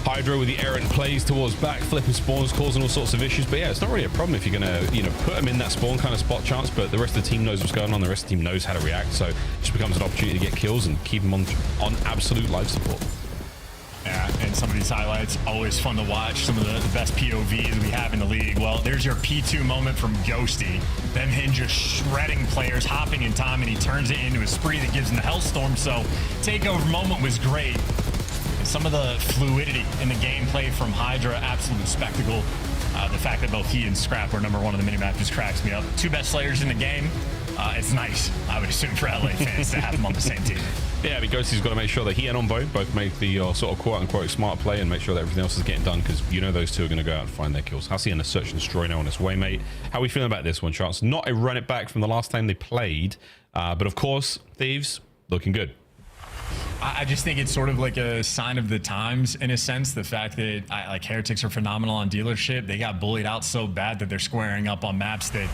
S17: Hydra with the errant plays towards back, flipping spawns, causing all sorts of issues. But yeah, it's not really a problem if you're going to, put them in that spawn kind of spot chance. But the rest of the team knows what's going on. The rest of the team knows how to react. So it just becomes an opportunity to get kills and keep them on absolute life support.
S2: Yeah, and some of these highlights, always fun to watch. Some of the best POVs we have in the league. Well, there's your P2 moment from Ghosty. Then him just shredding players, hopping in time, and he turns it into a spree that gives him the Hellstorm. So takeover moment was great. Some of the fluidity in the gameplay from Hydra, absolute spectacle. The fact that both he and Scrap were #1 on the minimap just cracks me up. Two best players in the game. It's nice, I would assume, for LA fans to have them on the same team.
S17: Yeah, I mean, Ghosty's got to make sure that he and Onbo both make the sort of quote-unquote smart play and make sure that everything else is getting done, because those two are going to go out and find their kills. Hacienda search and destroy now on its way, mate. How are we feeling about this one, Chance? Not a run it back from the last time they played, but of course, Thieves looking good.
S2: I just think it's sort of like a sign of the times, in a sense. The fact that like Heretics are phenomenal on dealership. They got bullied out so bad that they're squaring up on maps that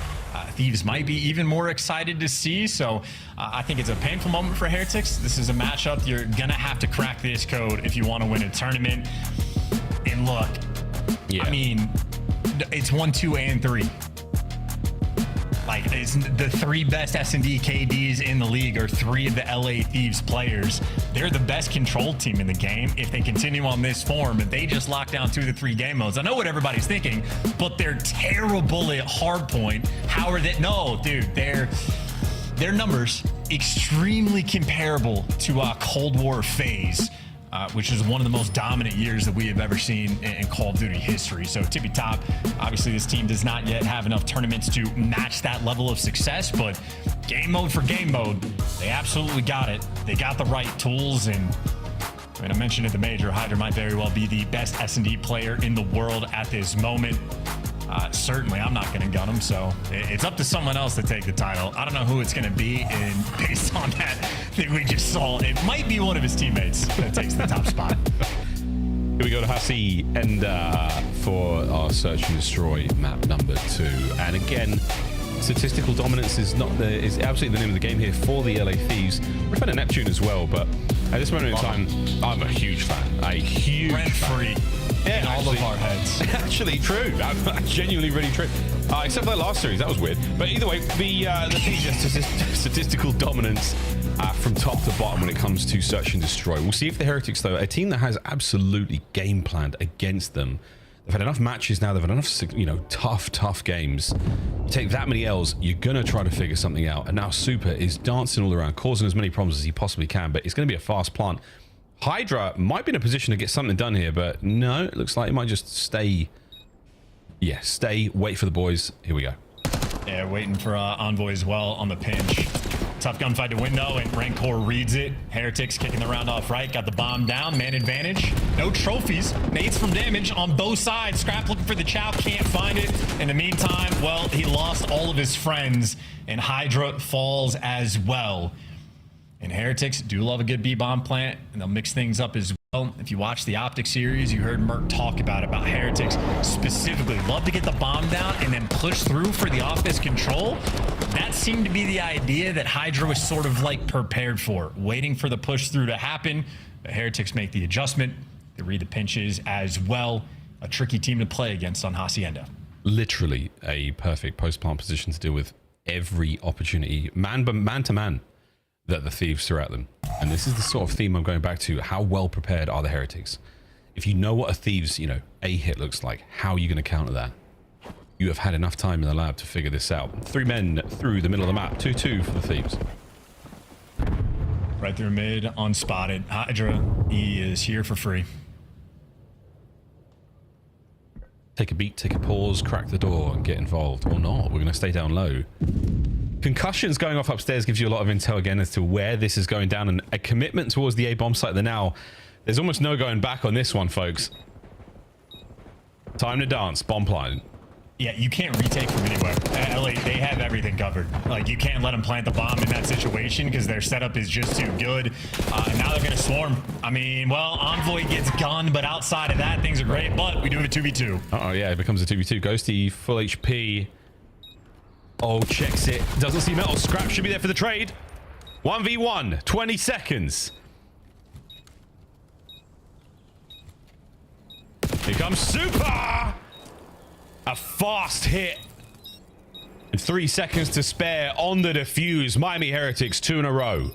S2: Thieves might be even more excited to see. So I think it's a painful moment for Heretics. This is a matchup. You're going to have to crack this code if you want to win a tournament. And look, yeah. I mean, it's 1, 2, and 3. Like, it's the 3 best S&D KDs in the league are 3 of the LA Thieves players. They're the best controlled team in the game. If they continue on this form, if they just lock down 2 of the 3 game modes, I know what everybody's thinking, but they're terrible at Hardpoint. How are they? No, dude, their numbers extremely comparable to Cold War phase. Which is one of the most dominant years that we have ever seen in Call of Duty history. So tippy top, obviously this team does not yet have enough tournaments to match that level of success, but game mode for game mode, they absolutely got it. They got the right tools, and I mean, I mentioned at the major, Hydra might very well be the best S&D player in the world at this moment. Certainly, I'm not going to gun him, so it's up to someone else to take the title. I don't know who it's going to be, and based on that thing we just saw, it might be one of his teammates that takes the top spot.
S17: Here we go to Hasi and for our search and destroy map number 2. And again, statistical dominance is absolutely the name of the game here for the LA Thieves. We've had a Neptune as well, but at this moment in time, I'm a huge fan. A huge
S2: Rent-free.
S17: Yeah,
S2: in all of our heads.
S17: Actually, true. I'm genuinely really true. Except for that last series, that was weird. But either way, the statistical dominance from top to bottom when it comes to search and destroy. We'll see if the Heretics, though, a team that has absolutely game planned against them. They've had enough matches now. They've had enough, tough games. You take that many L's, you're gonna try to figure something out. And now Super is dancing all around, causing as many problems as he possibly can. But it's going to be a fast plant. Hydra might be in a position to get something done here, but no, it looks like he might just stay. Yeah, stay, wait for the boys. Here we go.
S2: Yeah, waiting for Envoy as well on the pinch. Tough gunfight to window, and Rancor reads it. Heretics kicking the round off right, got the bomb down, man advantage. No trophies, nades from damage on both sides. Scrap looking for the chow, can't find it. In the meantime, well, he lost all of his friends, and Hydra falls as well. And Heretics do love a good B-bomb plant, and they'll mix things up as well. If you watch the OpTic series, you heard Merc talk about Heretics specifically. Love to get the bomb down and then push through for the office control. That seemed to be the idea that Hydra was sort of like prepared for, waiting for the push through to happen. The Heretics make the adjustment. They read the pinches as well. A tricky team to play against on Hacienda.
S17: Literally a perfect post-plant position to deal with every opportunity, man to man, that the Thieves threw at them. And this is the sort of theme I'm going back to. How well prepared are the Heretics? If you know what a Thieves, A hit looks like, how are you going to counter that? You have had enough time in the lab to figure this out. 3 men through the middle of the map. 2-2 for the Thieves.
S2: Right through mid, unspotted. Hydra, he is here for free.
S17: Take a beat, take a pause, crack the door, and get involved. Or not. We're going to stay down low. Concussions going off upstairs gives you a lot of intel again as to where this is going down, and a commitment towards the A bomb site there now. There's almost no going back on this one, folks. Time to dance. Bomb planted.
S2: Yeah, you can't retake from anywhere. LA, they have everything covered. Like, you can't let them plant the bomb in that situation because their setup is just too good. And now they're going to swarm. I mean, well, Envoy gets gunned, but outside of that, things are great. But we do have a 2v2.
S1: Uh-oh, yeah, it becomes a 2v2. Ghosty, full HP. Oh, checks it. Doesn't see metal. Scrap should be there for the trade. 1v1, 20 seconds. Here comes Super! A fast hit. And 3 seconds to spare on the defuse. Miami Heretics 2 in a row.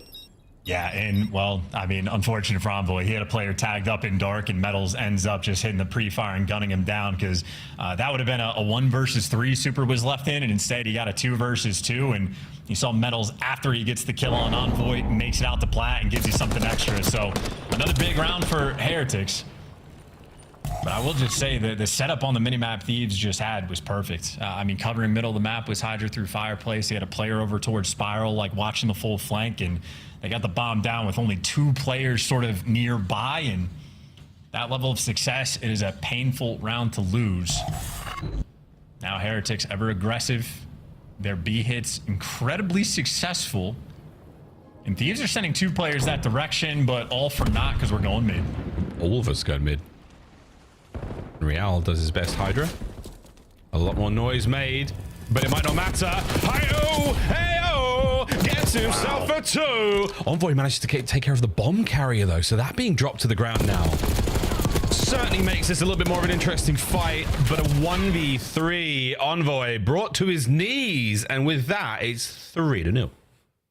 S2: Yeah, and, well, I mean, unfortunate for Envoy. He had a player tagged up in dark, and Metals ends up just hitting the pre-fire and gunning him down because that would have been a 1 versus 3 Super was left in, and instead he got a 2 versus 2, and you saw Metals after he gets the kill on Envoy, makes it out to plat and gives you something extra. So another big round for Heretics. But I will just say that the setup on the minimap Thieves just had was perfect. I mean, covering middle of the map was Hydra through Fireplace. They had a player over towards Spiral, like watching the full flank, and they got the bomb down with only 2 players sort of nearby. And that level of success, it is a painful round to lose. Now Heretics ever aggressive. Their B hits incredibly successful. And Thieves are sending 2 players that direction, but all for naught because we're going mid.
S1: All of us go mid. Real does his best Hydra. A lot more noise made, but it might not matter. Hi-oh! Hey-oh! Gets himself a 2! Envoy managed to take care of the bomb carrier, though, so that being dropped to the ground now certainly makes this a little bit more of an interesting fight, but a 1v3 Envoy brought to his knees, and with that, it's 3-0.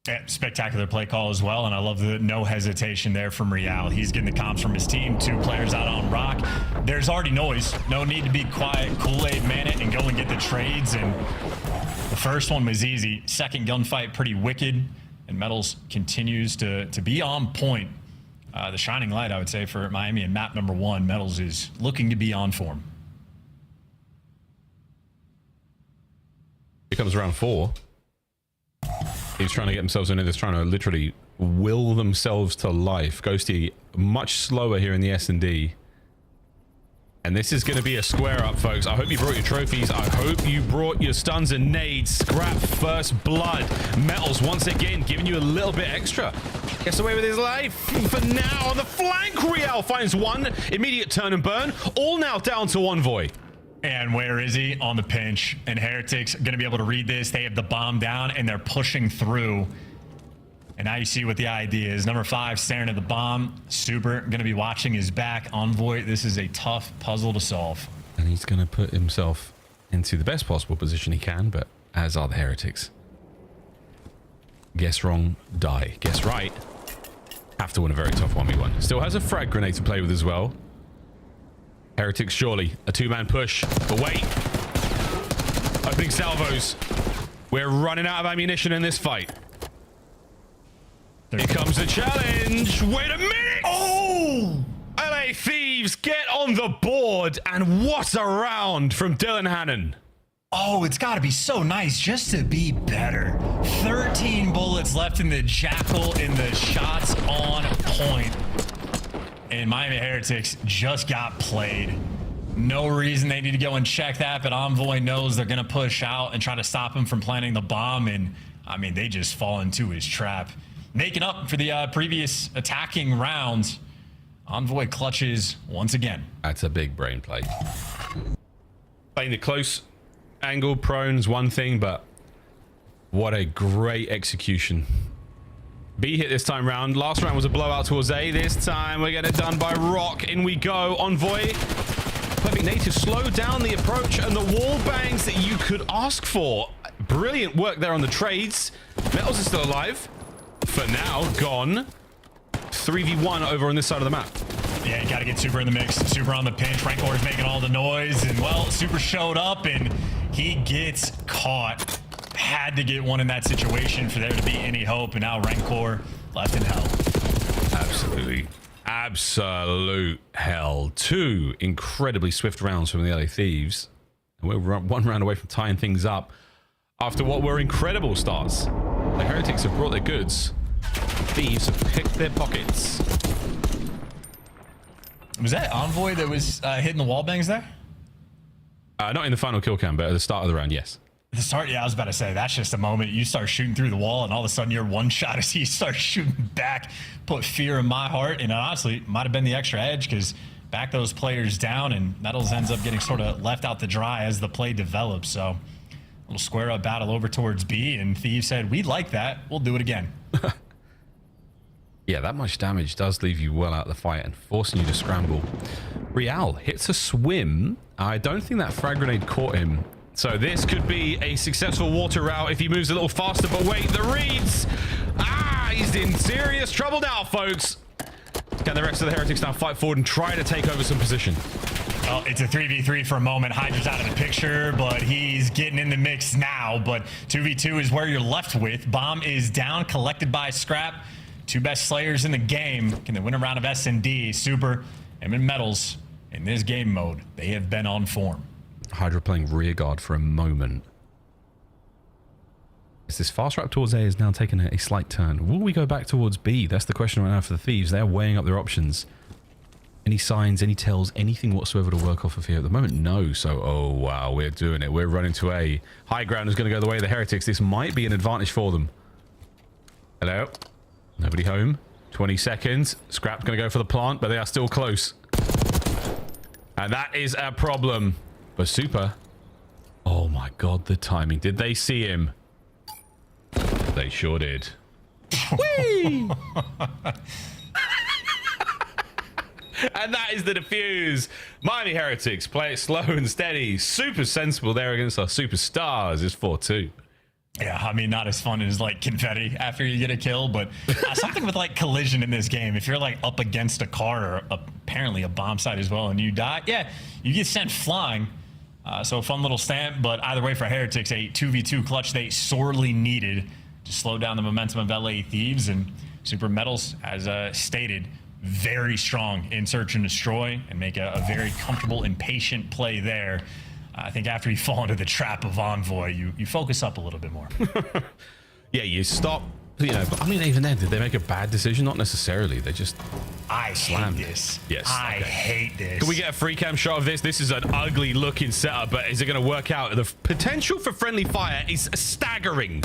S2: Yeah, spectacular play call as well, and I love the no hesitation there from Real. He's getting the comms from his team, 2 players out on rock. There's already noise. No need to be quiet, Kool-Aid man it, and go and get the trades. And the first one was easy. Second gunfight, pretty wicked, and Metals continues to be on point. The shining light, I would say, for Miami and map number 1, Metals is looking to be on form.
S1: Here comes round 4. He's trying to get themselves into this, trying to literally will themselves to life. Ghosty much slower here in the S&D. And this is going to be a square up, folks. I hope you brought your trophies. I hope you brought your stuns and nades. Scrap first blood. Metals once again giving you a little bit extra. Gets away with his life. For now, on the flank, Real finds 1. Immediate turn and burn. All now down to Envoy.
S2: And where is he? On the pinch. And Heretics are going to be able to read this. They have the bomb down, and they're pushing through. And now you see what the idea is. Number 5 staring at the bomb. Super going to be watching his back. Envoy, this is a tough puzzle to solve.
S1: And he's going to put himself into the best possible position he can, but as are the Heretics. Guess wrong, die. Guess right. Have to win a very tough 1v1. Still has a frag grenade to play with as well. Heretics surely a 2-man push, but wait. Opening salvos. We're running out of ammunition in this fight. Here comes the challenge. Wait a minute. Oh! LA Thieves get on the board, and what a round from Dylan Hannon.
S2: Oh, it's got to be so nice just to be better. 13 bullets left in the Jackal, and the shots on point. And Miami Heretics just got played. No reason they need to go and check that, but Envoy knows they're going to push out and try to stop him from planting the bomb. And, I mean, they just fall into his trap. Making up for the previous attacking rounds, Envoy clutches once again.
S1: That's a big brain play. Playing the close angle prone's one thing, but what a great execution. B hit this time round. Last round was a blowout towards A. This time we're getting it done by Rock. In we go. Envoy. Perfect native. Slow down the approach and the wall bangs that you could ask for. Brilliant work there on the trades. Metals is still alive. For now, gone. 3v1 over on this side of the map.
S2: Yeah, you got to get Super in the mix. Super on the pinch. Rancor is making all the noise. And, well, Super showed up and he gets caught. Had to get one in that situation for there to be any hope, and now Rancor left in hell.
S1: Absolutely. Absolute hell. 2 incredibly swift rounds from the LA Thieves. And we're 1 round away from tying things up after what were incredible starts. The Heretics have brought their goods. Thieves have picked their pockets.
S2: Was that Envoy that was hitting the wall bangs there?
S1: Not in the final kill cam, but at the start of the round, yes.
S2: The start, yeah, I was about to say, that's just a moment you start shooting through the wall and all of a sudden you're one shot as he starts shooting back, put fear in my heart. And honestly, might have been the extra edge because back those players down and Metals ends up getting sort of left out to dry as the play develops. So a little square up battle over towards B, and Thieves said, we like that. We'll do it again.
S1: Yeah, that much damage does leave you well out of the fight and forcing you to scramble. Real hits a swim. I don't think that frag grenade caught him. So this could be a successful water route if he moves a little faster, but wait, the reads! Ah, he's in serious trouble now, folks. Can the rest of the Heretics now fight forward and try to take over some position?
S2: Well, it's a 3v3 for a moment. Hydra's out of the picture, but he's getting in the mix now. But 2v2 is where you're left with. Bomb is down, collected by Scrap. Two best slayers in the game. Can they win a round of S&D? Super and Metals in this game mode, they have been on form.
S1: Hydra playing rear guard for a moment. As this fast wrap towards A is now taking a slight turn. Will we go back towards B? That's the question right now for the Thieves. They're weighing up their options. Any signs, any tells, anything whatsoever to work off of here? At the moment, no. So, oh wow, we're doing it. We're running to A. High ground is going to go the way of the Heretics. This might be an advantage for them. Hello? Nobody home. 20 seconds. Scrap's going to go for the plant, but they are still close. And that is a problem. But Super. Oh my god, the timing. Did they see him? They sure did. Whee! And that is the defuse. Miami Heretics play it slow and steady. Super sensible there against our superstars. It's 4-2.
S2: Yeah, I mean, not as fun as like confetti after you get a kill, but something with like collision in this game. If you're like up against a car or apparently a bomb site as well and you die, yeah, you get sent flying. So a fun little stamp, but either way for Heretics, a 2v2 clutch they sorely needed to slow down the momentum of LA Thieves. And Super Metals, as stated, very strong in search and destroy and make a very comfortable and patient play there. I think after you fall into the trap of Envoy, you focus up a little bit more.
S1: Yeah, you stop. You know, I mean, even then, did they make a bad decision? Not necessarily. They just slammed.
S2: Hate this.
S1: Yes.
S2: I hate this.
S1: Can we get a free cam shot of this? This is an ugly looking setup, but is it going to work out? The potential for friendly fire is staggering.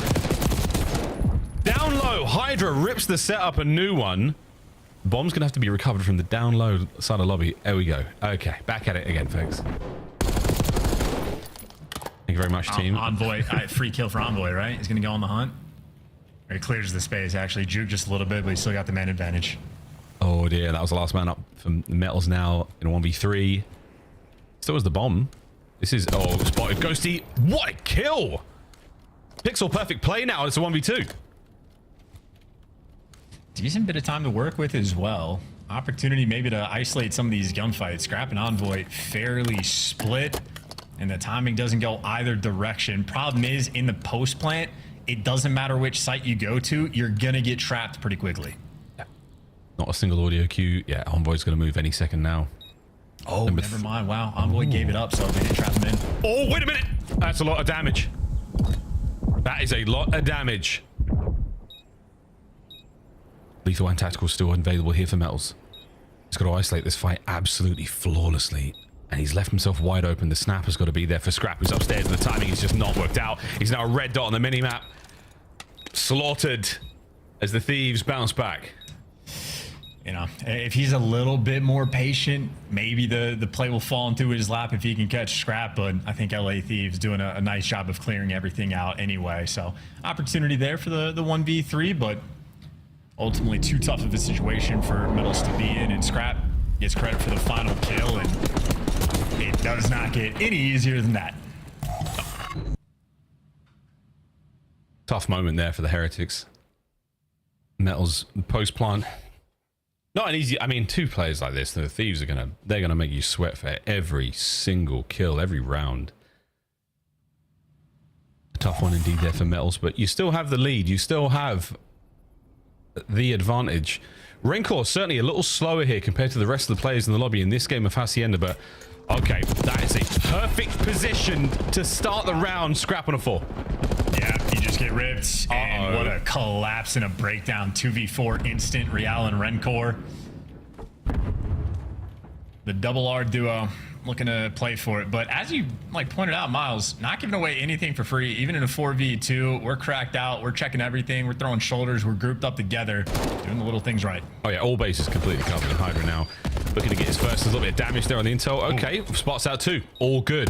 S1: Down low, Hydra rips the setup a new one. Bomb's going to have to be recovered from the down low side of lobby. There we go. Okay, back at it again, folks. Thank you very much, team.
S2: Envoy, free kill for Envoy, right? He's going to go on the hunt. He clears the space, actually. Juke just a little bit, but he still got the man advantage.
S1: Oh, dear. That was the last man up from Metals now in a 1v3. Still was the bomb. This is... Oh, spotted. Ghosty. What a kill! Pixel perfect play now. It's a 1v2.
S2: Decent bit of time to work with as well. Opportunity maybe to isolate some of these gunfights. Scrap and Envoy fairly split, and the timing doesn't go either direction. Problem is, in the post plant, it doesn't matter which site you go to, you're gonna get trapped pretty quickly.
S1: Yeah. Not a single audio cue. Yeah, Envoy's gonna move any second now.
S2: Oh, never mind. Wow, Envoy gave it up, so they didn't trap him in.
S1: Oh, wait a minute! That's a lot of damage. That is a lot of damage. Lethal and tactical still available here for Metals. He's got to isolate this fight absolutely flawlessly. And he's left himself wide open. The snapper's got to be there for Scrap, who's upstairs, and the timing has just not worked out. He's now a red dot on the minimap. Slaughtered as the Thieves bounce back.
S2: You know, if he's a little bit more patient, maybe the play will fall into his lap if he can catch Scrap, but I think LA Thieves doing a nice job of clearing everything out anyway. So opportunity there for the 1v3, but ultimately too tough of a situation for Metals to be in, and Scrap gets credit for the final kill, and it does not get any easier than that.
S1: Tough moment there for the Heretics. Metals post plant. Not an easy. I mean, two players like this, the Thieves they're gonna make you sweat for every single kill, every round. A tough one indeed there for Metals, but you still have the lead. You still have the advantage. Rencor certainly a little slower here compared to the rest of the players in the lobby in this game of Hacienda, but okay, that is a perfect position to start the round. Scrap on a 4.
S2: Yeah, you just get ripped. And what a collapse and a breakdown. 2v4 instant Real and Rencor. The double R duo looking to play for it. But as you pointed out, Miles, not giving away anything for free. Even in a 4v2, we're cracked out. We're checking everything. We're throwing shoulders. We're grouped up together, doing the little things right.
S1: Oh yeah, all bases completely covered. And Hydra now looking to get his first. A little bit of damage there on the intel. Okay, spots out 2. All good.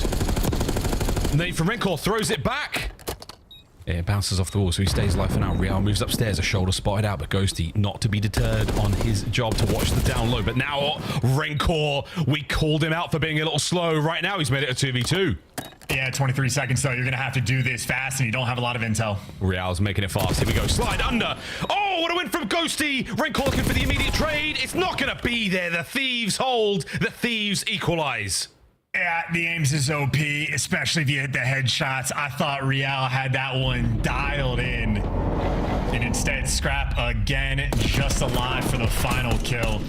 S1: Nate from Rencor throws it back. It bounces off the wall, so he stays alive for now. Real moves upstairs, a shoulder spotted out, but Ghosty not to be deterred on his job to watch the down low. But now Rencor, we called him out for being a little slow. Right now, he's made it a 2v2.
S2: Yeah, 23 seconds, though. You're going to have to do this fast, and you don't have a lot of intel.
S1: Real's making it fast. Here we go. Slide under. Oh, what a win from Ghosty. Rencor looking for the immediate trade. It's not going to be there. The Thieves hold. The Thieves equalize.
S2: Yeah, the aims is OP, especially if you hit the headshots. I thought Real had that one dialed in. And instead, Scrap again, just alive for the final kill.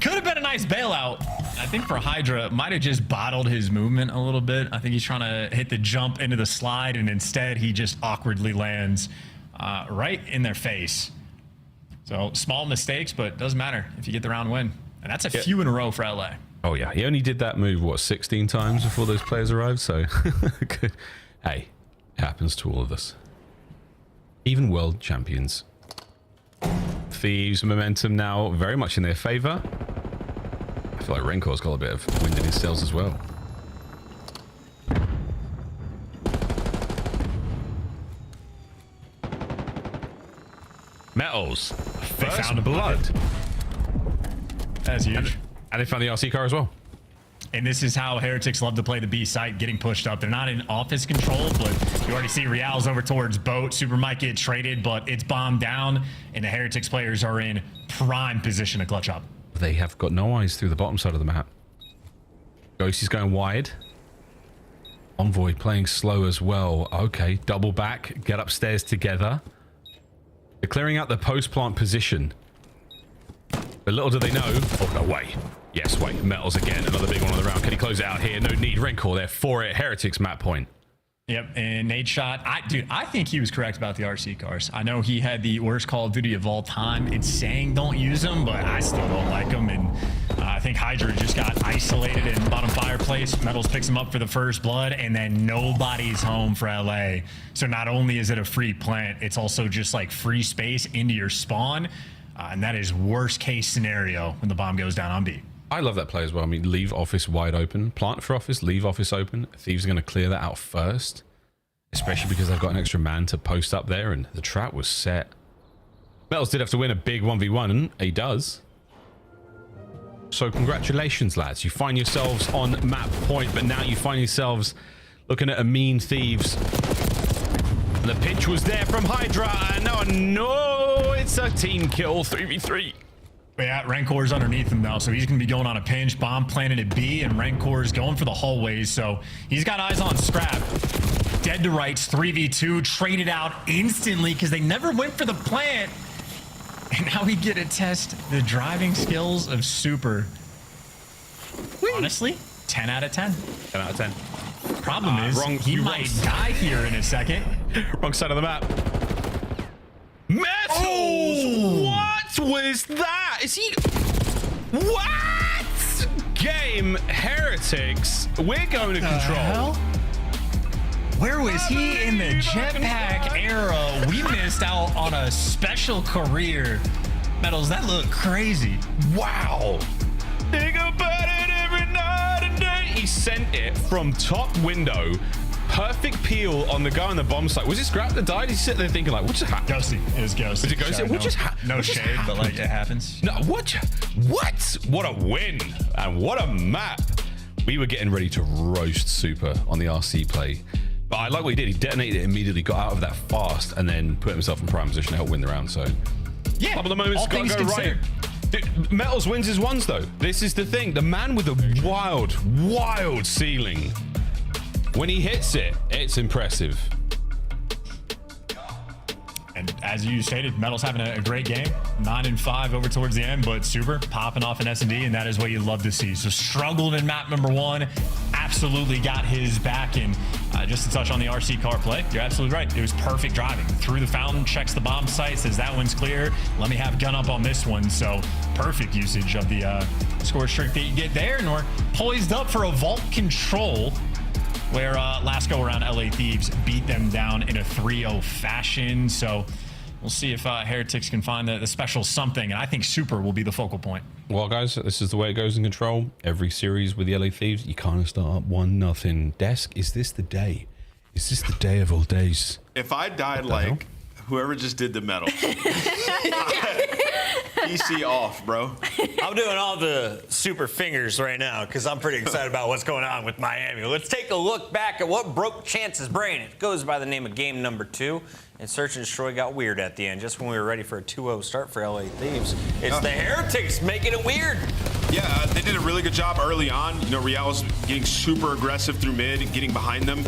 S2: Could have been a nice bailout. I think for Hydra, might have just bottled his movement a little bit. I think he's trying to hit the jump into the slide, and instead he just awkwardly lands right in their face. So small mistakes, but doesn't matter if you get the round win. And that's a few in a row for LA.
S1: Oh yeah, he only did that move, what, 16 times before those players arrived, so good. Hey, it happens to all of us. Even world champions. Thieves momentum now very much in their favor. I feel like Renkor's got a bit of wind in his sails as well. Metals, first blood.
S2: That's huge.
S1: And they found the RC car as well.
S2: And this is how Heretics love to play the B site, getting pushed up. They're not in office control, but you already see Real's over towards boat. Super might get traded, but it's bombed down, and the Heretics players are in prime position to clutch up.
S1: They have got no eyes through the bottom side of the map. Ghost is going wide. Envoy playing slow as well. Okay, double back, get upstairs together. They're clearing out the post-plant position. But little do they know. Oh, no way. Yes, wait. Metals again. Another big one on the round. Can he close it out here? No need. Rencor there for it. Heretics map point.
S2: Yep, and Nate shot. Dude, I think he was correct about the RC cars. I know he had the worst Call of Duty of all time. It's saying don't use them, but I still don't like them. And I think Hydra just got isolated in bottom fireplace. Metals picks him up for the first blood, and then nobody's home for LA. So not only is it a free plant, it's also just like free space into your spawn. And that is worst case scenario when the bomb goes down on B.
S1: I love that play as well. I mean, leave office wide open. Plant for office, leave office open. Thieves are going to clear that out first. Especially because they've got an extra man to post up there, and the trap was set. Metals did have to win a big 1v1, and he does. So congratulations, lads. You find yourselves on map point, but now you find yourselves looking at a mean Thieves. The pitch was there from Hydra, and no, it's a team kill, 3v3.
S2: Yeah, Renkor's underneath him now, so he's going to be going on a pinch. Bomb planted at B, and Renkor's going for the hallways, so he's got eyes on Scrap. Dead to rights, 3v2, traded out instantly because they never went for the plant. And now we get to test the driving skills of Super. Honestly, 10 out of 10.
S1: 10 out of 10.
S2: Problem is, he might die here in a second.
S1: Wrong side of the map. Metals! Oh! What was that? Is he... What? Game Heretics. We're going to control.
S2: Where was he in the jetpack era? We missed out on a special career. Metals, that looked crazy.
S1: Wow. Think about it every night and day. He sent it from top window. Perfect peel on the guy on the bomb site. Was it Scrap that died? He's sitting there thinking like, what just happened?
S2: Ghosty. It was Ghosty.
S1: Was it Ghosty?
S2: Sorry,
S1: what just happened?
S2: No shade, but like it happens.
S1: No, what? What a win. And what a map. We were getting ready to roast Super on the RC play. But I like what he did. He detonated it immediately, got out of that fast, and then put himself in prime position to help win the round. So,
S2: yeah,
S1: couple of moments
S2: all
S1: got to
S2: things
S1: go right. Dude, Metals wins his ones, though. This is the thing. The man with a wild, wild ceiling. When he hits it, it's impressive.
S2: And as you stated, Metals having a great game. 9-5 over towards the end, but Super popping off in S&D, and that is what you love to see. So struggled in map number 1, absolutely got his back in. Just to touch on the RC car play, you're absolutely right. It was perfect driving. Through the fountain, checks the bomb site, says that one's clear. Let me have gun up on this one. So perfect usage of the score streak that you get there, and we're poised up for a vault control where last go around LA Thieves beat them down in a 3-0 fashion. So we'll see if Heretics can find the special something, and I think Super will be the focal point.
S17: Well, guys, this is the way it goes in Control. Every series with the LA Thieves, you kind of start up 1-0. Desk, is this the day? Is this the day of all days?
S5: If I died like whoever just did the medal. PC off, bro.
S4: I'm doing all the super fingers right now because I'm pretty excited about what's going on with Miami. Let's take a look back at what broke Chance's brain. It goes by the name of game number 2. And Search and Destroy got weird at the end, just when we were ready for a 2-0 start for LA Thieves. It's the Heretics making it weird.
S5: Yeah, they did a really good job early on. You know, Real was getting super aggressive through mid and getting behind them.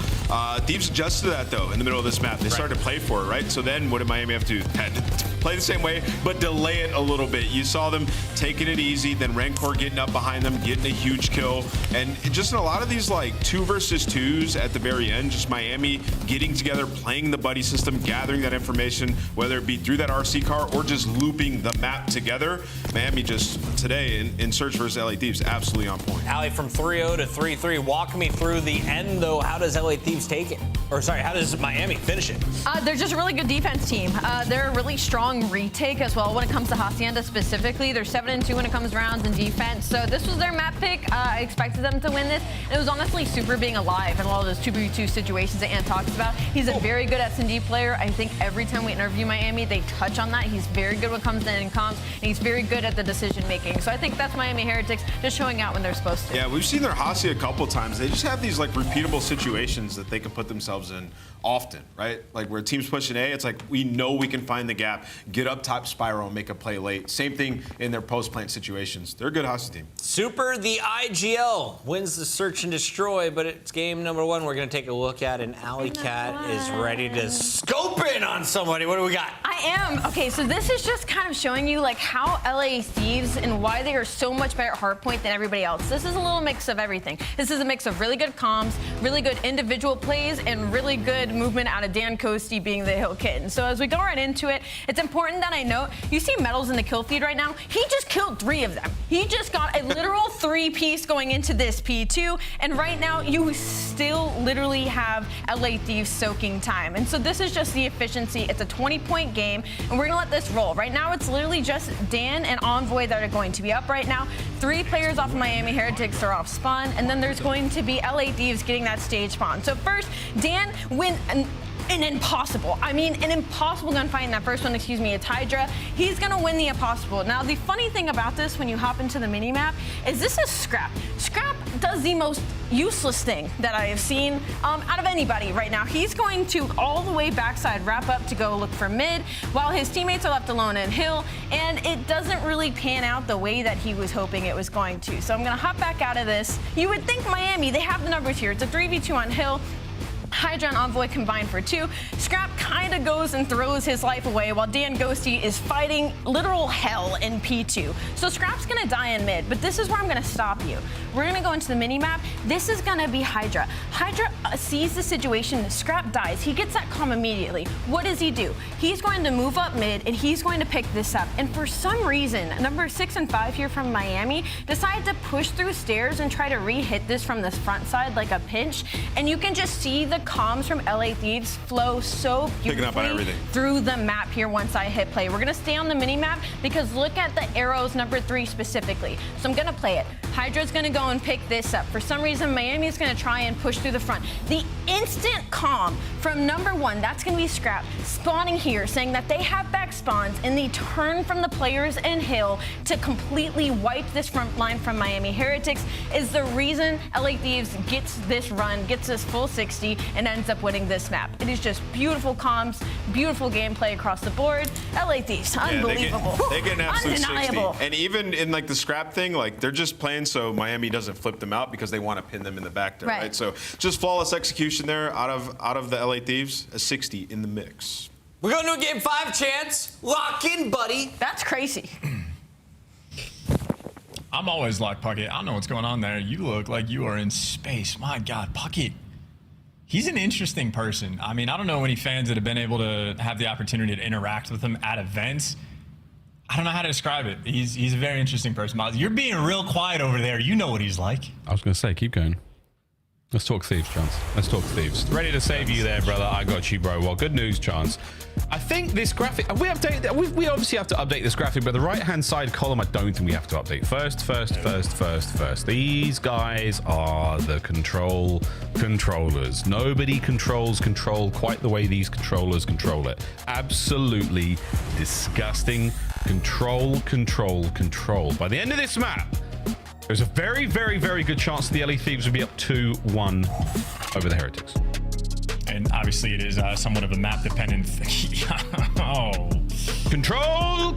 S5: Thieves adjusted to that, though, in the middle of this map. They started to play for it, right? So then what did Miami have to do? Had to play the same way, but delay it a little bit. You saw them taking it easy, then Rancor getting up behind them, getting a huge kill. And just in a lot of these, like, 2 versus 2s at the very end, just Miami getting together, playing the buddy system, gathering that information, whether it be through that RC car or just looping the map together. Miami just today in Search versus LA Thieves, absolutely on point.
S4: Allie, from 3-0 to 3-3, walk me through the end, though. How does LA Thieves take it? Or sorry, how does Miami finish it?
S3: They're just a really good defense team. They're a really strong retake as well when it comes to Hacienda specifically. They're 7-2 when it comes to rounds in defense. So this was their map pick. I expected them to win this. And it was honestly Super being alive in all of those 2v2 situations that Ant talks about. He's a very good S&D player. I think every time we interview Miami, they touch on that. He's very good when it comes to ending comms, and he's very good at the decision making. So I think that's Miami Heretics just showing out when they're supposed to.
S5: Yeah, we've seen their Hasi a couple times. They just have these like repeatable situations that they can put themselves in often, right? Like where teams pushing A, it's like we know we can find the gap, get up top spiral, and make a play late. Same thing in their post-plant situations. They're a good Hasi team.
S4: Super, the IGL wins the Search and Destroy, but it's game number 1 we're going to take a look at, and Alley Cat is ready to scope in on somebody. What do we got?
S3: I am. Okay, so this is just kind of showing you like how LA Thieves and why they are so much better at Hardpoint than everybody else. This is a little mix of everything. This is a mix of really good comms, really good individual plays, and really good movement out of Dan Coasty being the Hill Kitten. So as we go right into it, it's important that I note, you see medals in the kill feed right now. He just killed 3 of them. He just got a literal 3-piece going into this P2, and right now you still literally have LA Thieves soaking time. And so this is just the efficiency. It's a 20-point game, and we're gonna let this roll. Right now, it's literally just Dan and Envoy that are going to be up right now. 3 players off of Miami Heretics are off spawn, and then there's going to be LA Thieves getting that stage spawn. So first, Dan win an impossible. I mean, an impossible gunfight in that first one, excuse me, it's Hydra. He's gonna win the impossible. Now, the funny thing about this when you hop into the mini-map is this is Scrap. Scrap does the most useless thing that I have seen out of anybody right now. He's going to all the way backside wrap up to go look for mid while his teammates are left alone in Hill, and it doesn't really pan out the way that he was hoping it was going to. So I'm gonna hop back out of this. You would think Miami, they have the numbers here. It's a 3v2 on Hill. Hydra and Envoy combined for 2. Scrap kind of goes and throws his life away while Dan Ghosty is fighting literal hell in P2. So Scrap's gonna die in mid, but this is where I'm gonna stop you. We're gonna go into the mini-map. This is gonna be Hydra. Hydra sees the situation, Scrap dies. He gets that comm immediately. What does he do? He's going to move up mid, and he's going to pick this up. And for some reason, number 6 and 5 here from Miami decide to push through stairs and try to re-hit this from this front side like a pinch. And you can just see the comms from LA Thieves flow so beautifully through the map here once I hit play. We're gonna stay on the mini map because look at the arrows number 3 specifically. So I'm gonna play it. Hydra's gonna go and pick this up. For some reason, Miami's gonna try and push through the front. The instant comm from number 1, that's gonna be Scrap, spawning here, saying that they have back spawns, and the turn from the players in Hill to completely wipe this front line from Miami Heretics is the reason LA Thieves gets this run, gets this full 60, and ends up winning this map. It is just beautiful comms, beautiful gameplay across the board. LA Thieves, unbelievable.
S5: They get an absolute 60.
S3: Undeniable.
S5: And even in like the Scrap thing, like they're just playing so Miami doesn't flip them out because they want to pin them in the back there, right? So just flawless execution there out of the LA Thieves, a 60 in the mix.
S4: We're going to a game 5, Chance. Lock in, buddy.
S3: That's crazy.
S2: I'm always locked, Puckett. I don't know what's going on there. You look like you are in space. My God, Puckett. He's an interesting person. I mean, I don't know any fans that have been able to have the opportunity to interact with him at events. I don't know how to describe it. He's a very interesting person, Miles. You're being real quiet over there. You know what he's like.
S1: I was going to say, keep going. Let's talk Thieves, Chance. Let's talk Thieves. Ready to save you there, brother. I got you, bro. Well, good news, Chance. I think this graphic, we obviously have to update this graphic, but the right-hand side column, I don't think we have to update. First. These guys are the controllers. Nobody controls control quite the way these controllers control it. Absolutely disgusting. Control. By the end of this map, there's a very, very, very good chance the LA Thieves will be up 2-1 over the Heretics.
S2: And obviously it is somewhat of a map-dependent thing. Oh.
S1: Control.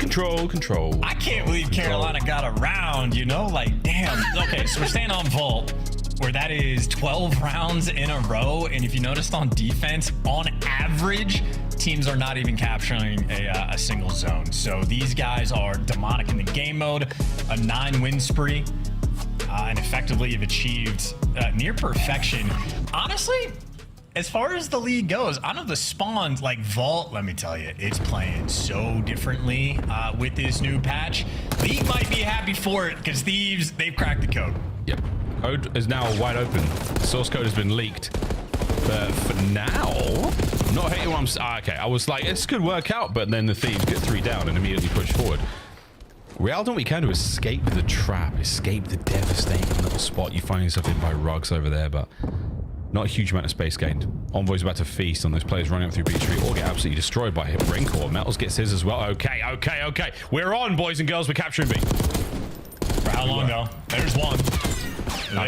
S2: I can't believe Carolina got around, you know? Like, damn. Okay, so we're staying on Vault, where that is 12 rounds in a row. And if you noticed on defense, on average, teams are not even capturing a single zone. So these guys are demonic in the game mode, a 9-win spree. And effectively have achieved near perfection. Honestly, as far as the league goes, I know the spawns like Vault, let me tell you, it's playing so differently with this new patch. League might be happy for it because Thieves, they've cracked the code.
S1: Yep. Code is now wide open. Source code has been leaked. But for now, I'm not hating what I'm okay, I was like, this could work out, but then the Thieves get 3 down and immediately push forward. We all done what we can to escape the trap, escape the devastating little spot you find yourself in by rugs over there, but not a huge amount of space gained. Envoy's about to feast on those players running up through B Street or get absolutely destroyed by him. Raincore. Metals gets his as well. Okay. We're on, boys and girls. We're capturing B.
S2: For how long, though? There's 1.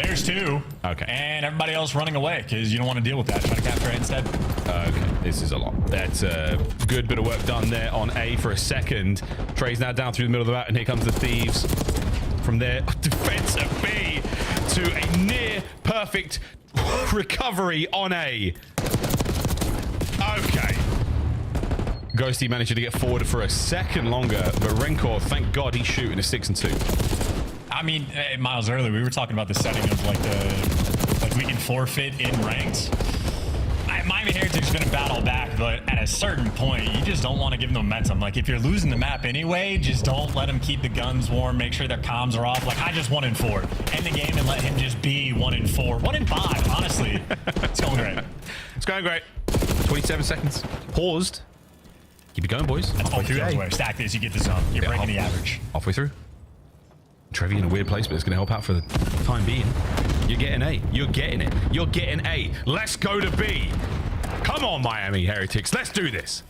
S2: There's 2.
S1: Okay.
S2: And everybody else running away because you don't want to deal with that. Try to capture it instead.
S1: Okay, this is a lot. That's a good bit of work done there on A for a second. Trey's now down through the middle of the map, and here comes the Thieves. From their defense of B to a near perfect recovery on A. Okay. Ghosty managed to get forward for a second longer, but Rencor, thank God, he's shooting a 6 and 2.
S2: I mean, Miles, earlier we were talking about the setting of like we can forfeit in ranked. Miami Heretics are going to battle back, but at a certain point, you just don't want to give them momentum. Like, if you're losing the map anyway, just don't let them keep the guns warm. Make sure their comms are off. Like, I just 1 and 4. End the game and let him just be 1 and 4. 1 and 5, honestly. It's going great.
S1: It's going great. 27 seconds. Paused. Keep it going, boys.
S2: Halfway through A. Stack this, you get the zone. You're breaking the average.
S1: Halfway through. Trevi in a weird place, but it's going to help out for the time being. You're getting A. You're getting it. You're getting A. Let's go to B. Come on, Miami Heretics. Let's do this.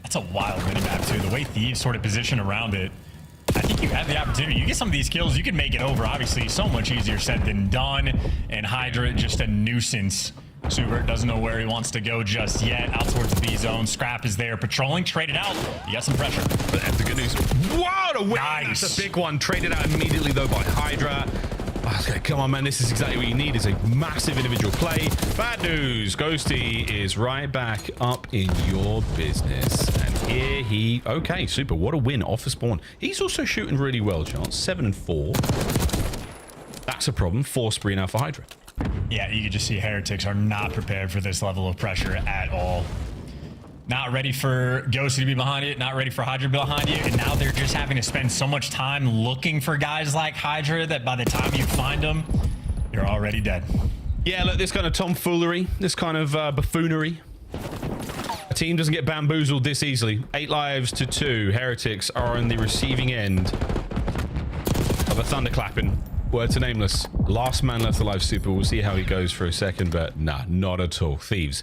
S2: That's a wild minimap, too. The way Thieves sort of position around it. I think you have the opportunity. You get some of these kills, you can make it over. Obviously, so much easier said than done. And Hydra, just a nuisance. Subert doesn't know where he wants to go just yet. Out towards the B zone. Scrap is there patrolling. Traded out. You got some pressure.
S1: But that's the good news. What a win!
S2: Nice.
S1: That's a big one. Traded out immediately, though, by Hydra. Okay, come on, man. This is exactly what you need. Is a massive individual play. Bad news. Ghosty is right back up in your business. And here he... Okay, super. What a win off the spawn. He's also shooting really well, Chance. 7 and 4. That's a problem. 4 spree now for Hydra.
S2: Yeah, you can just see Heretics are not prepared for this level of pressure at all. Not ready for Ghosty to be behind it, not ready for Hydra to be behind you, and now they're just having to spend so much time looking for guys like Hydra that by the time you find them, you're already dead.
S1: Yeah, look, this kind of tomfoolery, this kind of buffoonery. A team doesn't get bamboozled this easily. 8 lives to 2. Heretics are on the receiving end of a thunderclapping. Word to Nameless. Last man left alive, super. We'll see how he goes for a second, but nah, not at all. Thieves.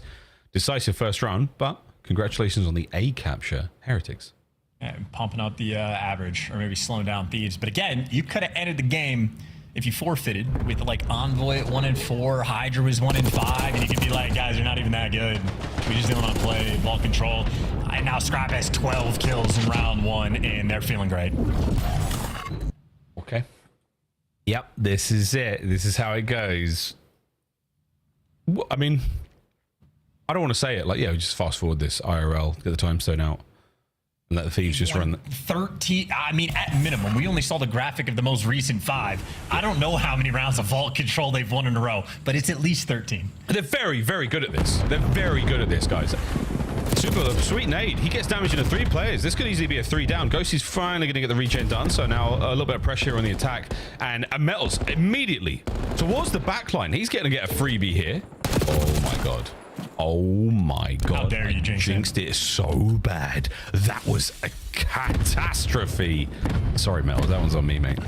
S1: Decisive first round, but congratulations on the A capture, Heretics.
S2: Yeah, pumping up the average, or maybe slowing down Thieves. But again, you could have ended the game if you forfeited with like Envoy at 1 and 4, Hydra was 1 and 5, and you could be like, guys, you're not even that good. We just didn't want to play ball control. And now Scrap has 12 kills in round 1, and they're feeling great.
S1: Okay. Yep, this is it. This is how it goes. I mean, I don't want to say it. Like, yeah, just fast forward this IRL, get the time stone out, and let the Thieves just run.
S2: 13. I mean, at minimum, we only saw the graphic of the most recent 5. I don't know how many rounds of vault control they've won in a row, but it's at least 13.
S1: They're very, very good at this. They're very good at this, guys. Super sweet nade. He gets damage into 3 players. This could easily be a 3 down. Ghosty's finally going to get the regen done. So now a little bit of pressure on the attack. And Metals immediately towards the back line. He's going to get a freebie here. Oh my god. Oh my god.
S2: How dare you
S1: jinxed it so bad. That was a catastrophe. Sorry, Metals. That one's on me, mate.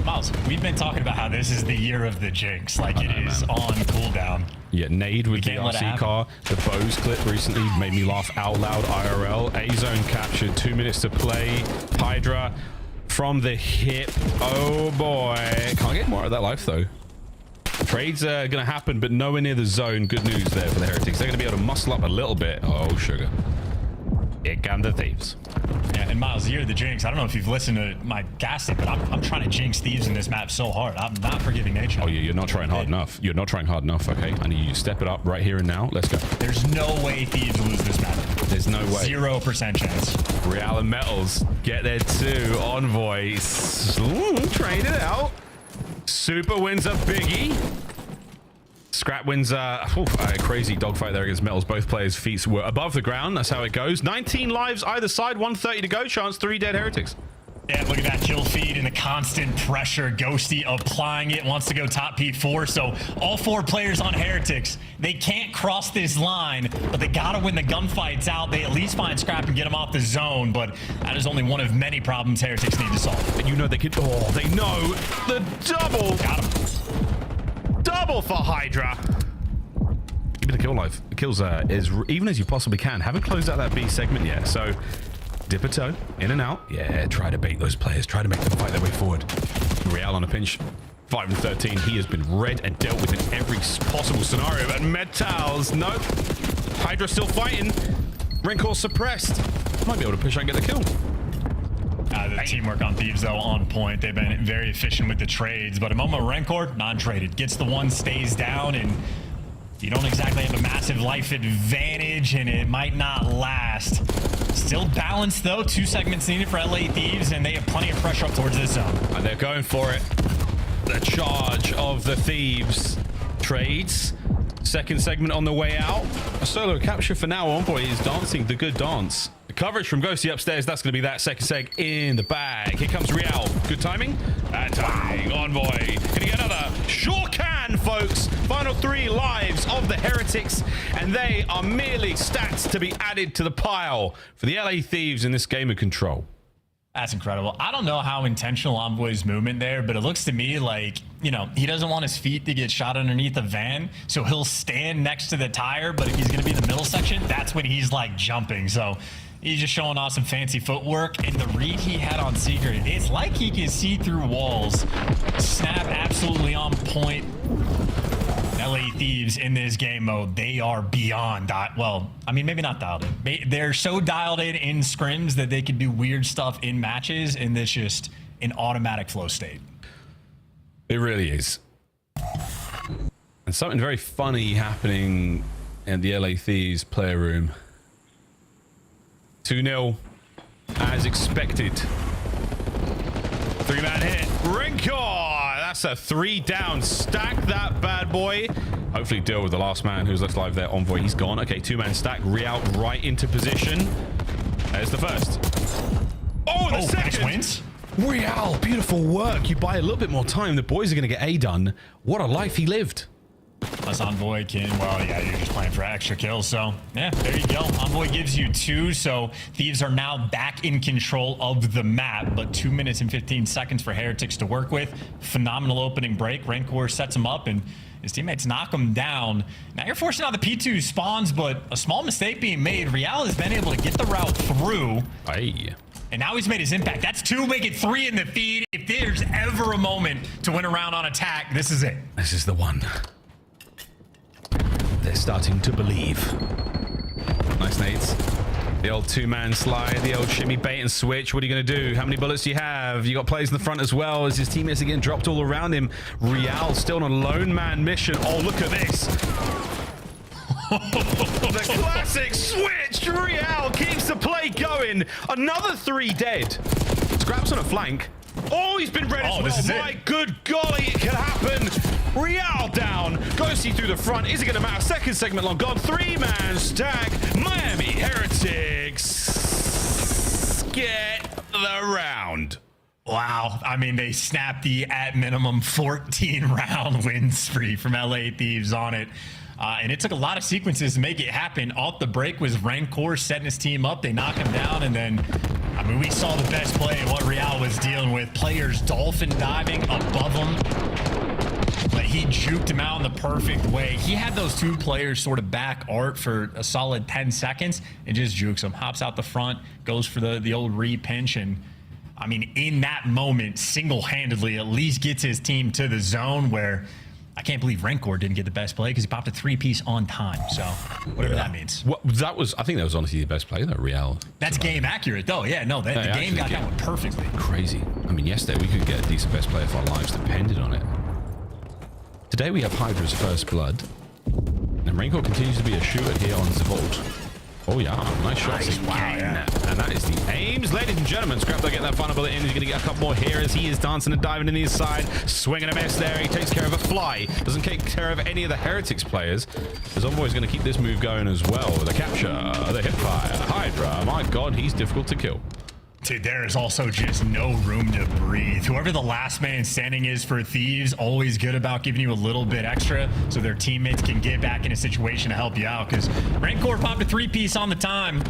S2: Miles, we've been talking about how this is the year of the jinx. Like, it is on cooldown.
S1: Yeah, nade with the RC car. The Bose clip recently made me laugh out loud IRL. A-zone captured. 2 minutes to play. Hydra from the hip. Oh boy. Can't get more of that life though. Trades are going to happen, but nowhere near the zone. Good news there for the Heretics. They're going to be able to muscle up a little bit. Oh, sugar. Here come the Thieves.
S2: Yeah, and Miles, you're the jinx. I don't know if you've listened to my gassing, but I'm trying to jinx Thieves in this map so hard. I'm not forgiving nature.
S1: Oh, yeah, you're not trying hard enough. You're not trying hard enough, okay? I need you to step it up right here and now. Let's go.
S2: There's no way Thieves lose this map.
S1: There's no way.
S2: 0% chance.
S1: Real and Metals get there too. Envoy. Trade it out. Super wins a biggie. Scrap wins a crazy dogfight there against Metals. Both players' feet were above the ground. That's how it goes. 19 lives either side. 130 to go. Chance 3 dead Heretics.
S2: Yeah, look at that kill feed and the constant pressure. Ghosty applying it, wants to go top P4. So all 4 players on Heretics, they can't cross this line, but they got to win the gunfights out. They at least find Scrap and get him off the zone, but that is only one of many problems Heretics need to solve.
S1: And you know they could, oh, they know the double.
S2: Got him.
S1: Double for Hydra. Give me the kill life. The kills as even as you possibly can. Haven't closed out that B segment yet, so dip a toe, in and out. Yeah, try to bait those players. Try to make them fight their way forward. Real on a pinch. 5 and 13. He has been read and dealt with in every possible scenario. And Metals, nope. Hydra still fighting. Rancor suppressed. Might be able to push out and get the kill.
S2: The teamwork on Thieves, though, on point. They've been very efficient with the trades, but a moment Rancor, non-traded. Gets the one, stays down, and you don't exactly have a massive life advantage, and it might not last. Still balanced, though. 2 segments needed for LA Thieves, and they have plenty of pressure up towards this zone.
S1: And they're going for it. The charge of the Thieves. Trades. Second segment on the way out. A solo capture for now. Envoy is dancing the good dance. The coverage from Ghosty upstairs. That's going to be that second seg in the bag. Here comes Real. Good timing. Bad timing. Envoy. Can he get another? Sure can, folks. Final 3 lives of the Heretics. And they are merely stats to be added to the pile for the LA Thieves in this game of Control.
S2: That's incredible. I don't know how intentional Envoy's movement there, but it looks to me like, you know, he doesn't want his feet to get shot underneath the van, so he'll stand next to the tire, but if he's going to be in the middle section, that's when he's like jumping. So he's just showing off some fancy footwork, and the read he had on Secret, it's like he can see through walls. Snap absolutely on point. LA Thieves in this game mode, they are beyond well, I mean, maybe not dialed in. They're so dialed in scrims that they can do weird stuff in matches, and it's just an automatic flow state.
S1: It really is. And something very funny happening in the LA Thieves player room. 2-0 as expected. 3-man hit. Rancor! That's a 3 down. Stack that bad boy. Hopefully deal with the last man who's left alive there. Envoy, he's gone. Okay, 2-man stack. Real right into position. There's the first. Oh, the second.
S2: Wins.
S1: Real, beautiful work. You buy a little bit more time. The boys are going to get A done. What a life he lived.
S2: Plus Envoy can, well, yeah, you're just playing for extra kills. So, yeah, there you go. Envoy gives you 2. So Thieves are now back in control of the map, but 2 minutes and 15 seconds for Heretics to work with. Phenomenal opening break. Rancor sets him up, and his teammates knock him down. Now you're forcing out the P2 spawns, but a small mistake being made. Real has been able to get the route through.
S1: Aye.
S2: And now he's made his impact. That's 2, make it 3 in the feed. If there's ever a moment to win a round on attack, this is it.
S1: This is the one. They're starting to believe. Nice nades. The old 2-man slide, the old shimmy bait and switch. What are you going to do? How many bullets do you have? You got players in the front as well as his teammates again dropped all around him. Real still on a lone man mission. Oh, look at this. The classic switch. Real keeps the play going. Another 3 dead. Scraps on a flank. Oh, he's been read as well.
S2: This is
S1: My good golly, it can happen. Real down. Ghosty through the front. Is it going to matter? Second segment long gone. 3-man stack. Miami Heretics get the round.
S2: Wow. I mean, they snapped the at minimum 14-round win spree from LA Thieves on it. And it took a lot of sequences to make it happen. Off the break was Rancor setting his team up. They knock him down, and then, I mean, we saw the best play and what Real was dealing with. Players dolphin diving above him, but he juked him out in the perfect way. He had those two players sort of back art for a solid 10 seconds and just jukes him. Hops out the front, goes for the old re-pinch, and I mean, in that moment, single-handedly at least gets his team to the zone where I can't believe Rancor didn't get the best play because he popped a 3-piece on time. So whatever that means.
S1: Well, I think that was honestly the best play though, Real.
S2: That's game accurate though. Yeah, no, the game got that one perfectly.
S1: Crazy. I mean, yesterday we could get a decent best play if our lives depended on it. Today we have Hydra's first blood. And Rancor continues to be a shooter here on Zavolt. Oh yeah, nice shots. Wow, yeah. And that is the aims. Ladies and gentlemen, Scrapper get that final bullet in. He's going to get a couple more here as he is dancing and diving in the side. Swinging a miss there. He takes care of a fly. Doesn't take care of any of the Heretics players. His Envoy is going to keep this move going as well. The capture, the hip fire, Hydra. My God, he's difficult to kill.
S2: Dude, there is also just no room to breathe. Whoever the last man standing is for Thieves, always good about giving you a little bit extra so their teammates can get back in a situation to help you out. Because Rancor popped a 3-piece on the time.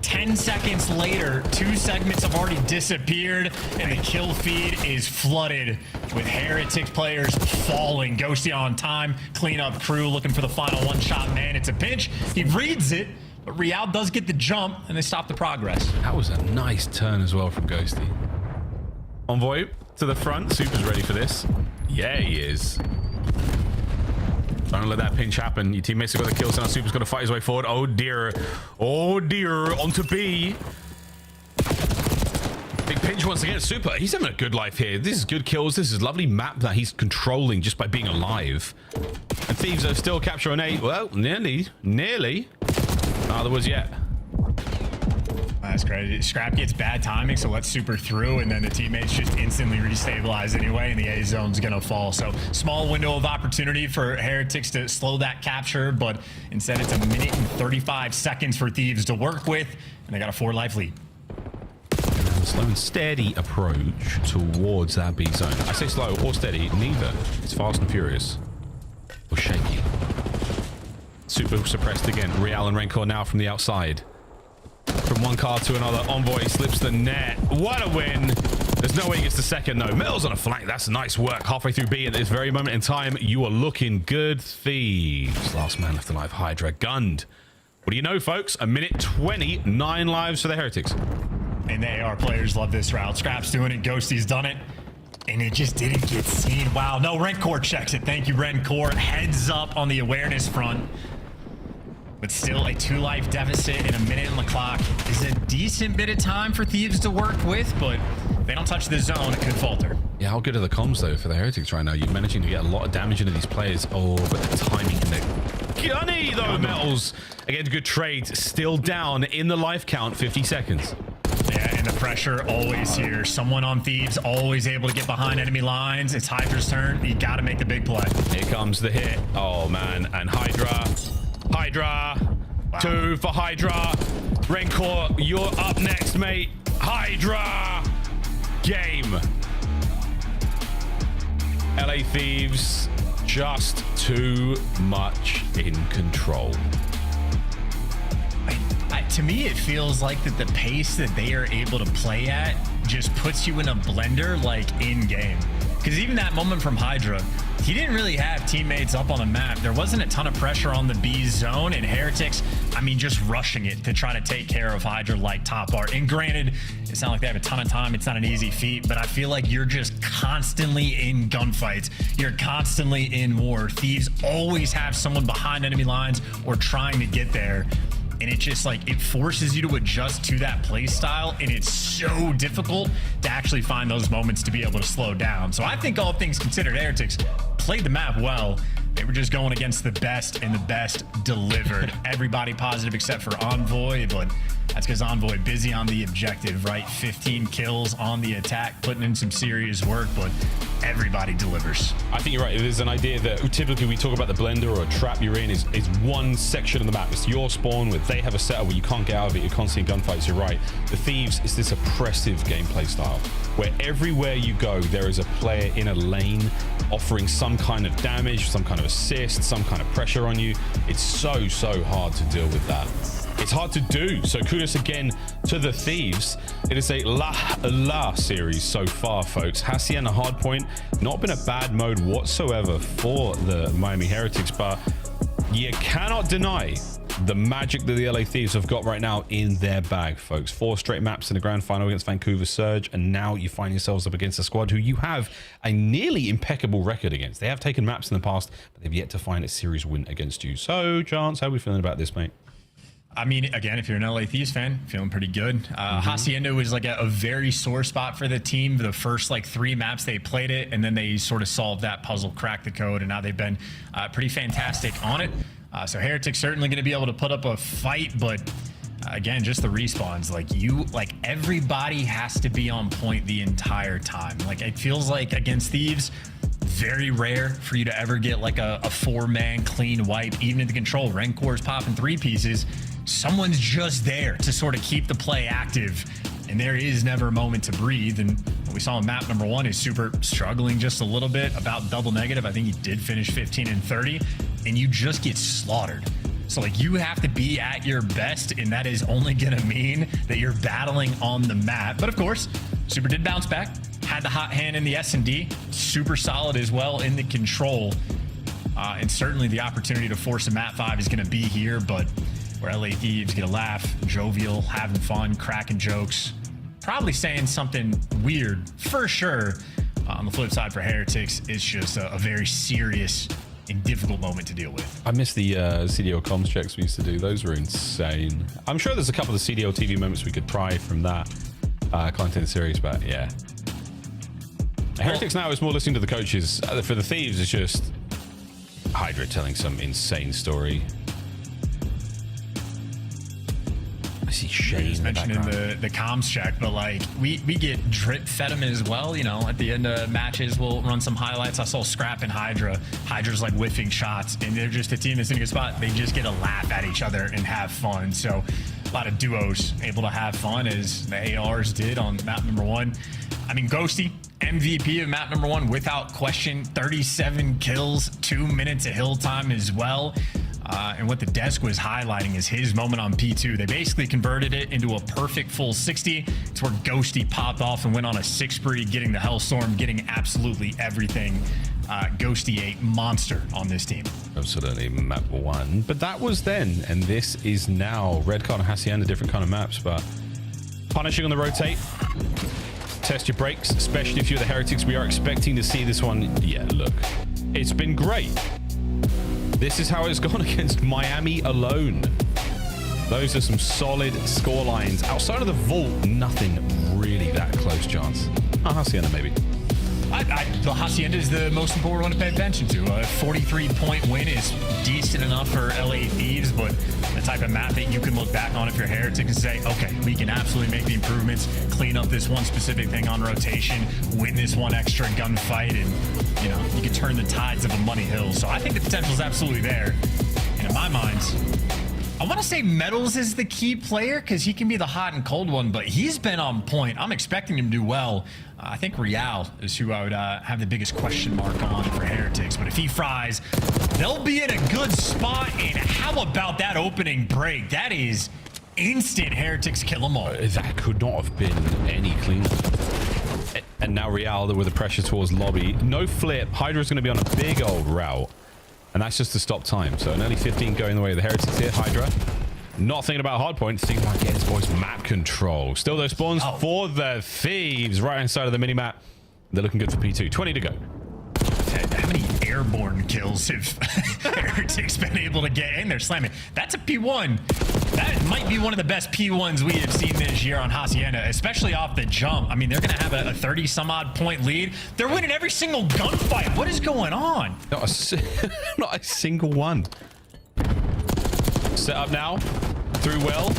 S2: 10 seconds later, 2 segments have already disappeared, and the kill feed is flooded with Heretics players falling. Ghosty on time, cleanup crew looking for the final one-shot man. It's a pinch. He reads it. But Real does get the jump, and they stop the progress.
S1: That was a nice turn as well from Ghosty. Envoy to the front. Super's ready for this. Yeah, he is. Don't let that pinch happen. Your teammates have got the kill, so now Super's got to fight his way forward. Oh, dear. Oh, dear. Onto B. Big pinch once again. Super. He's having a good life here. This is good kills. This is a lovely map that he's controlling just by being alive. And Thieves are still capturing 8. Well, nearly. Not the woods yet.
S2: That's crazy. Scrap gets bad timing, so let's Super through, and then the teammates just instantly restabilize anyway, and the A zone's gonna fall. So small window of opportunity for Heretics to slow that capture, but instead it's 1 minute and 35 seconds for Thieves to work with, and they got a 4-life lead.
S1: Slow and steady approach towards that B zone. I say slow or steady, neither. It's fast and furious. Or shaky. Super suppressed again. Real and Rancor now from the outside. From one car to another. Envoy slips the net. What a win. There's no way he gets the second, though. Mills on a flank. That's nice work. Halfway through B at this very moment in time. You are looking good, Thieves. Last man left alive. Hydra gunned. What do you know, folks? 1 minute 20. 9 lives for the Heretics.
S2: And they are players love this route. Scrap's doing it. Ghosty's done it. And it just didn't get seen. Wow. No, Rancor checks it. Thank you, Rancor. Heads up on the awareness front. But still a 2-life deficit in 1 minute on the clock is a decent bit of time for Thieves to work with, but if they don't touch the zone, it could falter.
S1: Yeah, how good are the comms, though, for the Heretics right now? You're managing to get a lot of damage into these players. Oh, but the timing and the gunny, though, Metals. Again, good trade. Still down in the life count, 50 seconds.
S2: Yeah, and the pressure always here. Someone on Thieves always able to get behind enemy lines. It's Hydra's turn. You got to make the big play.
S1: Here comes the hit. Oh, man. And Hydra. Wow. 2 for Hydra. Rancor, you're up next, mate. Hydra. Game. LA Thieves, just too much in control.
S2: To me, it feels like that the pace that they are able to play at just puts you in a blender, like in game. Because even that moment from Hydra, he didn't really have teammates up on the map. There wasn't a ton of pressure on the B zone, and Heretics, I mean, just rushing it to try to take care of Hydra like top art. And granted, it's not like they have a ton of time. It's not an easy feat, but I feel like you're just constantly in gunfights. You're constantly in war. Thieves always have someone behind enemy lines or trying to get there. And it just like, it forces you to adjust to that play style, and it's so difficult to actually find those moments to be able to slow down. So I think all things considered, Heretics played the map well. They were just going against the best, and the best delivered. Everybody positive except for Envoy, but that's because Envoy busy on the objective, right? 15 kills on the attack, putting in some serious work, but everybody delivers.
S17: I think you're right. There's an idea that typically we talk about the blender or a trap you're in is one section of the map. It's your spawn where they have a setup where you can't get out of it. You're constantly in gunfights. You're right. The Thieves is this oppressive gameplay style where everywhere you go, there is a player in a lane offering some kind of damage, some kind of assist, some kind of pressure on you. It's so hard to deal with that. It's hard to do. So kudos again to the Thieves. It is a La series so far, folks. Hacienda Hardpoint, not been a bad mode whatsoever for the Miami Heretics, but you cannot deny the magic that the LA Thieves have got right now in their bag, folks. 4 straight maps in the grand final against Vancouver Surge, and now you find yourselves up against a squad who you have a nearly impeccable record against. They have taken maps in the past, but they've yet to find a series win against you. So, Chance, how are we feeling about this, mate?
S2: I mean, again, if you're an LA Thieves fan, feeling pretty good. Hacienda was like a very sore spot for the team. The first like 3 maps they played it, and then they sort of solved that puzzle, cracked the code, and now they've been pretty fantastic on it. So Heretics certainly going to be able to put up a fight, but again, just the respawns. Like everybody has to be on point the entire time. Like it feels like against Thieves, very rare for you to ever get like a 4-man clean wipe. Even in the control, Renkor's popping 3 pieces. Someone's just there to sort of keep the play active, and there is never a moment to breathe. And what we saw in map number 1 is Super struggling just a little bit, about double negative. I think he did finish 15 and 30, and you just get slaughtered. So like you have to be at your best, and that is only gonna mean that you're battling on the map. But of course, Super did bounce back, had the hot hand in the S&D, super solid as well in the control. And certainly the opportunity to force a map 5 is gonna be here, but where LA Thieves get a laugh, jovial, having fun, cracking jokes, probably saying something weird for sure. On the flip side for Heretics, it's just a very serious and difficult moment to deal with.
S17: I miss the CDO comms checks we used to do. Those were insane. I'm sure there's a couple of CDO TV moments we could pry from that content series, but yeah. Heretics now is more listening to the coaches. For the Thieves, it's just Hydra telling some insane story. I see Shane
S2: mentioning the comms check, but like we get drip fed them as well. You know, at the end of matches, we'll run some highlights. I saw Scrap and Hydra. Hydra's like whiffing shots, and they're just a team that's in a good spot. They just get a laugh at each other and have fun. So a lot of duos able to have fun, as the ARs did on map number 1. I mean, Ghosty, MVP of map number 1 without question. 37 kills, 2 minutes of hill time as well. And what the desk was highlighting is his moment on P2. They basically converted it into a perfect full 60. It's where Ghosty popped off and went on a 6 spree, getting the Hellstorm, getting absolutely everything. Ghosty a monster on this team.
S17: Absolutely, map 1. But that was then, and this is now. Red Card and Hacienda, different kind of maps, but punishing on the rotate. Test your brakes, especially if you're the Heretics. We are expecting to see this one. Yeah, look, it's been great. This is how it's gone against Miami alone. Those are some solid score lines. Outside of the vault, nothing really that close, Chance. Hacienda, maybe.
S2: The Hacienda is the most important one to pay attention to. A 43-point win is decent enough for LA Thieves, but the type of map that you can look back on if you're Heretic and say, okay, we can absolutely make the improvements, clean up this one specific thing on rotation, win this one extra gunfight, and you know, you can turn the tides of a money hill. So I think the potential is absolutely there. And in my mind, I want to say Metals is the key player because he can be the hot and cold one, but he's been on point. I'm expecting him to do well. I think Real is who I would have the biggest question mark on for Heretics, but if he fries, they'll be in a good spot. And how about that opening break? That is instant Heretics kill them all.
S17: That could not have been any cleaner. And now Real with the pressure towards lobby. No flip. Hydra's going to be on a big old route. And that's just to stop time. So an early 15 going the way of the Heretics here. Hydra not thinking about Hardpoint, thinking about getting his boys map control. Still those spawns for the Thieves right inside of the mini-map. They're looking good for P2. 20 to go.
S2: How many airborne kills have Heretics been able to get? And they're slamming. That's a P1. That might be one of the best P1s we have seen this year on Hacienda, especially off the jump. I mean, they're going to have a 30-some-odd point lead. They're winning every single gunfight. What is going on?
S1: Not a single one. Set up now. Through well.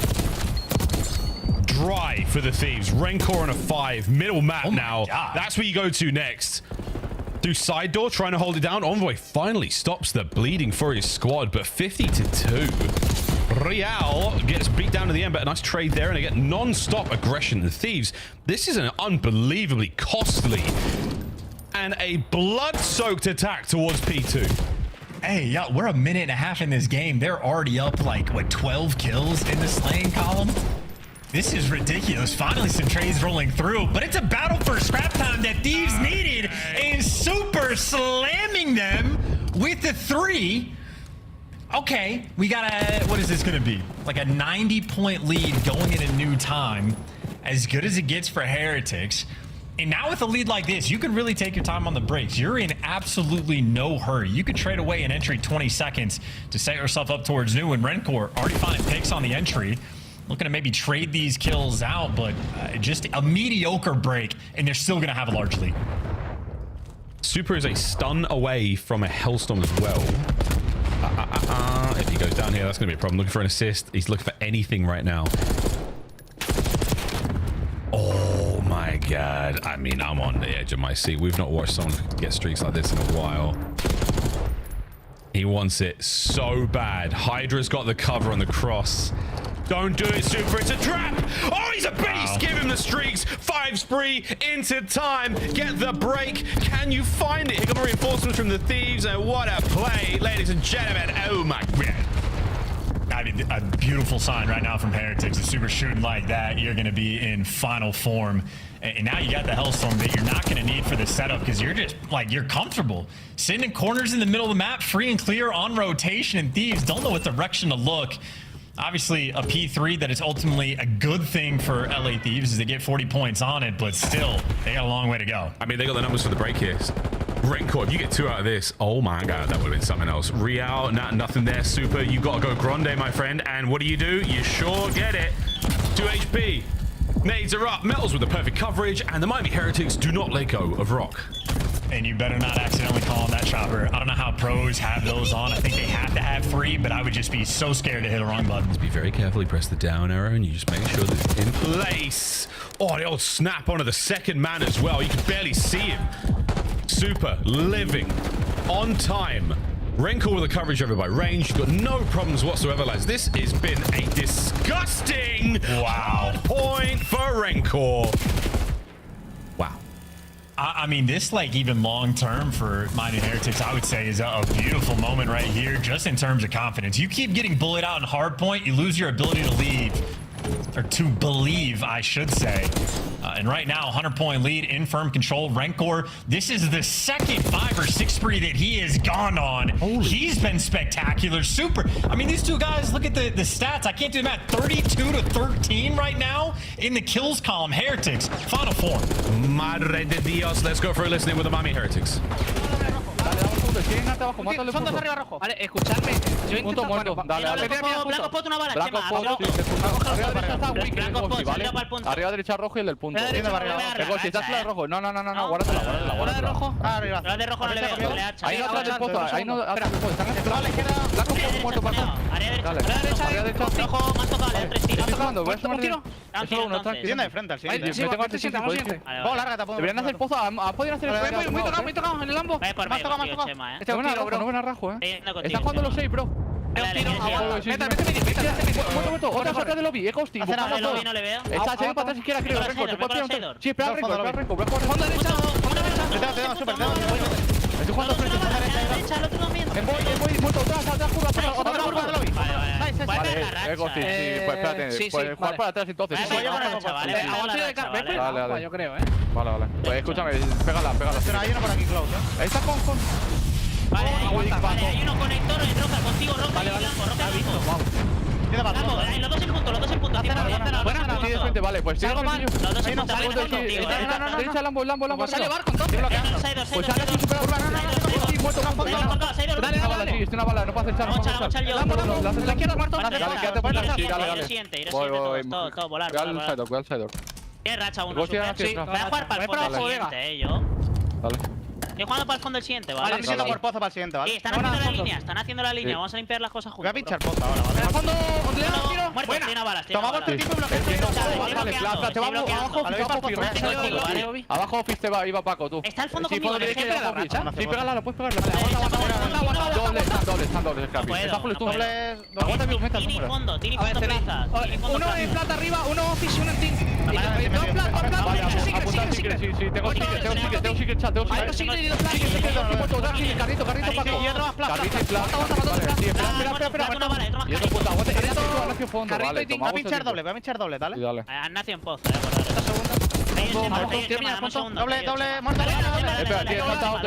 S1: Dry for the Thieves. Rencor on a 5. Middle map now.
S2: God.
S1: That's where you go to next. Through side door, trying to hold it down. Envoy finally stops the bleeding for his squad, but 50-2. Real gets beat down to the end, but a nice trade there, and they get non-stop aggression. The Thieves, this is an unbelievably costly and a blood-soaked attack towards P2.
S2: Hey, yeah, we're a minute and a half in this game. They're already up like, what, 12 kills in the slaying column? This is ridiculous. Finally, some trades rolling through, but it's a battle for scrap time that Thieves needed, and Super slamming them with the 3. Okay, we got a, what is this going to be? Like a 90-point lead going in a new time. As good as it gets for Heretics. And now with a lead like this, you can really take your time on the brakes. You're in absolutely no hurry. You could trade away an entry 20 seconds to set yourself up towards new, and Rencor already finding picks on the entry. Looking to maybe trade these kills out, but just a mediocre break, and they're still going to have a large lead.
S1: Super is a stun away from a Hellstorm as well. If he goes down here, that's going to be a problem. Looking for an assist. He's looking for anything right now. Oh my God. I mean, I'm on the edge of my seat. We've not watched someone get streaks like this in a while. He wants it so bad. Hydra's got the cover on the cross. Don't do it, Super. It's a trap. Oh, he's a beast. Wow. Give him the streaks. 5 spree into time. Get the break. Can you find it? Here come reinforcements from the Thieves. And what a play, ladies and gentlemen. Oh, my God.
S2: I mean, a beautiful sign right now from Heretics. If Super shooting like that, you're going to be in final form. And now you got the Hellstorm that you're not going to need for the setup because you're just, like, you're comfortable. Sitting in corners in the middle of the map, free and clear on rotation, and Thieves don't know what direction to look. Obviously, a P3 that is ultimately a good thing for LA Thieves as they get 40 points on it, but still, they got a long way to go.
S1: I mean, they got the numbers for the break here. Rencor, if you get 2 out of this, oh my God, that would have been something else. Real, nothing there. Super, you got to go grande, my friend. And what do? You sure get it. 2 HP. Nades are up. Metals with the perfect coverage, and the Miami Heretics do not let go of rock.
S2: And you better not accidentally call on that chopper. I don't know how pros have those on. I think they have to have 3, but I would just be so scared to hit a wrong button.
S1: Just be very careful. You press the down arrow, and you just make sure that it's in place. Oh, the old snap onto the second man as well. You can barely see him. Super living on time. Rencor with the coverage over by range. You've got no problems whatsoever, lads. This has been a disgusting point for Rencor. Wow.
S2: I mean, this, like, even long-term for Miami Heretics, I would say is a beautiful moment right here, just in terms of confidence. You keep getting bullied out in Hardpoint, you lose your ability to lead, or to believe, I should say. And right now, 100-point lead in firm control. Rencor, this is the second 5 or 6 spree that he has gone on. He's been spectacular. Super. I mean, these two guys, look at the stats. I can't do the math. 32-13 right now in the kills column. Heretics, final form.
S1: Madre de Dios. Let's go for a listening with the Miami Heretics.
S14: Son 2 arriba rojo. Vale, escuchadme. Yo intento muerto. Dale. Blanco pot una bala.
S19: Blanco pot, arriba derecha rojo y el del punto. Si estás la de rojo. No, guárdatela.
S14: rojo. Arriba.
S19: La de rojo no le veo. Ahí no atrás del pozo. Ahí no atrás del pozo. Están en la izquierda. Blanco pot muerto, Blanco. Arriba derecha. Rojo, más tocado, le da 3 tiros.
S14: ¿Estás tocando? ¿Ves un tiro?
S19: Solo uno, tranquilo.
S14: Tiene de frente al siguiente.
S19: Me tengo antes
S14: Vamos, larga, te puedo.
S19: Deberían hacer pozo. ¿Podrían hacer el spray?
S14: Muy tocado en el lambo.
S19: Este es buena, bro. No buena rajo, Estás jugando los 6, bro.
S14: Mete.
S19: Otra saca del lobby, Ghosti.
S14: No le veo.
S19: Está para atrás izquierda, creo. Rencor, te puedo tirar. Sí, espera, Rencor.
S14: Fondo derecha.
S19: Te super. Estoy jugando frente. Voy, muerto. Atrás, curva del lobby. Vale, Ghosti. Sí, puedes jugar para atrás entonces. Dale.
S14: Yo creo,
S19: Vale. Pues escúchame, pégala.
S14: Pero hay uno por aquí, Cloud,
S19: Ahí está con.
S14: Vale, hay uno conector en roja, contigo roja. Vale. Vamos, los dos en punto.
S19: Sí, vale, pues
S14: salgo mal. Los dos en punto.
S19: Derecha, Lambo.
S14: Sale barco, entonces.
S19: Pues sale aquí, super. muerto.
S14: Dale,
S19: Estoy una bala, no puedo hacer
S14: Vamos a echar yo. La izquierda muerto.
S19: Dale, quédate, dale.
S14: Siguiente, todo, volar.
S19: Voy al side.
S14: Tiene racha uno. Voy a jugar para el fondo del siguiente, yo.
S19: Vale.
S14: Estoy jugando para el fondo del siguiente, ¿vale?
S19: Vale, necesito por pozo para el siguiente, ¿vale?
S14: Sí, están haciendo la línea, vamos a limpiar las cosas juntos.
S19: Voy a pinchar pozo ahora, ¿vale?
S14: En el fondo, muerto, tiene una bala.
S19: Tomamos el tipo y bloqueo. Abajo Office te va, iba Paco, tú.
S14: Está al fondo
S19: Sí,
S14: conmigo,
S19: derecha y abajo Office. Sí, pégala, puedes pegarla. Están dobles, Está full tú. Aguanta mi meta,
S14: Tini fondo, plaza.
S19: Uno en plata arriba, uno Office y uno en team. Dos plata, sí, tengo secret chat. Carrito, Paco.
S14: Y otro más plata.
S19: Carrito y plata. Espera. Y otro puta, aguante. Nacio fondo, vale.
S14: Voy a pinchar doble, dale.
S19: Dale.
S14: Nacio en pozo, Doble, muerto.
S19: Espera, tío, falta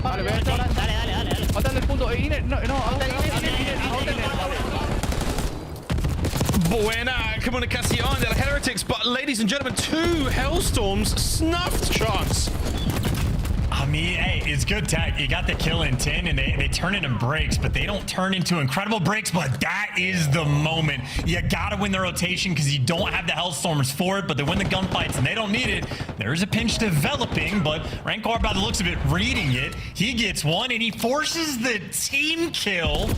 S14: Dale.
S19: Falta el punto.
S1: Buena comunicación de la Heretics, but ladies and gentlemen, 2 Hellstorms snuffed shots.
S2: I mean, hey, it's good tech. You got the kill in 10, and they turn into breaks, but they don't turn into incredible breaks. But that is the moment. You gotta win the rotation because you don't have the Hellstormers for it, but they win the gunfights, and they don't need it. There's a pinch developing, but Rancor, by the looks of it, reading it. He gets one, and he forces the team kill.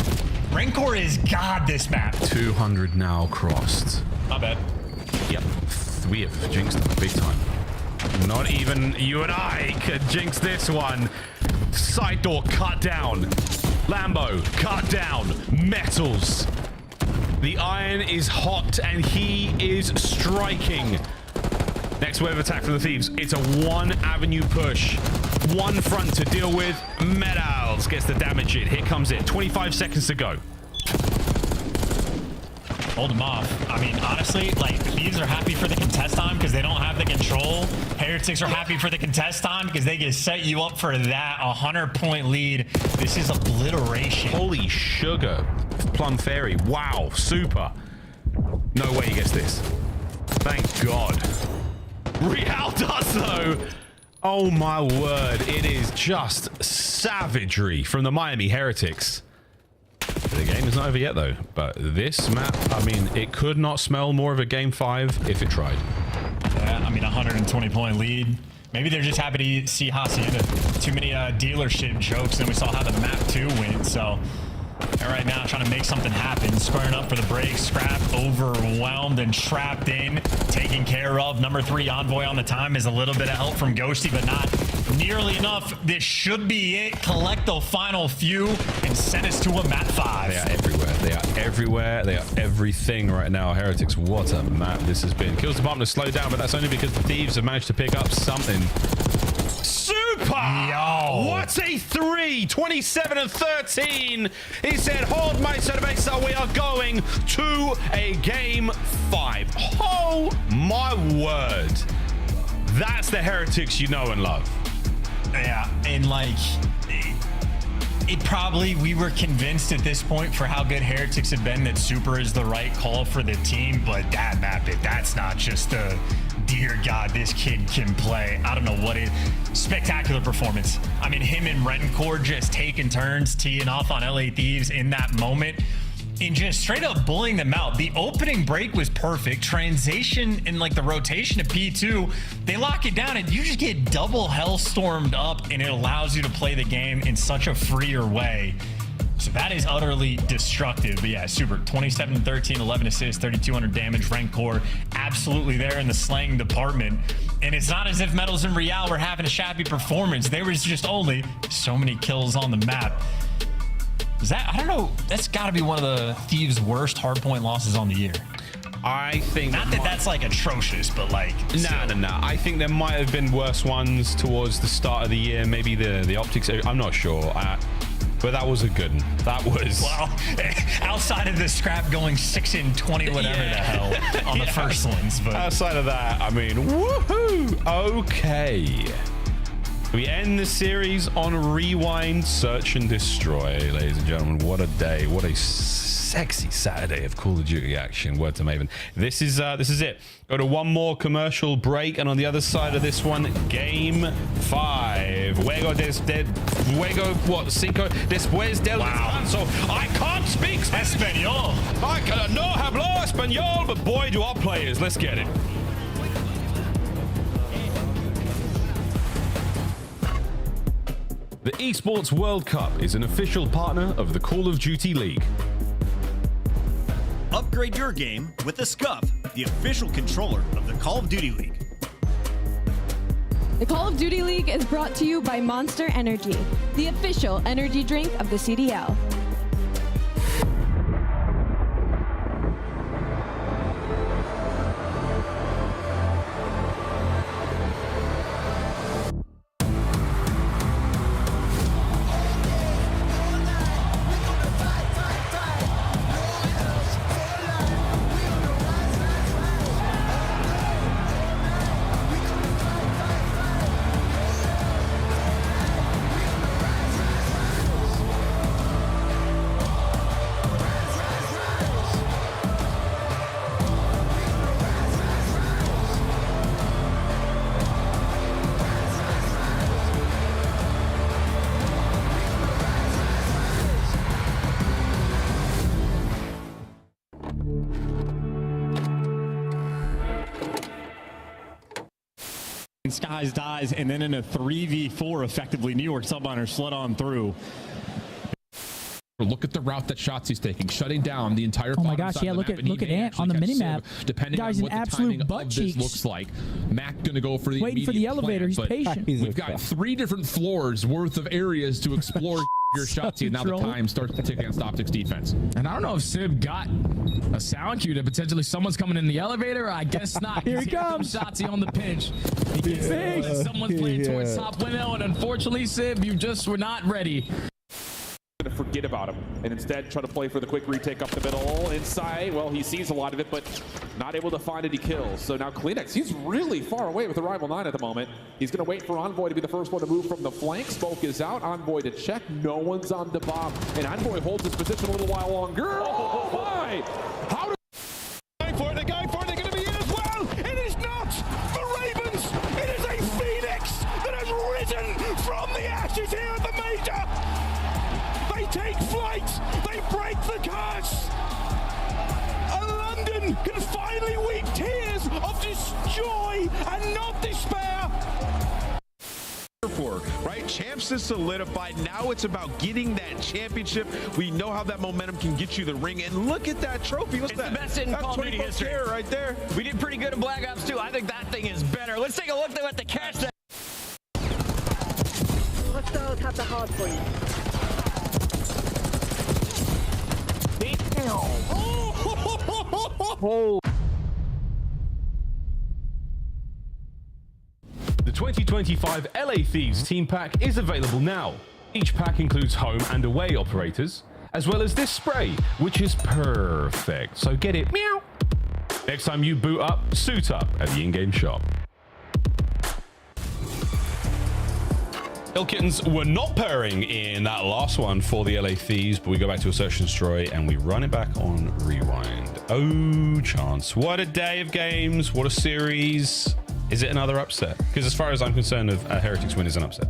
S2: Rancor is God this map.
S1: 200 now crossed.
S2: Not bad.
S1: Yep, we have jinxed them big time. Not even you and I could jinx this one. Side door cut down. Lambo cut down. Metals. The iron is hot and he is striking. Next wave of attack from the Thieves. It's a 1 avenue push. 1 front to deal with. Metals gets the damage in. Here comes it. 25 seconds to go.
S2: Hold them off. I mean, honestly, like, Thieves are happy for the contest time because they don't have the control. Heretics are happy for the contest time because they can set you up for that 100-point lead. This is obliteration.
S1: Holy sugar. Plum Fairy. Wow. Super. No way he gets this. Thank God. Real does, though. Oh, my word. It is just savagery from the Miami Heretics. The game is not over yet, though. But this map, I mean, it could not smell more of a Game 5 if it tried.
S2: Yeah, I mean, 120-point lead. Maybe they're just happy to see Hacienda. Too many dealership jokes, and we saw how the map 2 went, so... And right now, trying to make something happen. Squaring up for the break. Scrap overwhelmed and trapped in. Taken care of. Number 3 Envoy on the time is a little bit of help from Ghosty, but not nearly enough. This should be it. Collect the final few and send us to a map 5.
S1: They are everywhere. They are everywhere. They are everything right now. Heretics, what a map this has been. Kills department has slowed down, but that's only because the Thieves have managed to pick up something. Super!
S2: Yo!
S1: What a 3! 27 and 13! He said, hold my cerveza, we are going to a Game 5. Oh my word. That's the Heretics you know and love.
S2: Yeah, and like... It probably, we were convinced at this point for how good Heretics had been that Super is the right call for the team, but that map, that's not just a, dear God, this kid can play. I don't know what it, spectacular performance. I mean, him and Rancor just taking turns, teeing off on LA Thieves in that moment and just straight up bullying them out. The opening break was perfect. Transition and like the rotation of P2, they lock it down and you just get double hellstormed up and it allows you to play the game in such a freer way. So that is utterly destructive. But yeah, Super, 27-13, 11 assists, 3,200 damage. Rancor absolutely there in the slaying department. And it's not as if Metals and Real were having a shabby performance. There was just only so many kills on the map. Is that, I don't know, that's got to be one of the Thieves' worst hardpoint losses on the year.
S1: I think...
S2: Not that that's like atrocious, but like...
S1: No. I think there might have been worse ones towards the start of the year. Maybe the optics, I'm not sure. But that was a good one. That was...
S2: Well, outside of the scrap going 6 and 20, whatever the hell, on the first ones. But
S1: outside of that, I mean, woohoo! Okay. We end the series on Rewind, Search and Destroy, ladies and gentlemen. What a day. What a sexy Saturday of Call of Duty action. Word to Maven. This is it. Go to one more commercial break, and on the other side of this one, game 5. Cinco después del descanso. I can't speak Espanol. I no hablo español, but boy, do our players. Let's get it. The Esports World Cup is an official partner of the Call of Duty League.
S20: Upgrade your game with the Scuff, the official controller of the Call of Duty League.
S7: The Call of Duty League is brought to you by Monster Energy, the official energy drink of the CDL.
S21: Skies dies, and then in a 3v4, effectively, New York Subminers slid on through.
S22: Look at the route that Shotzzy's taking, shutting down the entire.
S23: Oh my gosh! Yeah, look at Ant on the minimap.
S22: Depending
S23: Guy's
S22: on what
S23: an
S22: the
S23: absolute
S22: timing
S23: butt
S22: of
S23: cheeks.
S22: this looks like, Mac gonna go for the
S23: waiting for the elevator.
S22: Plan,
S23: He's patient.
S22: We've got 3 different floors worth of areas to explore. Your Shotzzy, and now the time starts to tick against OpTic's defense.
S18: And I don't know if Sib got a sound cue that potentially someone's coming in the elevator. I guess not.
S23: Here he comes.
S18: Shotzzy on the pinch. He gets it. Someone's playing towards top window, and unfortunately, Sib, you just were not ready.
S24: To forget about him and instead try to play for the quick retake up the middle inside. Well, he sees a lot of it, but not able to find any kills. So now Kleenex, he's really far away with the rival 9 at the moment. He's going to wait for Envoy to be the first one to move from the flank. Smoke is out. Envoy to check. No one's on the bomb, and Envoy holds his position a little while longer. Oh my! How do
S25: going for it? They're going for it. They're going to be in as well. It is not the Ravens. It is a Phoenix that has risen from the ashes here at the major. They take flight. They break the curse. And London can finally weep tears of joy and not despair.
S26: Right, champs is solidified. Now it's about getting that championship. We know how that momentum can get you the ring, and look at that trophy. What's that?
S27: The best in Call of Duty history
S26: right there.
S27: We did pretty good in Black Ops 2. I think that thing is better. Let's take a look at the catch.
S28: Hostiles have the Hardpoint.
S23: Oh.
S17: The 2025 LA Thieves team pack is available now. Each pack includes home and away operators, as well as this spray, which is perfect. So get it, meow. Next time you boot up, suit up at the in-game shop.
S1: Ill Kittens were not pairing in that last one for the LA Thieves, but we go back to Assertion Destroy and we run it back on Rewind. Oh, chance. What a day of games. What a series. Is it another upset? Because as far as I'm concerned, Heretics win is an upset.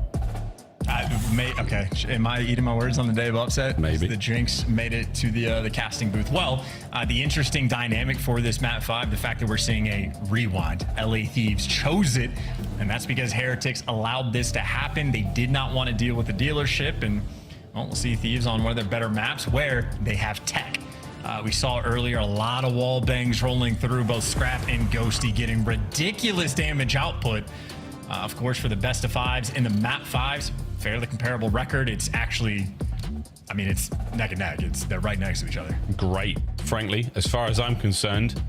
S2: Okay, am I eating my words on the day of upset?
S1: Maybe.
S2: The Jinx made it to the casting booth. Well, the interesting dynamic for this map 5, the fact that we're seeing a rewind. LA Thieves chose it, and that's because Heretics allowed this to happen. They did not want to deal with the dealership, and well, we'll see Thieves on one of their better maps where they have tech. We saw earlier a lot of wall bangs rolling through, both Scrap and Ghosty getting ridiculous damage output. Of course, for the best of 5s in the map 5s, fairly comparable record. It's actually, I mean, it's neck and neck. They're right next to each other.
S1: Great. Frankly, as far as I'm concerned,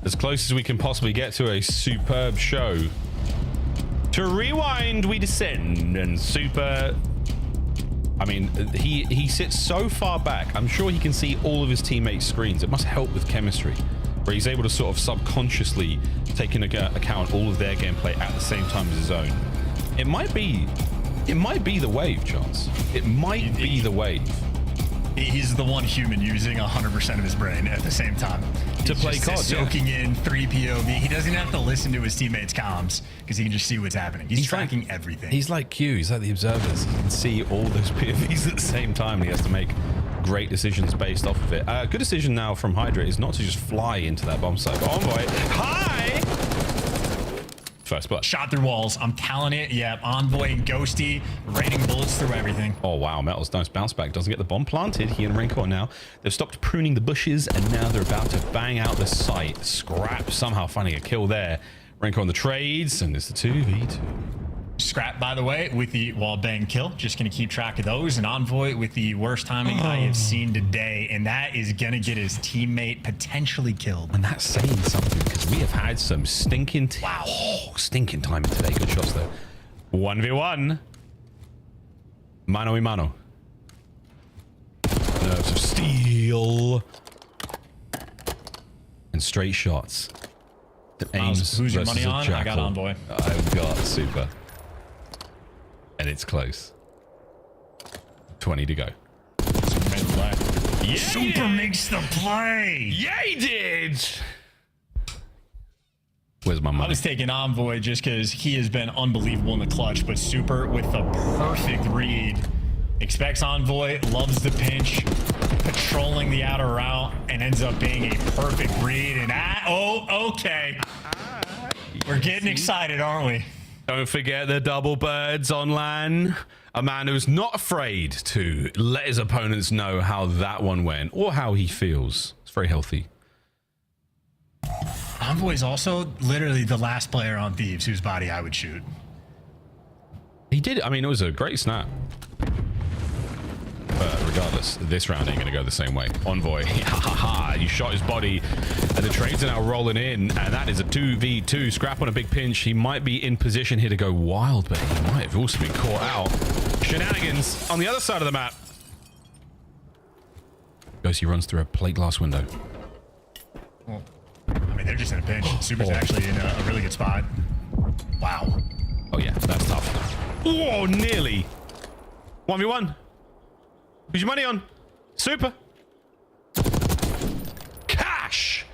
S1: as close as we can possibly get to a superb show. To Rewind, we descend, and Super, I mean, he sits so far back. I'm sure he can see all of his teammates' screens. It must help with chemistry, where he's able to sort of subconsciously take into account all of their gameplay at the same time as his own. It might be the wave, Chance. It might be the wave.
S2: He's the one human using 100% of his brain at the same time.
S1: To play COD,
S2: soaking in 3 POV. He doesn't have to listen to his teammates' comms because he can just see what's happening. He's tracking everything.
S1: He's like Q. He's like the observers. He can see all those POVs at the same time. And he has to make great decisions based off of it. Good decision now from Hydra is not to just fly into that bomb site. But Envoy, hi! First blood.
S2: Shot through walls. I'm telling it. Yeah, Envoy and Ghosty raining bullets through everything.
S1: Oh, wow. Metal's nice bounce back. Doesn't get the bomb planted. He and Rancor now. They've stopped pruning the bushes, and now they're about to bang out the site. Scrap somehow finding a kill there. Rancor on the trades, and it's the 2v2.
S2: Scrap, by the way, with the wall bang kill. Just going to keep track of those. And Envoy with the worst timing I have seen today. And that is going to get his teammate potentially killed.
S1: And that's saying something, because we have had some stinking stinking timing today. Good shots, though. 1v1. Mano y mano. Nerves of steel. And straight shots. Aims
S2: who's your money
S1: versus a
S2: on?
S1: Jackal.
S2: I got Envoy.
S1: I've got Super. And it's close. 20 to go.
S2: Yeah, Super makes the play.
S1: Yeah, he did. Where's my money?
S2: I was taking Envoy just because he has been unbelievable in the clutch, but Super with the perfect read. Expects Envoy, loves the pinch, patrolling the outer route, and ends up being a perfect read. And okay. We're getting excited, aren't we?
S1: Don't forget the double birds on LAN. A man who's not afraid to let his opponents know how that one went or how he feels. It's very healthy.
S2: Envoy is also literally the last player on Thieves whose body I would shoot.
S1: He did. I mean, it was a great snap. But regardless, this round ain't going to go the same way. Envoy, he shot his body, and the trades are now rolling in, and that is a 2v2. Scrap on a big pinch. He might be in position here to go wild, but he might have also been caught out. Shenanigans on the other side of the map. Ghosty runs through a plate glass window.
S2: Well, I mean, they're just in a pinch. Super's actually in a really good spot. Wow.
S1: Oh, yeah, that's tough. Whoa, nearly. 1v1. Who's your money on? Super. Cash.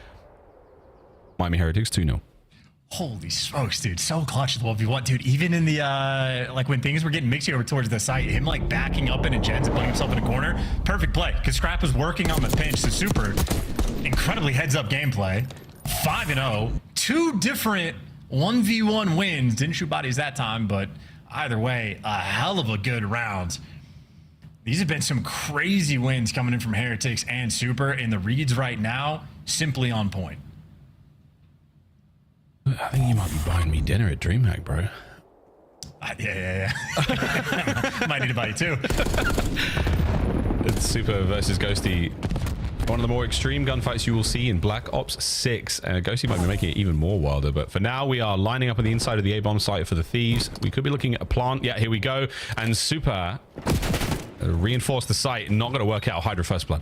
S1: Miami Heretics 2-0.
S2: Holy smokes, dude. So clutch with 1v1. Dude, even in the, like when things were getting mixy over towards the site, him like backing up into gens and putting himself in a corner. Perfect play, because Scrap was working on the pinch. So Super, incredibly heads up gameplay. 5-0. 2 different 1v1 wins. Didn't shoot bodies that time, but either way, a hell of a good round. These have been some crazy wins coming in from Heretics and Super, and the reads right now, simply on point.
S1: I think you might be buying me dinner at DreamHack, bro.
S2: Yeah. Might need to buy you too.
S1: It's Super versus Ghosty. One of the more extreme gunfights you will see in Black Ops 6. Ghosty might be making it even more wilder, but for now we are lining up on the inside of the A-bomb site for the Thieves. We could be looking at a plant. Yeah, here we go. And Super reinforce the site. Not going to work out. Hydra first blood.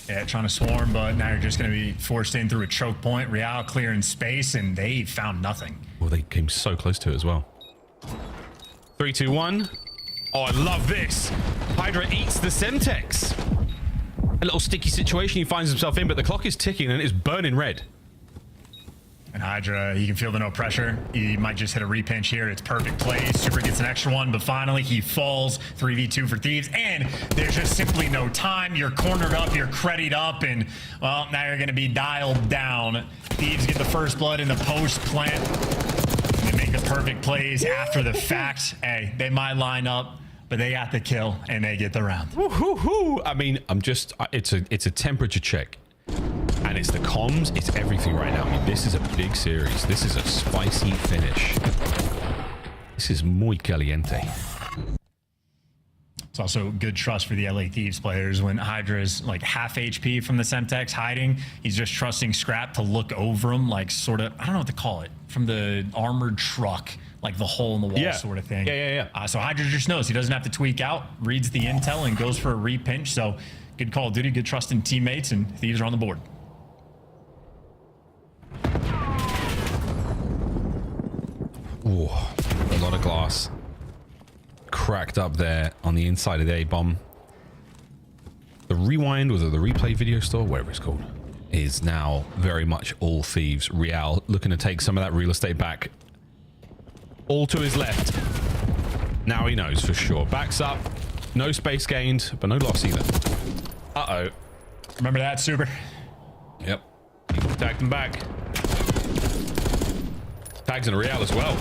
S2: Yeah, trying to swarm, but now you're just going to be forced in through a choke point. Real clearing space, and they found nothing.
S1: Well, they came so close to it as well. 3, 2, 1. Oh, I love this. Hydra eats the Semtex. A little sticky situation he finds himself in, but the clock is ticking and it's burning red.
S2: And Hydra, he can feel the no pressure. He might just hit a repinch here. It's perfect plays. Super gets an extra one, but finally he falls. 3v2 for Thieves, and there's just simply no time. You're cornered up, you're creddied up, and, well, now you're going to be dialed down. Thieves get the first blood in the post plant. They make the perfect plays after the fact. Hey, they might line up, but they got the kill, and they get the round.
S1: Woo-hoo-hoo. I mean, it's a temperature check. And it's the comms, it's everything right now. I mean, this is a big series. This is a spicy finish. This is muy caliente.
S2: It's also good trust for the LA Thieves players when Hydra is like half HP from the Semtex hiding. He's just trusting Scrap to look over him, like sort of, I don't know what to call it, from the armored truck, like the hole in the wall sort of thing.
S1: Yeah.
S2: So Hydra just knows he doesn't have to tweak out, reads the intel, and goes for a repinch. So good Call of Duty, good trust in teammates, and Thieves are on the board.
S1: Ooh, a lot of glass cracked up there on the inside of the A-bomb. The rewind, or the replay video store, whatever it's called, is now very much all Thieves. Real looking to take some of that real estate back. All to his left. Now he knows for sure. Backs up. No space gained, but no loss either. Uh-oh.
S2: Remember that, Super?
S1: Yep. He tagged him back. Tags in Real as well.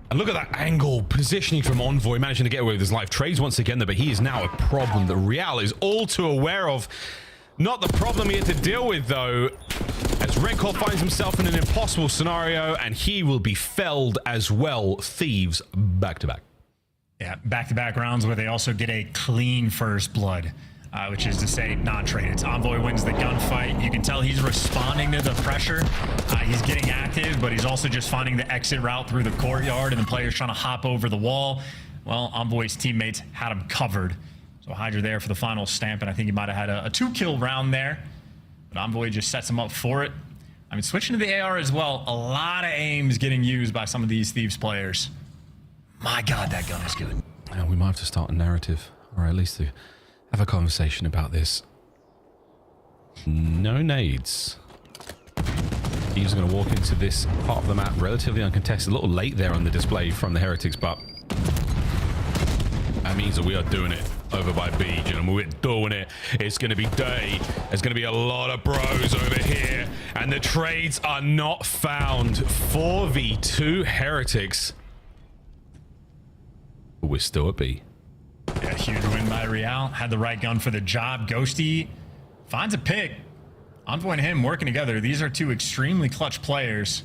S1: And look at that angle positioning from Envoy, managing to get away with his life. Trades once again there, but he is now a problem that Real is all too aware of. Not the problem he had to deal with, though, as Redcore finds himself in an impossible scenario, and he will be felled as well. Thieves back-to-back.
S2: Yeah, back-to-back rounds where they also get a clean first blood, which is to say non-traded. Envoy wins the gunfight. You can tell he's responding to the pressure. He's getting active, but he's also just finding the exit route through the courtyard, and the players trying to hop over the wall. Well, Envoy's teammates had him covered. So Hydra there for the final stamp, and I think he might have had a 2-kill round there. But Envoy just sets him up for it. I mean, switching to the AR as well, a lot of aims getting used by some of these Thieves players. My God, that gun is good.
S1: Yeah, we might have to start a narrative, or at least to have a conversation about this. No nades. He's going to walk into this part of the map relatively uncontested. A little late there on the display from the Heretics, but that means that we are doing it over by B, gentlemen. We're doing it. It's going to be dirty. There's going to be a lot of bros over here, and the trades are not found. 4v2 Heretics. But we're still at B.
S2: Yeah, huge win by Real. Had the right gun for the job. Ghosty finds a pick. Envoy and him working together. These are two extremely clutch players.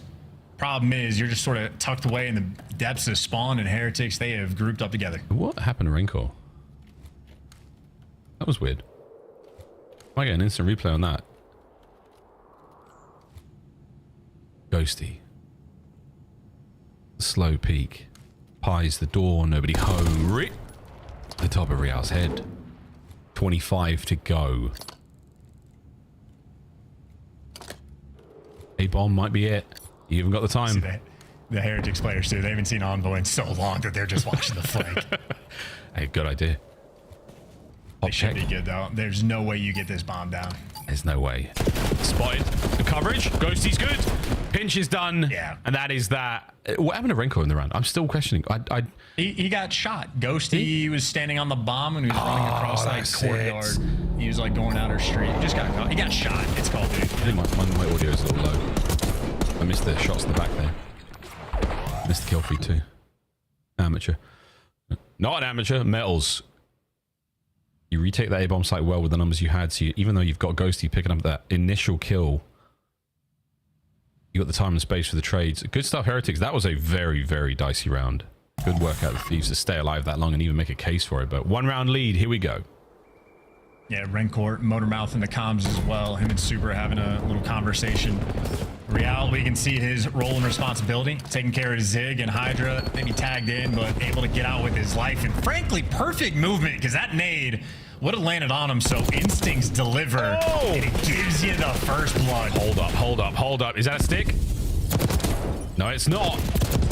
S2: Problem is, you're just sort of tucked away in the depths of Spawn, and Heretics, they have grouped up together.
S1: What happened to Renko? That was weird. I get an instant replay on that. Ghosty. Slow peek. Pies the door, nobody home. The top of Real's head. 25 to go. A-bomb might be it. You even got the time.
S2: The Heretics players too. They haven't seen Envoy in so long that they're just watching the flank.
S1: Hey, good idea.
S2: They should be good though. There's no way you get this bomb down.
S1: There's no way. Spotted. The coverage. Ghosty's good. Pinch is done.
S2: Yeah.
S1: And that is that. What happened to Renko in the round? I'm still questioning.
S2: He got shot. Ghosty was standing on the bomb and he was running across that courtyard. He was like going out our street. He just got caught. He got shot. It's called, dude.
S1: I think my audio is a little low. I missed the shots in the back there. Missed the kill feed too. Amateur. Not an amateur. Metals. You retake that A-bomb site well with the numbers you had. So even though you've got Ghosty picking up that initial kill, you got the time and space for the trades. Good stuff, Heretics. That was a very, very dicey round. Good work out of the Thieves to stay alive that long and even make a case for it. But 1 round lead. Here we go.
S2: Yeah, Rencourt, Motormouth in the comms as well. Him and Super having a little conversation. Real, we can see his role and responsibility. Taking care of Zig and Hydra. Maybe tagged in, but able to get out with his life. And frankly, perfect movement, because that nade would have landed on him. So instincts deliver. And it gives you the first blood.
S1: Hold up, hold up, hold up. Is that a stick? No, it's not.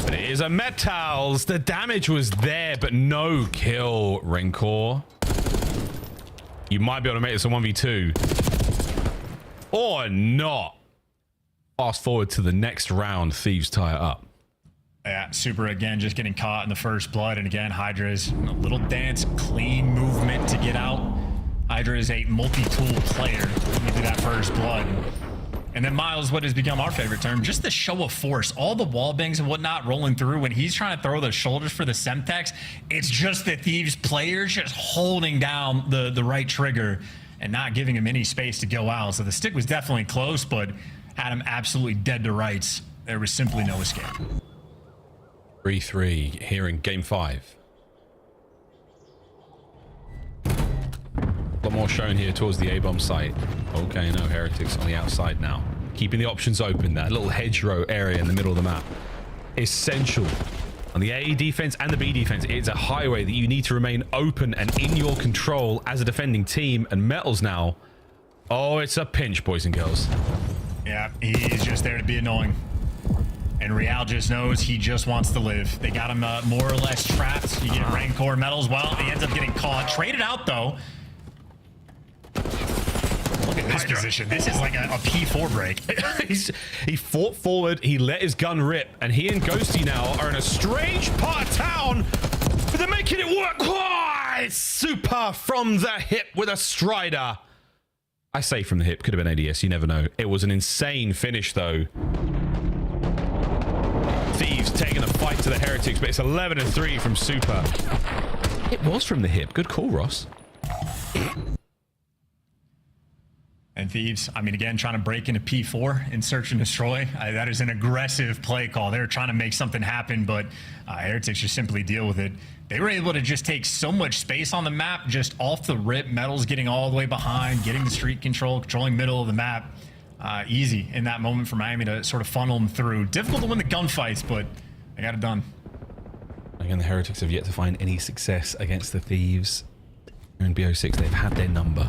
S1: But it is a Metals. The damage was there, but no kill, Rencore. You might be able to make this a 1v2. Or not. Fast forward to the next round. Thieves tie it up.
S2: Yeah, Super again just getting caught in the first blood. And again, Hydra's a little dance, clean movement to get out. Hydra is a multi-tool player. Into that first blood. And then Miles, what has become our favorite term, just the show of force. All the wall bangs and whatnot rolling through. When he's trying to throw the shoulders for the Semtex, it's just the Thieves players just holding down the right trigger and not giving him any space to go out. So the stick was definitely close, but had him absolutely dead to rights. There was simply no escape.
S1: 3-3 here in game 5. A lot more shown here towards the A-bomb site. Okay, no, Heretics on the outside now. Keeping the options open. That little hedgerow area in the middle of the map. Essential. On the A defense and the B defense, it's a highway that you need to remain open and in your control as a defending team. And Metals now. Oh, it's a pinch, boys and girls.
S2: Yeah, he's just there to be annoying. And Real just knows he just wants to live. They got him more or less trapped. You get Rancor Metals. Well, he ends up getting caught. Traded out, though. Look at this position. This is like a P4 break.
S1: He fought forward, he let his gun rip, and he and Ghosty now are in a strange part of town, but they're making it work. Oh, it's super from the hip with a Strider. I say from the hip, could have been ADS, you never know. It was an insane finish though. Thieves taking the fight to the Heretics, but it's 11-3 from Super. It was from the hip. Good call, Ross.
S2: And Thieves, I mean, again, trying to break into P4 and search and destroy. That is an aggressive play call. They're trying to make something happen, but Heretics just simply deal with it. They were able to just take so much space on the map, just off the rip. Metal's getting all the way behind, getting the street control, controlling middle of the map. Easy in that moment for Miami to sort of funnel them through. Difficult to win the gunfights, but they got it done.
S1: Again, the Heretics have yet to find any success against the Thieves. In BO6, they've had their number.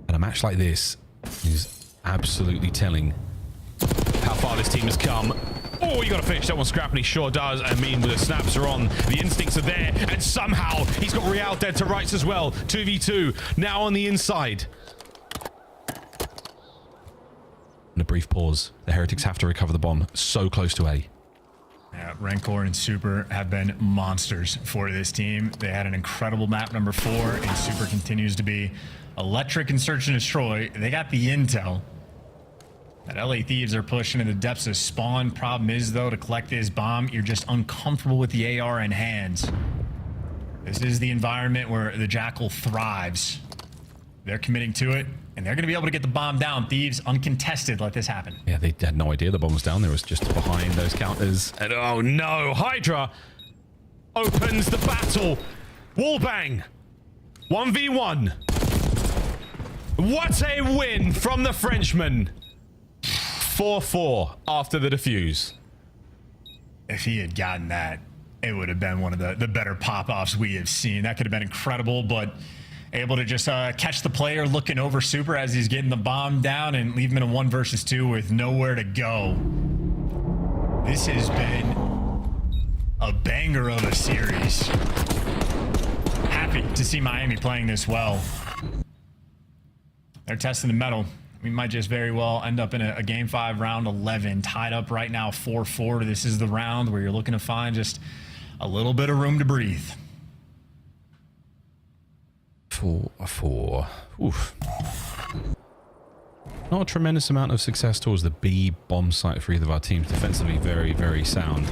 S1: And a match like this is absolutely telling how far this team has come. Oh, you got to finish that one, Scrap, and he sure does. I mean, the snaps are on, the instincts are there, and somehow he's got Real dead to rights as well. 2v2, now on the inside. And a brief pause. The Heretics have to recover the bomb. So close to A.
S2: Yeah, Rancor and Super have been monsters for this team. They had an incredible map number 4, and Super continues to be electric and search and destroy. They got the intel that LA Thieves are pushing in the depths of spawn. Problem is, though, to collect this bomb, you're just uncomfortable with the AR in hands. This is the environment where the Jackal thrives. They're committing to it, and they're going to be able to get the bomb down. Thieves, uncontested, let this happen.
S1: Yeah, they had no idea the bomb was down. There was just behind those counters. And oh no, Hydra opens the battle. Wallbang. 1v1. What a win from the Frenchman. 4-4 after the defuse.
S2: If he had gotten that, it would have been one of the better pop-offs we have seen. That could have been incredible, but able to just catch the player looking over Super as he's getting the bomb down and leave him in a 1 versus 2 with nowhere to go. This has been a banger of a series. Happy to see Miami playing this well. They're testing the metal. We might just very well end up in a Game 5 round 11, tied up right now 4-4. This is the round where you're looking to find just a little bit of room to breathe.
S1: 4-4. Oof. Not a tremendous amount of success towards the B bomb site for either of our teams. Defensively, very, very sound.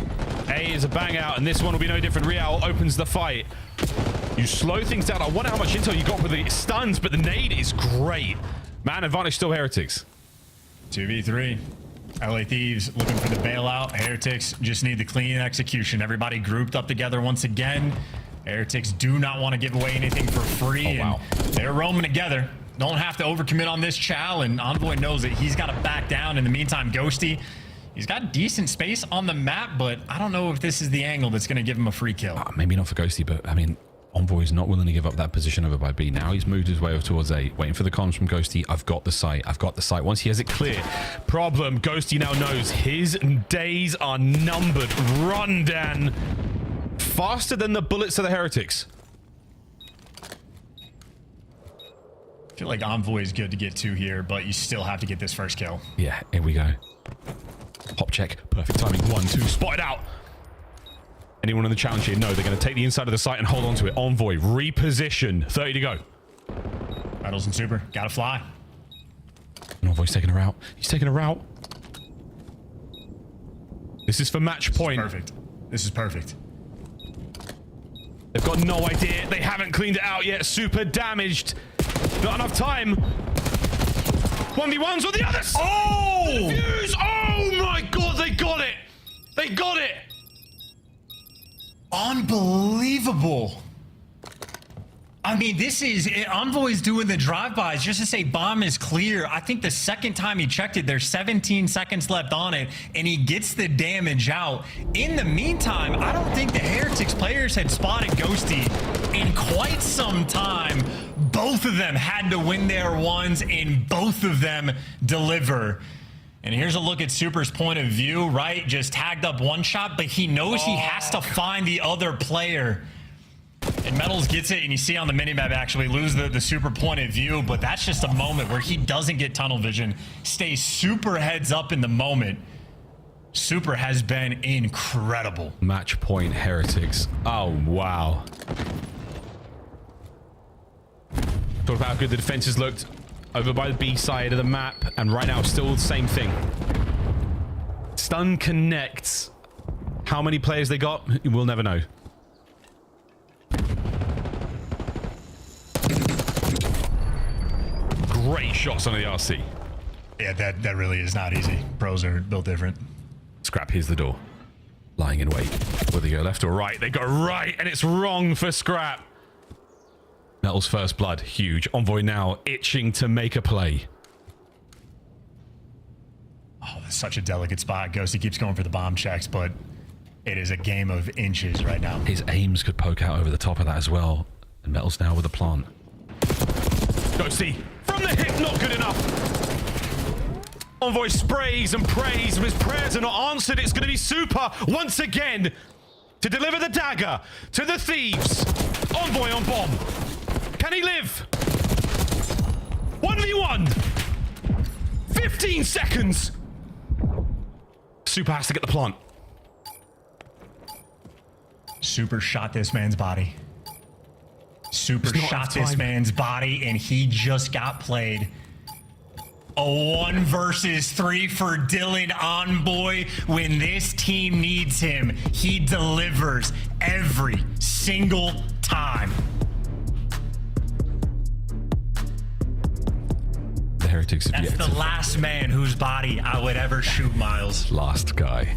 S1: A is a bang out, and this one will be no different. Real opens the fight. You slow things down. I wonder how much intel you got with the stuns, but the nade is great. Man advantage still Heretics.
S2: 2v3. LA Thieves looking for the bailout. Heretics just need the clean execution. Everybody grouped up together once again. Heretics do not want to give away anything for free. Oh, wow. And they're roaming together. Don't have to overcommit on this Chow, and Envoy knows that he's got to back down. In the meantime, Ghosty, he's got decent space on the map, but I don't know if this is the angle that's going to give him a free kill.
S1: Maybe not for Ghosty, but I mean, Envoy's not willing to give up that position over by B. Now he's moved his way over towards A, waiting for the comms from Ghosty. I've got the site. I've got the site. Once he has it clear, problem. Ghosty now knows his days are numbered. Run, Dan. Faster than the bullets of the Heretics.
S2: I feel like Envoy is good to get to here, but you still have to get this first kill.
S1: Yeah, here we go. Pop check. Perfect timing. 1-2. Spotted out. Anyone in the challenge here? No, they're going to take the inside of the site and hold on to it. Envoy, reposition. 30 to go.
S2: Battles and Super. Gotta fly.
S1: And Envoy's taking a route. He's taking a route. This is for match point.
S2: Perfect. This is perfect.
S1: They've got no idea. They haven't cleaned it out yet. Super damaged. Not enough time. 1v1s on the others. Oh! Defuse. Oh my god, they got it. They got it.
S2: Unbelievable. I mean, this is Envoy's doing the drive-bys just to say bomb is clear. I think the second time he checked it, there's 17 seconds left on it, and he gets the damage out. In the meantime, I don't think the Heretics players had spotted Ghosty in quite some time. Both of them had to win their ones, and both of them deliver. And here's a look at Super's point of view, right? Just tagged up one shot, but he knows he has to find the other player. And Metals gets it, and you see on the minimap actually lose the super point of view, but that's just a moment where he doesn't get tunnel vision, stays super heads up in the moment. Super has been incredible.
S17: Match point Heretics. Oh, wow. Talk about how good the defenses looked over by the B side of the map, and right now still the same thing. Stun connects. How many players they got, we'll never know. Great shots on the RC.
S2: Yeah, that really is not easy. Pros are built different.
S17: Scrap, here's the door. Lying in wait. Will they go left or right? They go right, and it's wrong for Scrap. Metal's first blood, huge. Envoy now itching to make a play.
S2: Oh, that's such a delicate spot. Ghosty keeps going for the bomb checks, but it is a game of inches right now.
S17: His aims could poke out over the top of that as well. And Metal's now with a plant. Ghosty from the hip, not good enough. Envoy sprays and prays, but his prayers are not answered. It's going to be Super once again to deliver the dagger to the Thieves. Envoy on bomb. Can he live? 1v1. 15 seconds. Super has to get the plant.
S2: Super shot this man's body. Super shot this man's body, and he just got played. A 1 versus 3 for Dylan Envoy. When this team needs him, he delivers every single time.
S17: The Heretics have
S2: That's the last man whose body I would ever shoot, Miles.
S17: Last guy.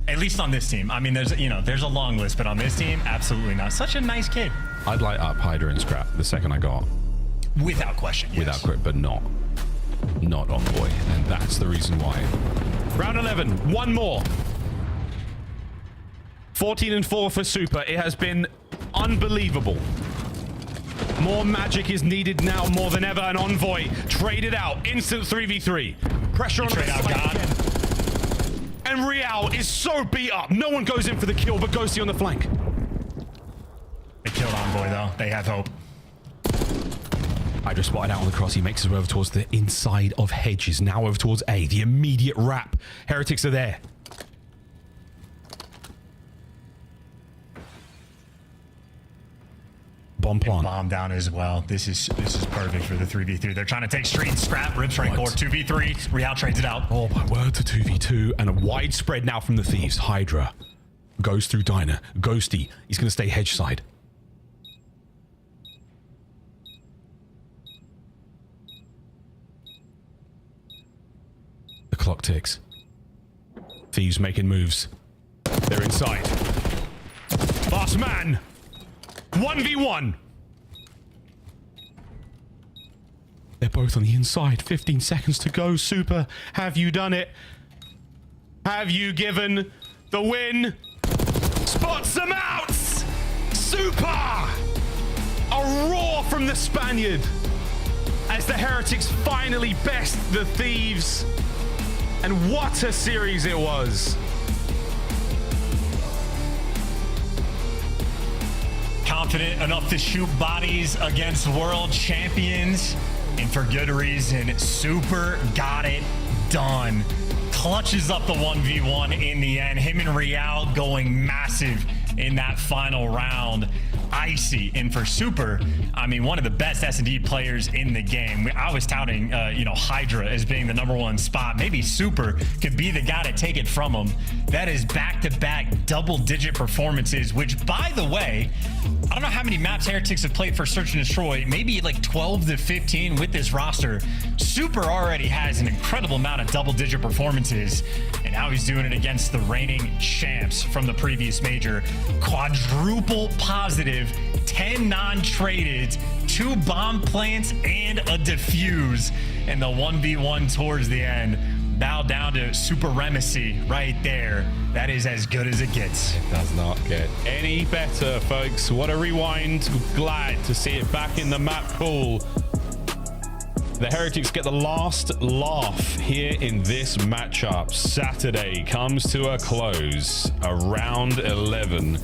S2: At least on this team. I mean, there's a long list, but on this team, absolutely not. Such a nice kid.
S17: I'd light up Hydra and Scrap the second I got.
S2: Without question, yes.
S17: Without question, but not Envoy. And that's the reason why. Round 11, one more. 14-4 for Super. It has been unbelievable. More magic is needed now more than ever. And Envoy traded out. Instant 3v3. Pressure on the side again. And Real is so beat up. No one goes in for the kill, but Ghosty on the flank.
S2: They killed Envoy, though. They have hope.
S17: Hydra spotted out on the cross. He makes his way over towards the inside of Hedges. Now over towards A. The immediate wrap. Heretics are there. Bomb plant.
S2: Bomb down as well. This is perfect for the 3v3. They're trying to take street and Scrap. Rips right core. 2v3. Real trades it out.
S17: Oh my word, to 2v2. And a wide spread now from the Thieves. Hydra goes through Diner. Ghosty. He's going to stay hedge side. The clock ticks. Thieves making moves. They're inside. Last man. 1v1. They're both on the inside. 15 seconds to go. Super, have you done it? Have you given the win? Spots them out! Super! A roar from the Spaniard as the Heretics finally best the Thieves. And what a series it was.
S2: Confident enough to shoot bodies against world champions. And for good reason, Super got it done. Clutches up the 1v1 in the end. Him and Real going massive in that final round. Icy. And for Super, I mean, one of the best S&D players in the game. I was touting, Hydra as being the #1 spot. Maybe Super could be the guy to take it from him. That is back-to-back double-digit performances, which, by the way, I don't know how many maps Heretics have played for Search and Destroy. Maybe like 12 to 15 with this roster. Super already has an incredible amount of double-digit performances, and now he's doing it against the reigning champs from the previous major. Quadruple positive, 10 non-traded, 2 bomb plants, and a defuse. And the 1v1 towards the end. Bow down to Supremacy right there. That is as good as it gets.
S17: It does not get any better, folks. What a rewind. Glad to see it back in the map pool. The Heretics get the last laugh here in this matchup. Saturday comes to a close. Around 11.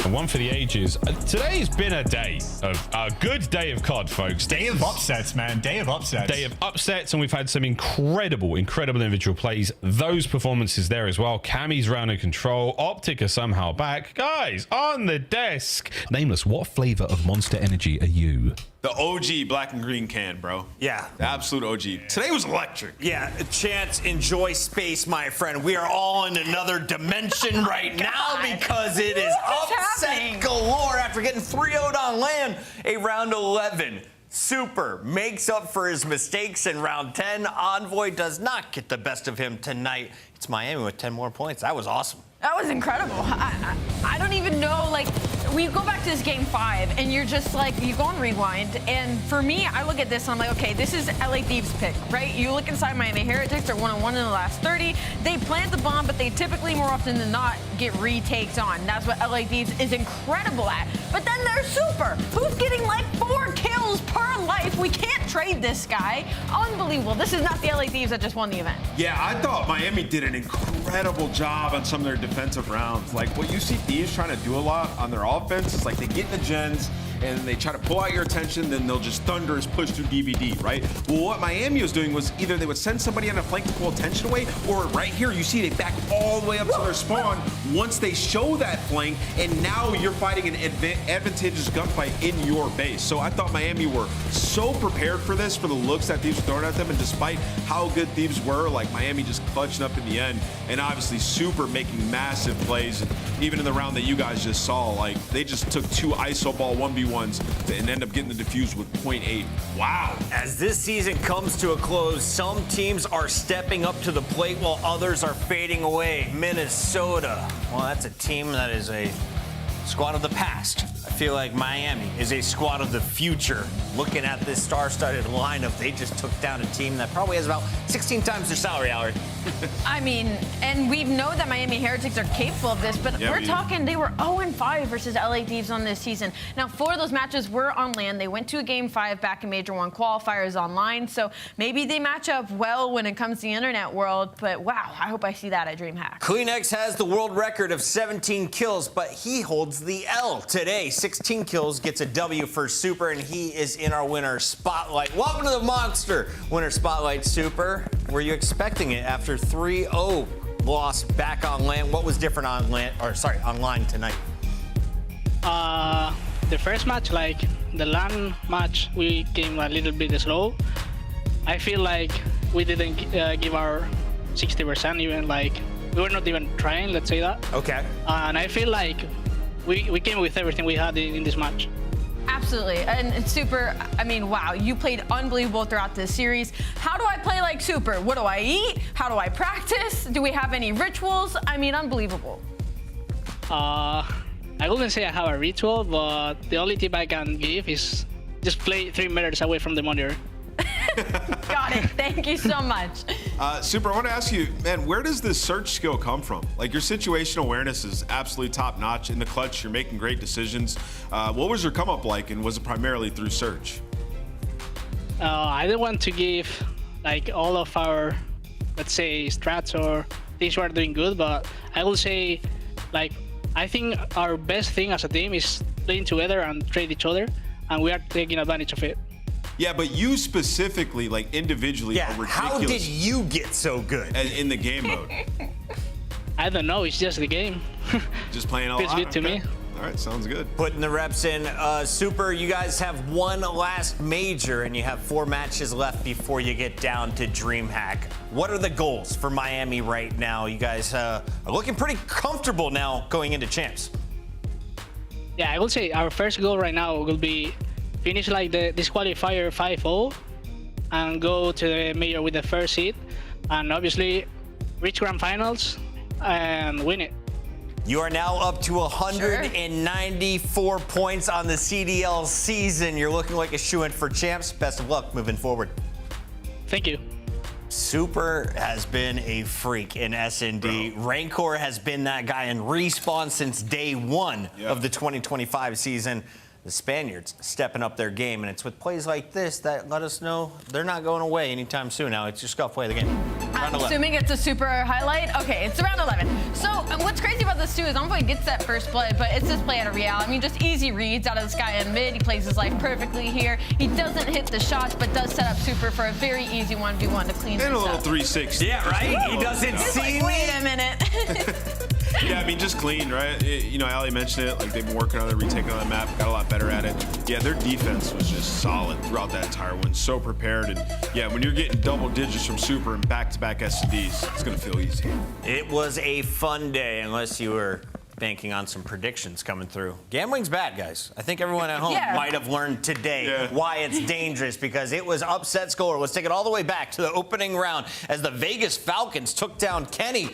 S17: and one for the ages. Today's been a good day of COD, folks.
S2: Day of upsets, man. Day of upsets.
S17: Day of upsets, and we've had some incredible individual plays. Those performances there as well. Cammy's round of control. OpTic are somehow back. Guys, on the desk. Nameless, what flavor of Monster Energy are you?
S5: The OG black and green can, bro.
S4: Yeah.
S5: The absolute OG. Today was electric.
S4: Yeah, Chance, enjoy space, my friend. We are all in another dimension right now because it is upset galore after getting 3-0'd on land. A round 11. Super makes up for his mistakes in round 10. Envoy does not get the best of him tonight. It's Miami with 10 more points. That was awesome.
S3: That was incredible. I don't even know, like, we go back to this game 5, and you're just like, you go on rewind, and for me, I look at this, and I'm like, okay, this is LA Thieves pick, right? You look inside Miami Heretics, they're 1-1 in the last 30. They plant the bomb, but they typically, more often than not, get retakes on. That's what LA Thieves is incredible at. But then there's Super, who's getting like 4 kills per life. We can't trade this guy. Unbelievable. This is not the LA Thieves that just won the event.
S5: Yeah, I thought Miami did an incredible job on some of their defensive rounds. Like, what you see Thieves trying to do a lot on their offense is like they get in the gens and they try to pull out your attention, then they'll just thunderous push through DVD, right? Well, what Miami was doing was either they would send somebody on a flank to pull attention away, or right here you see they back all the way up to their spawn once they show that flank, and now you're fighting an advantageous gunfight in your base. So I thought Miami were so prepared for this, for the looks that Thieves were throwing at them, and despite how good Thieves were, like Miami just clutching up in the end, and obviously Super making massive plays. And even in the round that you guys just saw, like they just took 2 ISO ball 1v1s and end up getting the defuse with 0.8. Wow.
S4: As this season comes to a close, some teams are stepping up to the plate while others are fading away. Minnesota, well, that's a team that is a squad of the past. I feel like Miami is a squad of the future. Looking at this star-studded lineup, they just took down a team that probably has about 16 times their salary, Alary.
S3: I mean, and we know that Miami Heretics are capable of this, but we're talking they were 0-5 versus LA Thieves on this season. Now, 4 of those matches were on land. They went to a game 5 back in Major 1 qualifiers online, so maybe they match up well when it comes to the internet world, but wow, I hope I see that at DreamHack.
S4: Kleenex has the world record of 17 kills, but he holds the L today. 16 kills, gets a W for Super, and he is in our winner spotlight. Welcome to the Monster Winner Spotlight, Super. Were you expecting it after 3-0 loss back on land? What was different on land, or sorry, online tonight?
S6: The first match, like the LAN match, we came a little bit slow. I feel like we didn't give our 60%, even like we were not even trying, let's say that.
S4: Okay.
S6: And I feel like we came with everything we had in this match.
S3: Absolutely, and Super, I mean, wow, you played unbelievable throughout this series. How do I play like Super? What do I eat? How do I practice? Do we have any rituals? I mean, unbelievable.
S6: I wouldn't say I have a ritual, but the only tip I can give is just play 3 meters away from the monitor.
S3: Got it. Thank you so much.
S5: Super, I want to ask you, man, where does this search skill come from? Like, your situational awareness is absolutely top notch. In the clutch, you're making great decisions. What was your come up like, and was it primarily through search?
S6: I don't want to give like all of our, let's say, strats or things we are doing good, but I will say, like, I think our best thing as a team is playing together and trade each other, and we are taking advantage of it.
S5: Yeah, but you specifically, like individually, are ridiculous.
S4: How did you get so good
S5: in the game mode?
S6: I don't know. It's just the game.
S5: Just playing a lot.
S6: Feels good to me.
S5: All right, sounds good.
S4: Putting the reps in. Super, you guys have one last major, and you have 4 matches left before you get down to DreamHack. What are the goals for Miami right now? You guys are looking pretty comfortable now going into champs.
S6: Yeah, I will say our first goal right now will be finish like this qualifier 5-0 and go to the major with the first seed, and obviously reach grand finals and win it.
S4: You are now up to 194 points on the CDL season. You're looking like a shoo-in for champs. Best of luck moving forward.
S6: Thank you.
S4: Super has been a freak in S&D. Rancor has been that guy in Respawn since day 1 of the 2025 season. The Spaniards stepping up their game, and it's with plays like this that let us know they're not going away anytime soon. Now it's your Scuff way of the game.
S3: I'm assuming it's a super highlight. Okay, it's around 11. So what's crazy about this too is Envoy gets that first play, but it's this play out of Real. I mean, just easy reads out of the sky and mid. He plays his life perfectly here. He doesn't hit the shots, but does set up super for a very easy 1v1 to clean
S5: And a
S3: this
S5: little
S3: up.
S5: 360.
S4: Yeah, right? He doesn't
S3: He's
S4: see
S3: like, wait a minute.
S5: Yeah, I mean, just clean, right? You know, Ali mentioned it. Like, they've been working on the retake on the map, got a lot better at it. Yeah, their defense was just solid throughout that entire win. So prepared. And yeah, when you're getting double digits from Super and back-to-back SCDs, it's going to feel easy.
S4: It was a fun day, unless you were banking on some predictions coming through. Gambling's bad, guys. I think everyone at home might have learned today why it's dangerous, because it was upset score. Let's take it all the way back to the opening round as the Vegas Falcons took down Kenny.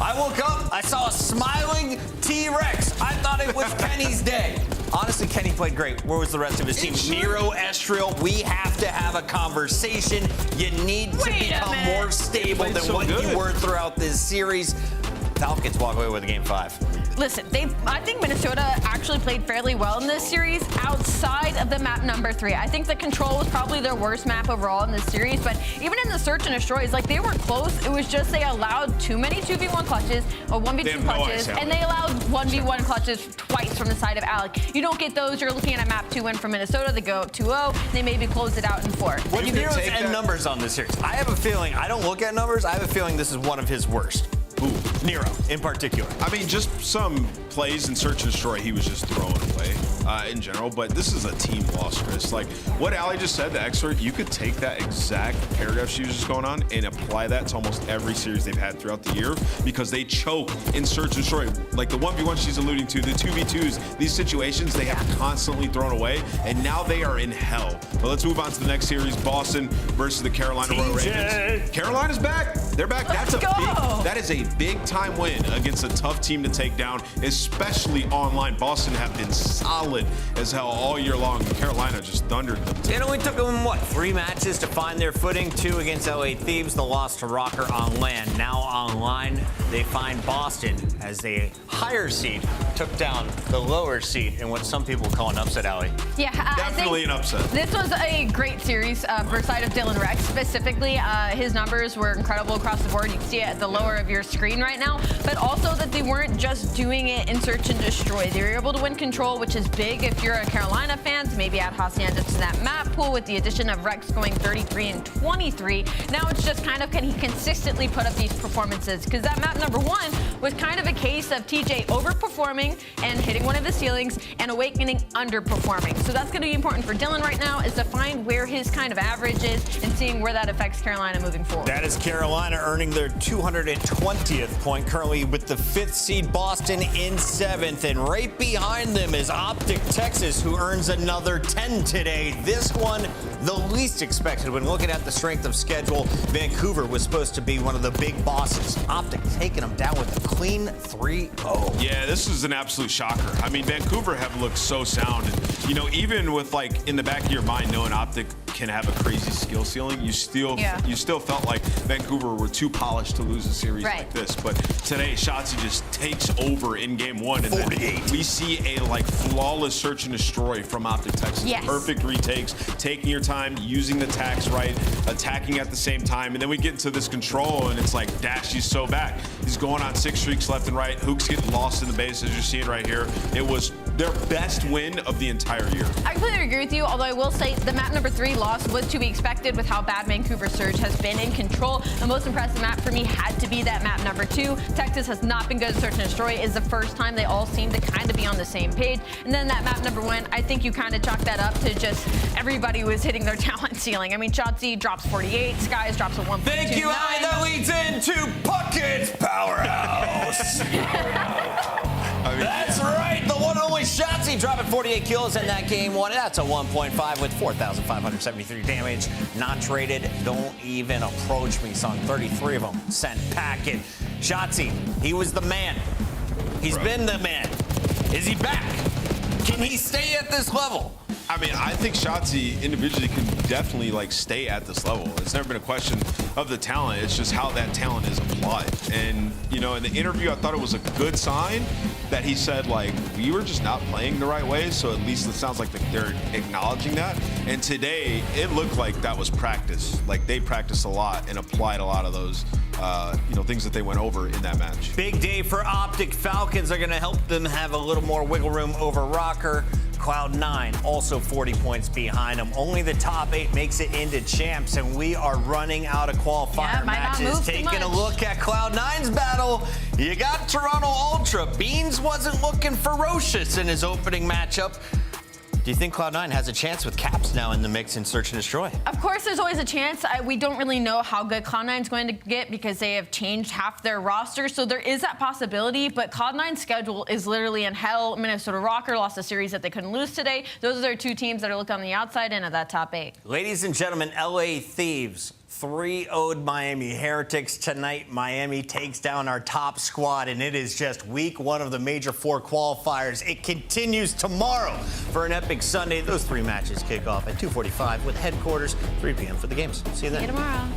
S4: I woke up, I saw a smiling T-Rex. I thought it was Kenny's day. Honestly, Kenny played great. Where was the rest of his team? Nero, Estriel, we have to have a conversation. You need to become more stable than what you were throughout this series. Falcons walk away with a game 5.
S3: Listen, I think Minnesota actually played fairly well in this series outside of the map number 3. I think the Control was probably their worst map overall in this series, but even in the Search and Destroys, like, they were close. It was just they allowed too many 2v1 clutches or 1v2 clutches, and they allowed 1v1 clutches twice from the side of Alec. You don't get those. You're looking at a map 2 win from Minnesota. They go 2-0. They maybe close it out in 4.
S4: What do you Nero's end numbers on this series? I have a feeling, I don't look at numbers, I have a feeling this is one of his worst. Ooh, Nero in particular.
S5: I mean, just some plays in Search and Destroy he was just throwing away in general, but this is a team loss, Chris. Like what Ali just said, the expert, you could take that exact paragraph she was just going on and apply that to almost every series they've had throughout the year, because they choke in Search and Destroy. Like the 1v1 she's alluding to, the 2v2s, these situations they have constantly thrown away, and now they are in hell. But let's move on to the next series, Boston versus the Carolina Royal Ravens. Carolina's back. They're back. That is a big time win against a tough team to take down, especially online. Boston have been solid as hell all year long. Carolina just thundered them.
S4: It only took them, what, 3 matches to find their footing? 2 against LA Thieves, the loss to Rocker on land. Now online, they find Boston as a higher seed took down the lower seed in what some people call an upset, alley.
S3: Yeah,
S5: definitely an upset.
S3: This was a great series for side of Dylan Rex specifically. His numbers were incredible across the board. You can see it at the lower of your screen right now, but also that they weren't just doing it in Search and Destroy. They were able to win Control, which is big if you're a Carolina fan, to maybe add Hacienda to that map pool with the addition of Rex going 33 and 23. Now it's just kind of, can he consistently put up these performances? Because that map number 1 was kind of a case of TJ overperforming and hitting one of his ceilings, and Awakening underperforming. So that's going to be important for Dylan right now, is to find where his kind of average is and seeing where that affects Carolina moving forward.
S4: That is Carolina earning their 220th point, currently with the 5th seed Boston in 7th, and right behind them is OpTic Texas, who earns another 10 today. This one, the least expected when looking at the strength of schedule. Vancouver was supposed to be one of the big bosses. OpTic taking them down with a clean 3-0.
S5: Yeah, this is an absolute shocker. I mean, Vancouver have looked so sound. And, you know, even with, like, in the back of your mind knowing OpTic can have a crazy skill ceiling, you still felt like Vancouver were too polished to lose a series like this. But today, Shotzzy just takes over in game 1, and 48. We see a like flawless Search and Destroy from OpTic Texas.
S3: Yes.
S5: Perfect retakes, taking your time, using the tax right, attacking at the same time, and then we get into this Control, and it's like Dashy's so back. He's going on 6 streaks left and right. Hooks getting lost in the base, as you're seeing right here. It was their best win of the entire year.
S3: I completely agree with you, although I will say the map number 3 loss was to be expected with how bad Vancouver Surge has been in Control. The most impressive map for me had to be that map number 2. Texas has not been good at Search and Destroy. Is the first time they all seem to kind of be on the same page. And then that map number 1, I think you kind of chalk that up to just everybody was hitting their talent ceiling. I mean, Shotzzy drops 48, Skies drops a 1.29.
S4: Thank you, Ali. That leads into Buckets Powerhouse. That's right. The one and only Shotzzy dropping 48 kills in that game 1. That's a 1.5 with 4,573 damage. Not traded. Don't even approach me, son. 33 of them sent packing. Shotzzy, he was the man. He's been the man. Is he back? Can he stay at this level?
S5: I I mean, I think Shotzzy individually can definitely like stay at this level. It's never been a question of the talent. It's just how that talent is applied. And, you know, in the interview, I thought it was a good sign that he said, like, we were just not playing the right way. So at least it sounds like they're acknowledging that. And today, it looked like that was practice. Like, they practiced a lot and applied a lot of those, you know, things that they went over in that match.
S4: Big day for OpTic. Falcons are going to help them have a little more wiggle room over Rocker. Cloud9 also 40 points behind them. Only the top 8 makes it into champs, and we are running out of qualifier matches. Taking a look at Cloud9's battle, you got Toronto Ultra. Beans wasn't looking ferocious in his opening matchup. Do you think Cloud9 has a chance with Caps now in the mix in Search and Destroy?
S3: Of course, there's always a chance. We don't really know how good Cloud9 is going to get because they have changed half their roster. So there is that possibility, but Cloud9's schedule is literally in hell. Minnesota Rocker lost a series that they couldn't lose today. Those are their 2 teams that are looking on the outside end of that top 8.
S4: Ladies and gentlemen, LA Thieves 3-0'd Miami Heretics tonight. Miami takes down our top squad, and it is just week 1 of the Major 4 qualifiers. It continues tomorrow for an epic Sunday. Those 3 matches kick off at 2:45 with headquarters, 3 p.m. for the games. See you then.
S3: See you tomorrow.